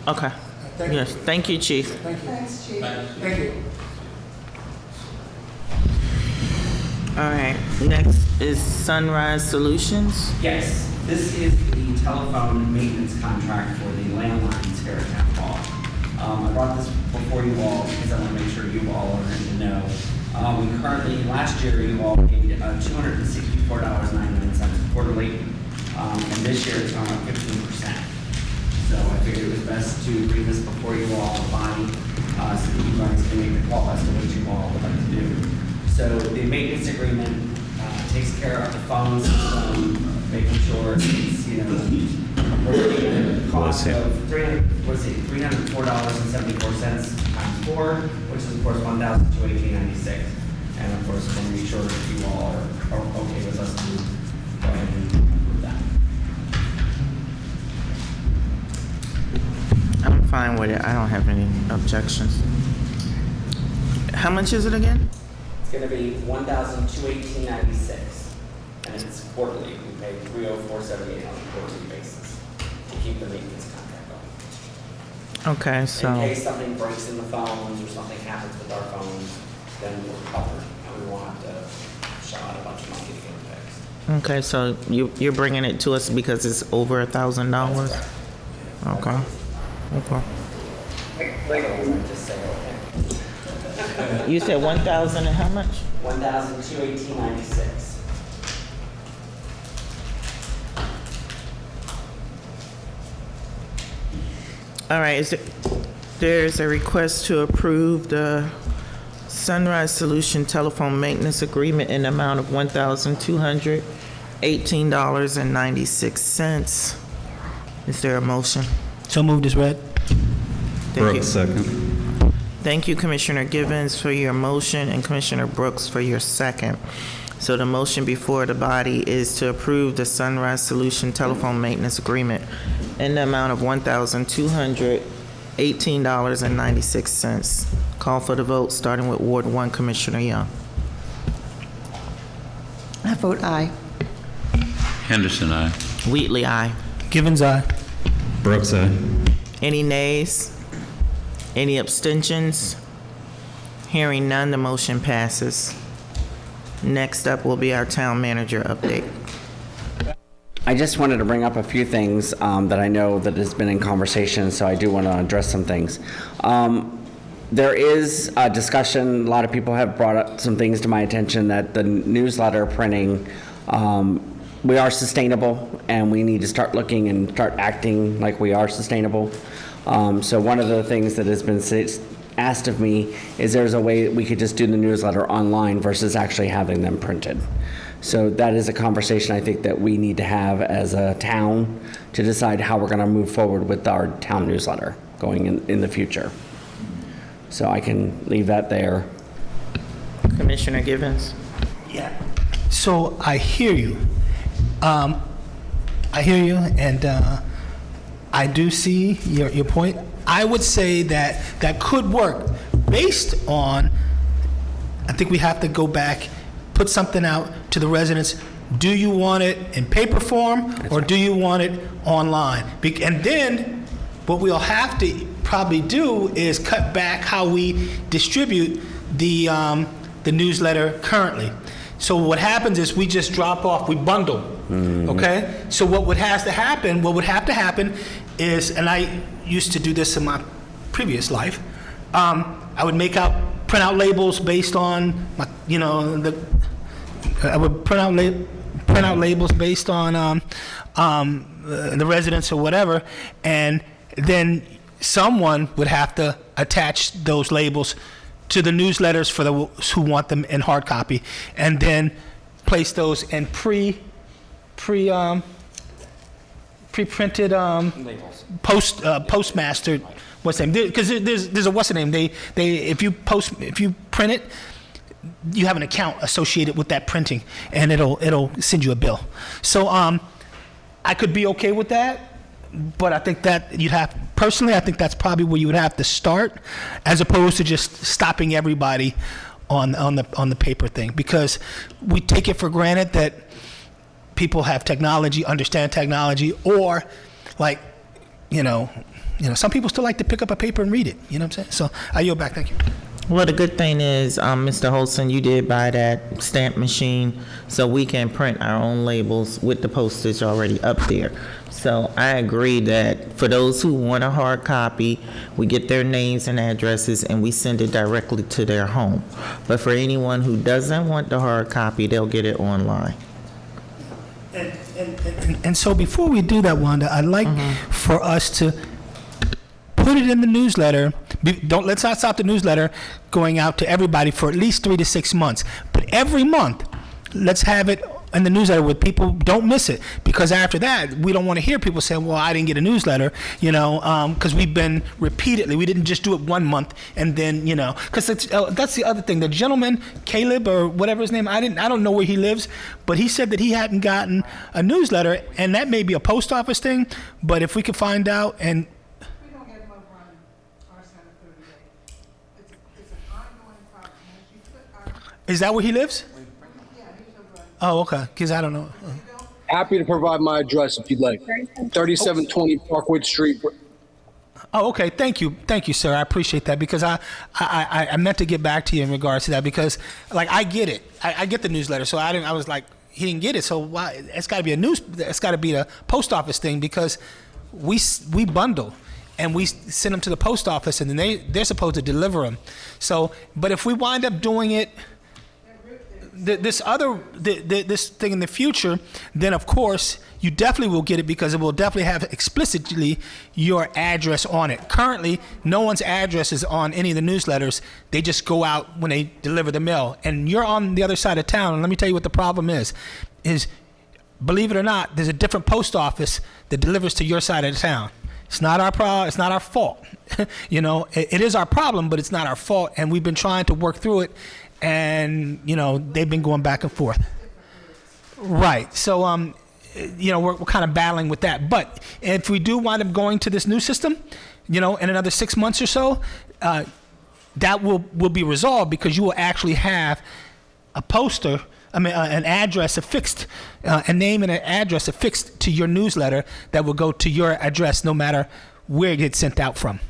Okay. Yes, thank you, Chief. Thanks, Chief. Thank you. All right, next is Sunrise Solutions. Yes, this is the telephone maintenance contract for the landlines here at Town Hall. I brought this before you all because I want to make sure you all are in the know. We currently, last year, you all paid $264.99 quarterly, and this year it's gone up 15%. So I figured it was best to bring this before you all, body, so that you guys can make the call as to what you all would like to do. So the maintenance agreement takes care of the phone system, making sure it's, working at a cost of $304.74 times 4, which is of course $1,218.96. And of course, we'll make sure that you all are okay with us to go ahead and approve that. I'm fine with it. I don't have any objections. How much is it again? It's going to be $1,218.96, and it's quarterly. We pay $304.78 on a quarterly basis to keep the maintenance contract going. Okay, so. In case something breaks in the phones or something happens with our phones, then we're covered, and we won't have to shell out a bunch of money to get it fixed. Okay, so you're bringing it to us because it's over $1,000? Okay. Okay. Just say okay. You said 1,000 and how much? $1,218.96. All right, there's a request to approve the Sunrise Solution telephone maintenance agreement in the amount of $1,218.96. Is there a motion? So moved as read. Brooks, second. Thank you, Commissioner Givens, for your motion, and Commissioner Brooks for your second. So the motion before the body is to approve the Sunrise Solution telephone maintenance agreement in the amount of $1,218.96. Call for the vote, starting with Ward 1, Commissioner Young. I vote aye. Henderson, aye. Wheatley, aye. Givens, aye. Brooks, aye. Any nays? Any abstentions? Hearing none, the motion passes. Next up will be our town manager update. I just wanted to bring up a few things that I know that has been in conversation, so I do want to address some things. There is a discussion, a lot of people have brought up some things to my attention that the newsletter printing, we are sustainable and we need to start looking and start acting like we are sustainable. So one of the things that has been asked of me is there's a way that we could just do the newsletter online versus actually having them printed. So that is a conversation I think that we need to have as a town to decide how we're going to move forward with our town newsletter going in the future. So I can leave that there. Commissioner Givens. Yeah. So I hear you. And I do see your point. I would say that could work based on, I think we have to go back, put something out to the residents. Do you want it in paper form or do you want it online? And then what we'll have to probably do is cut back how we distribute the newsletter currently. So what happens is we just drop off, we bundle, okay? So what would have to happen is, and I used to do this in my previous life, I would print out labels based on my, I would print out labels based on the residents or whatever, and then someone would have to attach those labels to the newsletters for those who want them in hard copy, and then place those in pre-printed postmaster. What's the name? Because there's a what's the name? They if you print it, you have an account associated with that printing, and it'll send you a bill. So I could be okay with that. But I think that I think that's probably where you would have to start, as opposed to just stopping everybody on the paper thing, because we take it for granted that people have technology, understand technology, or some people still like to pick up a paper and read it. You know what I'm saying? So I yield back. Thank you. Well, the good thing is, Mr. Holson, you did buy that stamp machine, so we can print our own labels with the postage already up there. So I agree that for those who want a hard copy, we get their names and addresses and we send it directly to their home. But for anyone who doesn't want the hard copy, they'll get it online. And so before we do that, Wanda, I'd like for us to put it in the newsletter. Let's not stop the newsletter going out to everybody for at least 3 to 6 months. But every month, let's have it in the newsletter where people don't miss it, because after that we don't want to hear people saying, well, I didn't get a newsletter, because we've been repeatedly, we didn't just do it 1 month and then, because that's the other thing. The gentleman, Caleb or whatever his name, I don't know where he lives, but he said that he hadn't gotten a newsletter, and that may be a post office thing, but if we could find out. And is that where he lives? Oh, okay, because I don't know. Happy to provide my address if you'd like. 3720 Parkwood Street. Oh, okay. Thank you, sir. I appreciate that, because I meant to get back to you in regards to that, because like I get it. I get the newsletter, so I was like, he didn't get it, so why? It's got to be it's got to be a post office thing, because we bundle and we send them to the post office, and then they're supposed to deliver them. So, but if we wind up doing it this thing in the future, then of course you definitely will get it, because it will definitely have explicitly your address on it. Currently, no one's address is on any of the newsletters. They just go out when they deliver the mail, and you're on the other side of town. And let me tell you what the problem is believe it or not, there's a different post office that delivers to your side of the town. It's not our problem. It's not our fault. It is our problem, but it's not our fault, and we've been trying to work through it. And they've been going back and forth. Right. So we're kind of battling with that. But if we do wind up going to this new system, in another 6 months or so, that will be resolved, because you will actually have a poster. An address affixed, a name and an address affixed to your newsletter that will go to your address, no matter where it gets sent out from.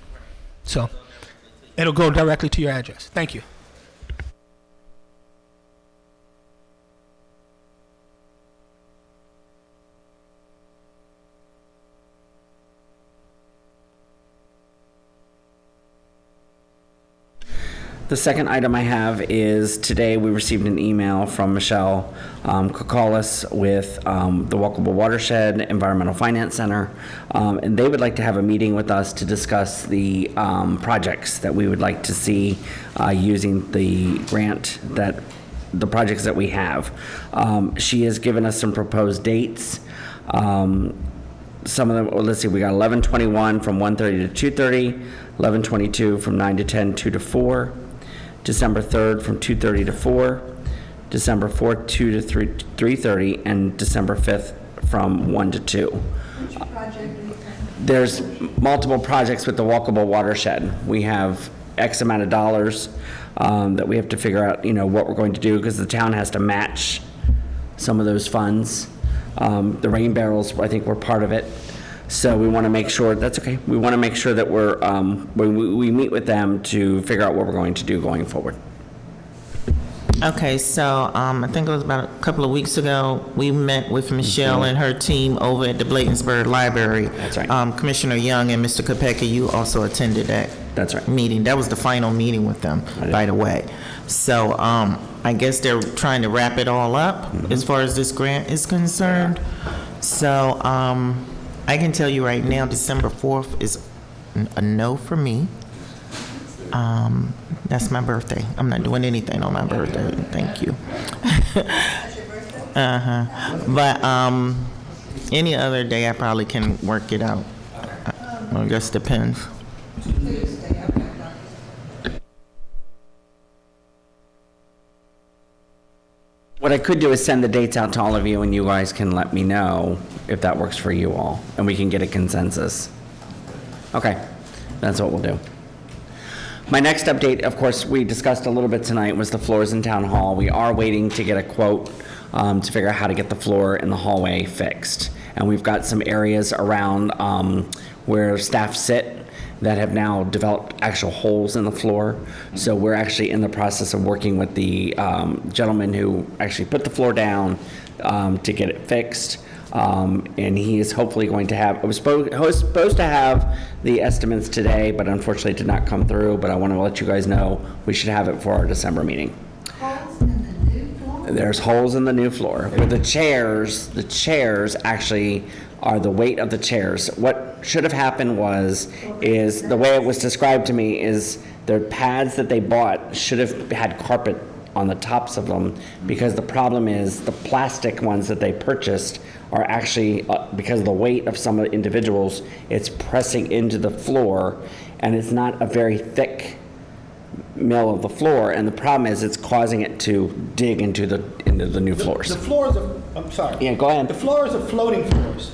So it'll go directly to your address. Thank you. The second item I have is today we received an email from Michelle Kokalis with the Walkable Watershed Environmental Finance Center, and they would like to have a meeting with us to discuss the projects that we would like to see using the grant, the projects that we have. She has given us some proposed dates. Some of them, let's see, we got 11/21 from 1:30 to 2:30, 11/22 from 9 to 10, 2 to 4, December 3rd from 2:30 to 4, December 4th, 2 to 3:30, and December 5th from 1 to 2. There's multiple projects with the Walkable Watershed. We have X amount of dollars that we have to figure out, what we're going to do, because the town has to match some of those funds. The rain barrels, I think, were part of it. So we want to make sure, that's okay, we want to make sure that we meet with them to figure out what we're going to do going forward. Okay, so I think it was about a couple of weeks ago, we met with Michelle and her team over at the Bladensburg Library. That's right. Commissioner Young and Mr. Kopecki, you also attended that. That's right. Meeting. That was the final meeting with them, by the way. So I guess they're trying to wrap it all up as far as this grant is concerned. So I can tell you right now, December 4th is a no for me. That's my birthday. I'm not doing anything on my birthday. Thank you. But any other day I probably can work it out. I guess depends. What I could do is send the dates out to all of you, and you guys can let me know if that works for you all, and we can get a consensus. Okay, that's what we'll do. My next update, of course, we discussed a little bit tonight, was the floors in Town Hall. We are waiting to get a quote to figure out how to get the floor in the hallway fixed. And we've got some areas around where staff sit that have now developed actual holes in the floor. So we're actually in the process of working with the gentleman who actually put the floor down to get it fixed. And he is hopefully going to have, I was supposed to have the estimates today, but unfortunately it did not come through. But I want to let you guys know we should have it for our December meeting. Holes in the new floor? There's holes in the new floor. With the chairs actually are the weight of the chairs. What should have happened is the way it was described to me is the pads that they bought should have had carpet on the tops of them, because the problem is the plastic ones that they purchased are actually, because of the weight of some of the individuals, it's pressing into the floor, and it's not a very thick mill of the floor, and the problem is it's causing it to dig into the new floors. The floors are, I'm sorry. Yeah, go ahead. The floors are floating floors.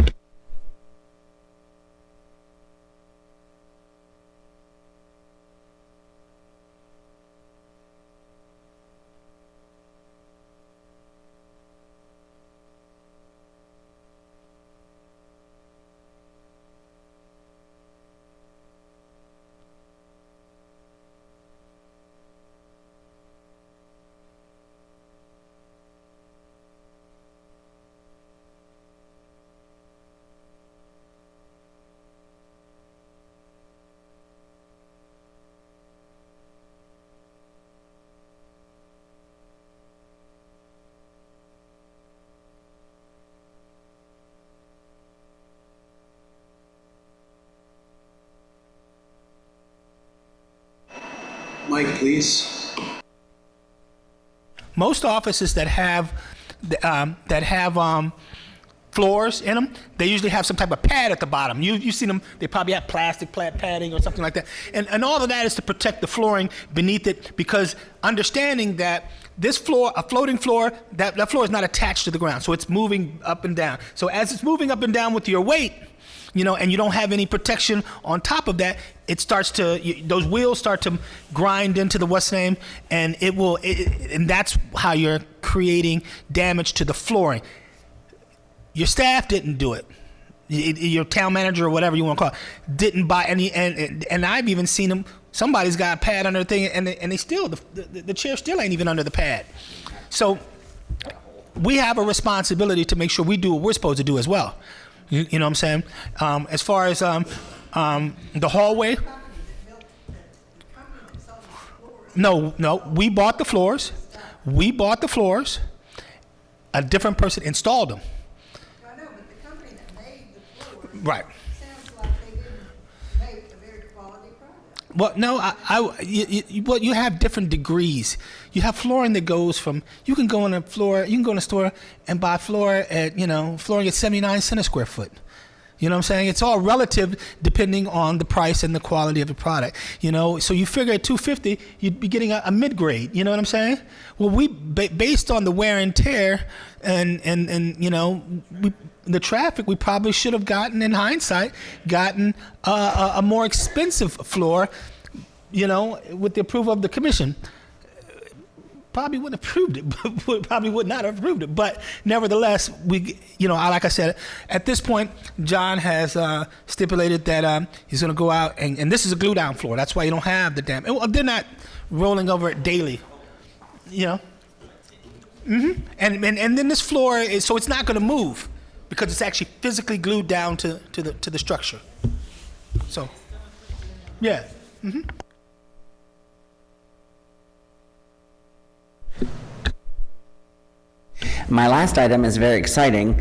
Mike, please. Most offices that have floors in them, they usually have some type of pad at the bottom. You've seen them, they probably have plastic padding or something like that. And all of that is to protect the flooring beneath it, because understanding that this floor, a floating floor, that floor is not attached to the ground, so it's moving up and down. So as it's moving up and down with your weight, and you don't have any protection on top of that, it starts to, those wheels start to grind into the what's name, and and that's how you're creating damage to the flooring. Your staff didn't do it. Your town manager or whatever you want to call it didn't buy any, and I've even seen them. Somebody's got a pad under the thing, and they still, the chair still ain't even under the pad. So we have a responsibility to make sure we do what we're supposed to do as well. You know what I'm saying? As far as the hallway, no, we bought the floors. A different person installed them. Right. Well, no, you have different degrees. You have flooring that goes from, you can go in a store and buy flooring at 79 cents a square foot. You know what I'm saying? It's all relative depending on the price and the quality of the product. So you figure at $250, you'd be getting a mid-grade. You know what I'm saying? Well, based on the wear and tear and the traffic, we probably should have gotten, in hindsight, a more expensive floor, with the approval of the commission. Probably wouldn't have approved it, probably would not have approved it. But nevertheless, like I said, at this point, John has stipulated that he's going to go out, and this is a glue down floor. That's why you don't have the damn, they're not rolling over it daily, Mm-hmm. And then this floor is, so it's not going to move, because it's actually physically glued down to the structure. So, yeah. Mm-hmm. My last item is very exciting.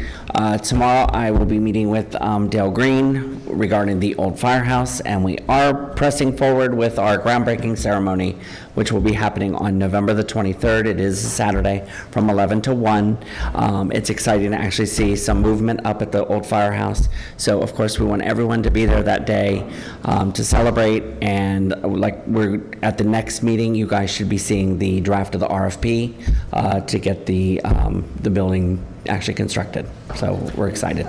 Tomorrow I will be meeting with Dale Green regarding the old firehouse, and we are pressing forward with our groundbreaking ceremony, which will be happening on November the 23rd. It is a Saturday from 11 to 1. It's exciting to actually see some movement up at the old firehouse. So of course we want everyone to be there that day to celebrate, and we're at the next meeting, you guys should be seeing the draft of the RFP to get the building actually constructed. So we're excited.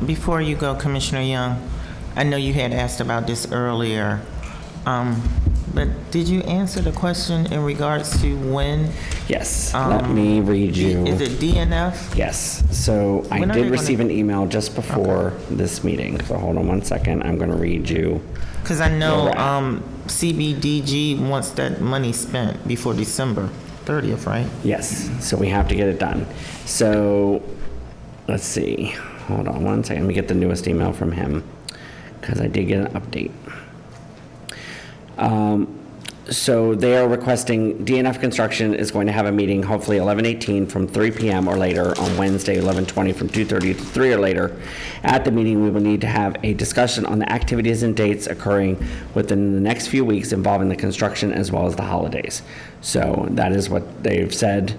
Before you go, Commissioner Young, I know you had asked about this earlier, but did you answer the question in regards to when? Yes, let me read you. Is it DNF? Yes, so I did receive an email just before this meeting, so hold on one second, I'm gonna read you. Because I know CBDG wants that money spent before December 30th, right? Yes, so we have to get it done. So, let's see, hold on one second, let me get the newest email from him, because I did get an update. So they are requesting, DNF Construction is going to have a meeting, hopefully 11:18 from 3 PM or later on Wednesday, 11:20 from 2:30 to 3 or later. At the meeting, we will need to have a discussion on the activities and dates occurring within the next few weeks involving the construction as well as the holidays. So that is what they've said,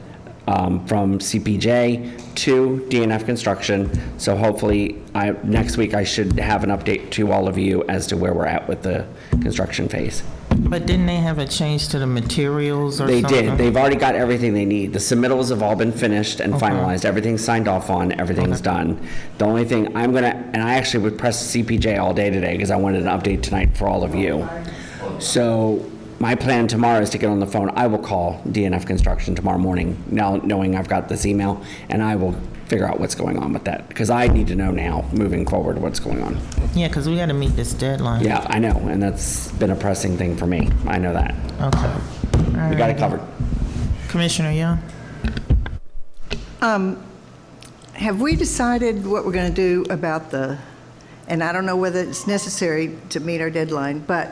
from CPJ to DNF Construction. So hopefully, next week I should have an update to all of you as to where we're at with the construction phase. But didn't they have a change to the materials or They something? did. They've already got everything they need. The submittals have all been finished and Okay. finalized. Everything's signed off on, everything's done. The only thing I'm gonna, and I actually would press CPJ all day today because I wanted an update tonight for all of you. So my plan tomorrow is to get on the phone. I will call DNF Construction tomorrow morning, now knowing I've got this email, and I will figure out what's going on with that, because I need to know now, moving forward, what's going on. Yeah, because we got to meet this deadline. Yeah, I know, and that's been a pressing thing for me. I know that. Okay. We got it covered. Commissioner Young? Have we decided what we're going to do about and I don't know whether it's necessary to meet our deadline, but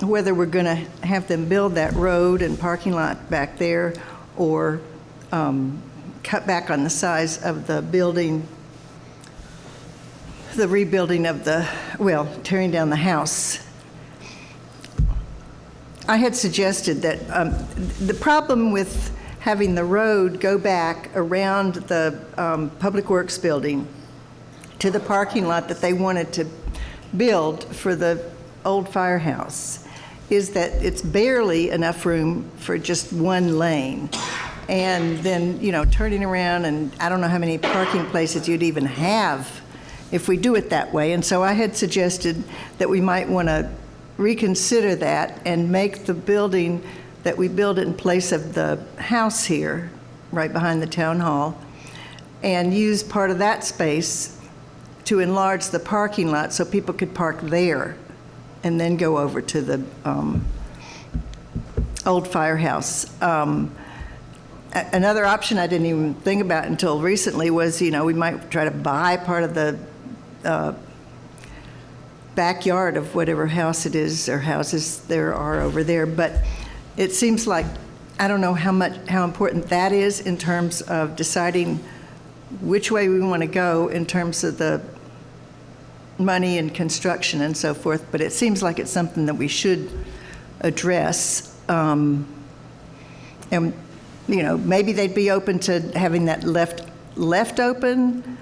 whether we're going to have them build that road and parking lot back there, or cut back on the size of the building, the rebuilding of tearing down the house. I had suggested that the problem with having the road go back around the Public Works building to the parking lot that they wanted to build for the old firehouse is that it's barely enough room for just one lane. And then, turning around, and I don't know how many parking places you'd even have if we do it that way. And so I had suggested that we might want to reconsider that and make the building that we build in place of the house here, right behind the town hall, and use part of that space to enlarge the parking lot so people could park there and then go over to the old firehouse. Another option I didn't even think about until recently was, we might try to buy part of the backyard of whatever house it is or houses there are over there. But it seems like, I don't know how important that is in terms of deciding which way we want to go in terms of the money and construction and so forth, but it seems like it's something that we should address. And maybe they'd be open to having that left open,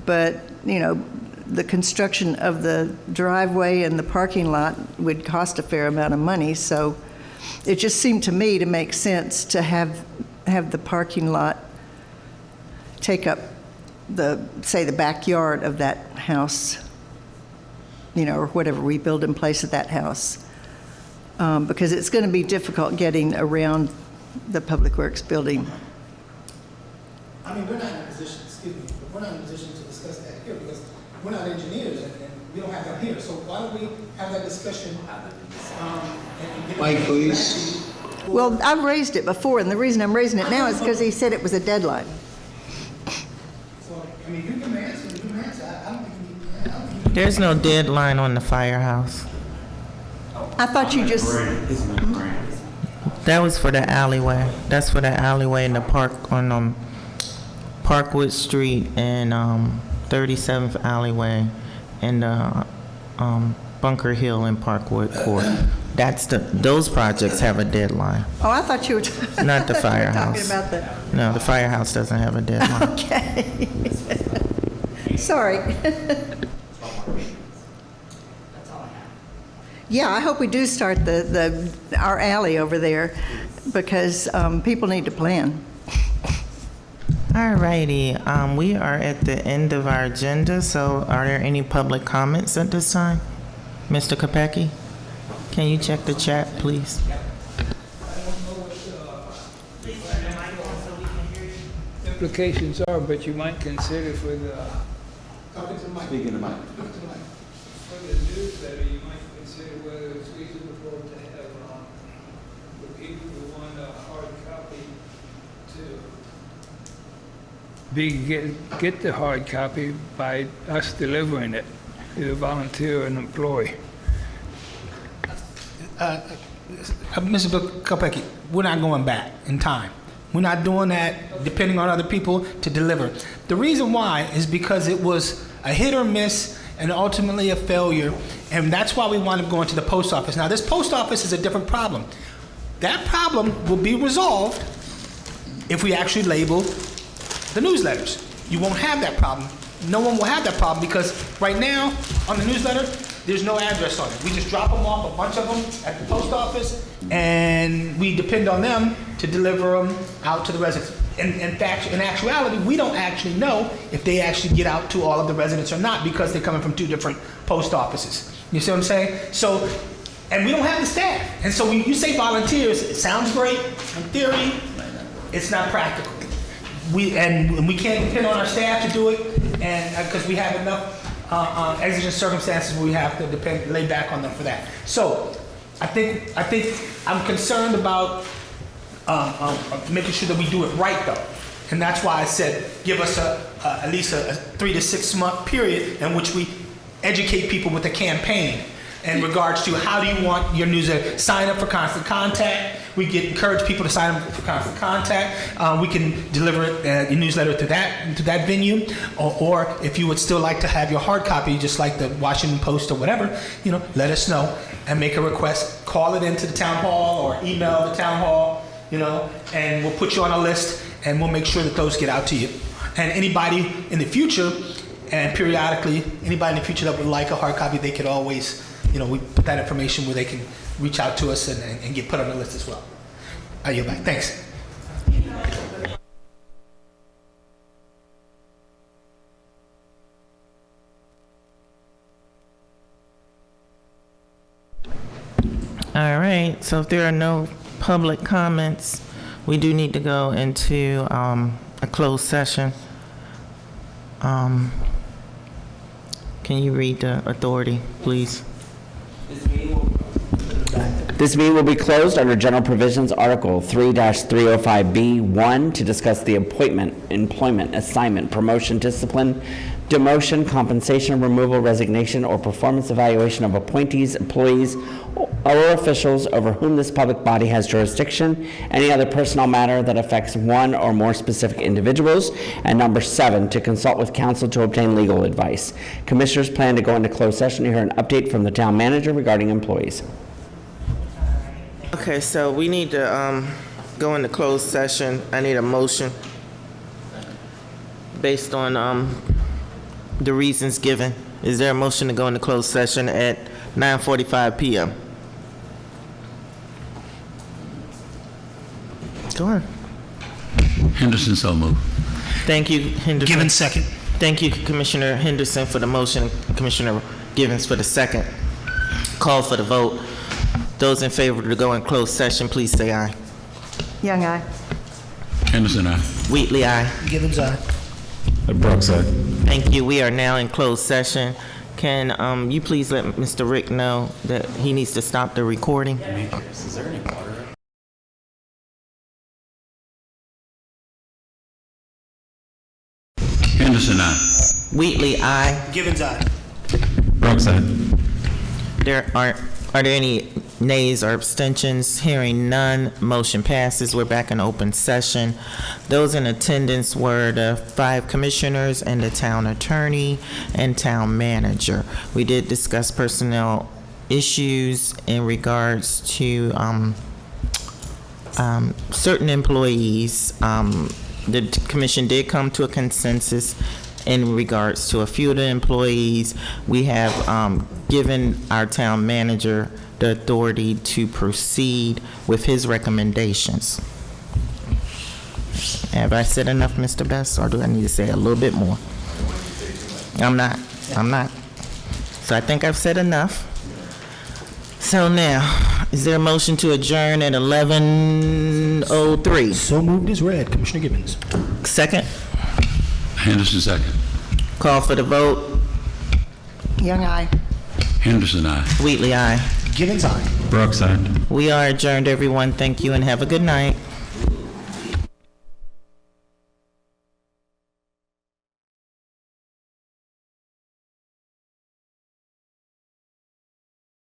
but the construction of the driveway and the parking lot would cost a fair amount of money. So it just seemed to me to make sense to have the parking lot take up the backyard of that house, or whatever we build in place of that house, because it's going to be difficult getting around the Public Works building. I mean, we're not in a position, we're not in a position to discuss that here because we're not engineers and we don't have them here. So why don't we have that discussion? And get Mike, please. Well, I've raised it before, and the reason I'm raising it now is because he said it was a deadline. So, I mean, you can answer. I don't think There's no deadline on the firehouse. I thought you just... That was for the alleyway. That's for the alleyway in the park on Parkwood Street and 37th alleyway and Bunker Hill and Parkwood Court. Those projects have a deadline. Oh, I thought you were Not the talking firehouse. about the... No, the firehouse doesn't have a deadline. Okay. Sorry. Yeah, I hope we do start our alley over there because people need to plan. All righty. We are at the end of our agenda, so are there any public comments at this time? Mr. Kopecki, can you check the chat, please? Implications are, but you might consider for the Speaking of Mike. for the newsletter, you might consider whether it's reasonable to have the people who want a hard copy to get the hard copy by us delivering it, either volunteer or an employee. Mr. Kopecki, we're not going back in time. We're not doing that, depending on other people to deliver. The reason why is because it was a hit or miss and ultimately a failure, and that's why we wound up going to the post office. Now, this post office is a different problem. That problem will be resolved if we actually label the newsletters. You won't have that problem. No one will have that problem because right now, on the newsletter, there's no address on it. We just drop them off, a bunch of them, at the post office, and we depend on them to deliver them out to the residents. In fact, in actuality, we don't actually know if they actually get out to all of the residents or not because they're coming from 2 different post offices. You see what I'm saying? So, and we don't have the staff. And so when you say volunteers, it sounds great. In theory, it's not practical. We can't depend on our staff to do it, and because we have enough exigent circumstances where we have to lay back on them for that. So I think I'm concerned about making sure that we do it right, though, and that's why I said give us at least a 3 to 6 month period in which we educate people with a campaign in regards to how do you want your newsletter. Sign up for Constant Contact. We encourage people to sign up for Constant Contact. We can deliver your newsletter to that venue, or if you would still like to have your hard copy, just like the Washington Post or whatever, let us know and make a request. Call it into the town hall or email the town hall, and we'll put you on a list and we'll make sure that those get out to you. And anybody in the future, and periodically, anybody in the future that would like a hard copy, they could always, we put that information where they can reach out to us and get put on the list as well. I yield back. Thanks. All right, so if there are no public comments, we do need to go into a closed session. Can you read the authority, please? This meeting will be closed under General Provisions Article 3-305B1 to discuss the appointment, employment, assignment, promotion, discipline, demotion, compensation, removal, resignation, or performance evaluation of appointees, employees, or officials over whom this public body has jurisdiction, any other personnel matter that affects one or more specific individuals, and number 7, to consult with counsel to obtain legal advice. Commissioners plan to go into closed session to hear an update from the town manager regarding employees. Okay, so we need to go into closed session. I need a motion based on the reasons given. Is there a motion to go into closed session at 9:45 p.m.? Go on. Henderson, so moved. Thank you, Henderson. Givens, second. Thank you, Commissioner Henderson, for the motion, Commissioner Givens for the second. Call for the vote. Those in favor to go in closed session, please say aye. Young, aye. Henderson, aye. Wheatley, aye. Givens, aye. Brooks, aye. Thank you. We are now in closed session. Can you please let Mr. Rick know that he needs to stop the recording? Is there any water? Henderson, aye. Wheatley, aye. Givens, aye. Brooks, aye. Are there any nays or abstentions? Hearing none, motion passes. We're back in open session. Those in attendance were the 5 commissioners and the town attorney and town manager. We did discuss personnel issues in regards to certain employees. The commission did come to a consensus in regards to a few of the employees. We have given our town manager the authority to proceed with his recommendations. Have I said enough, Mr. Best, or do I need to say a little bit more? I'm not. So I think I've said enough. So now, is there a motion to adjourn at 11:03? So moved as read, Commissioner Givens. Second? Henderson, second. Call for the vote. Young, aye. Henderson, aye. Wheatley, aye. Givens, aye. Brooks, aye. We are adjourned, everyone. Thank you and have a good night.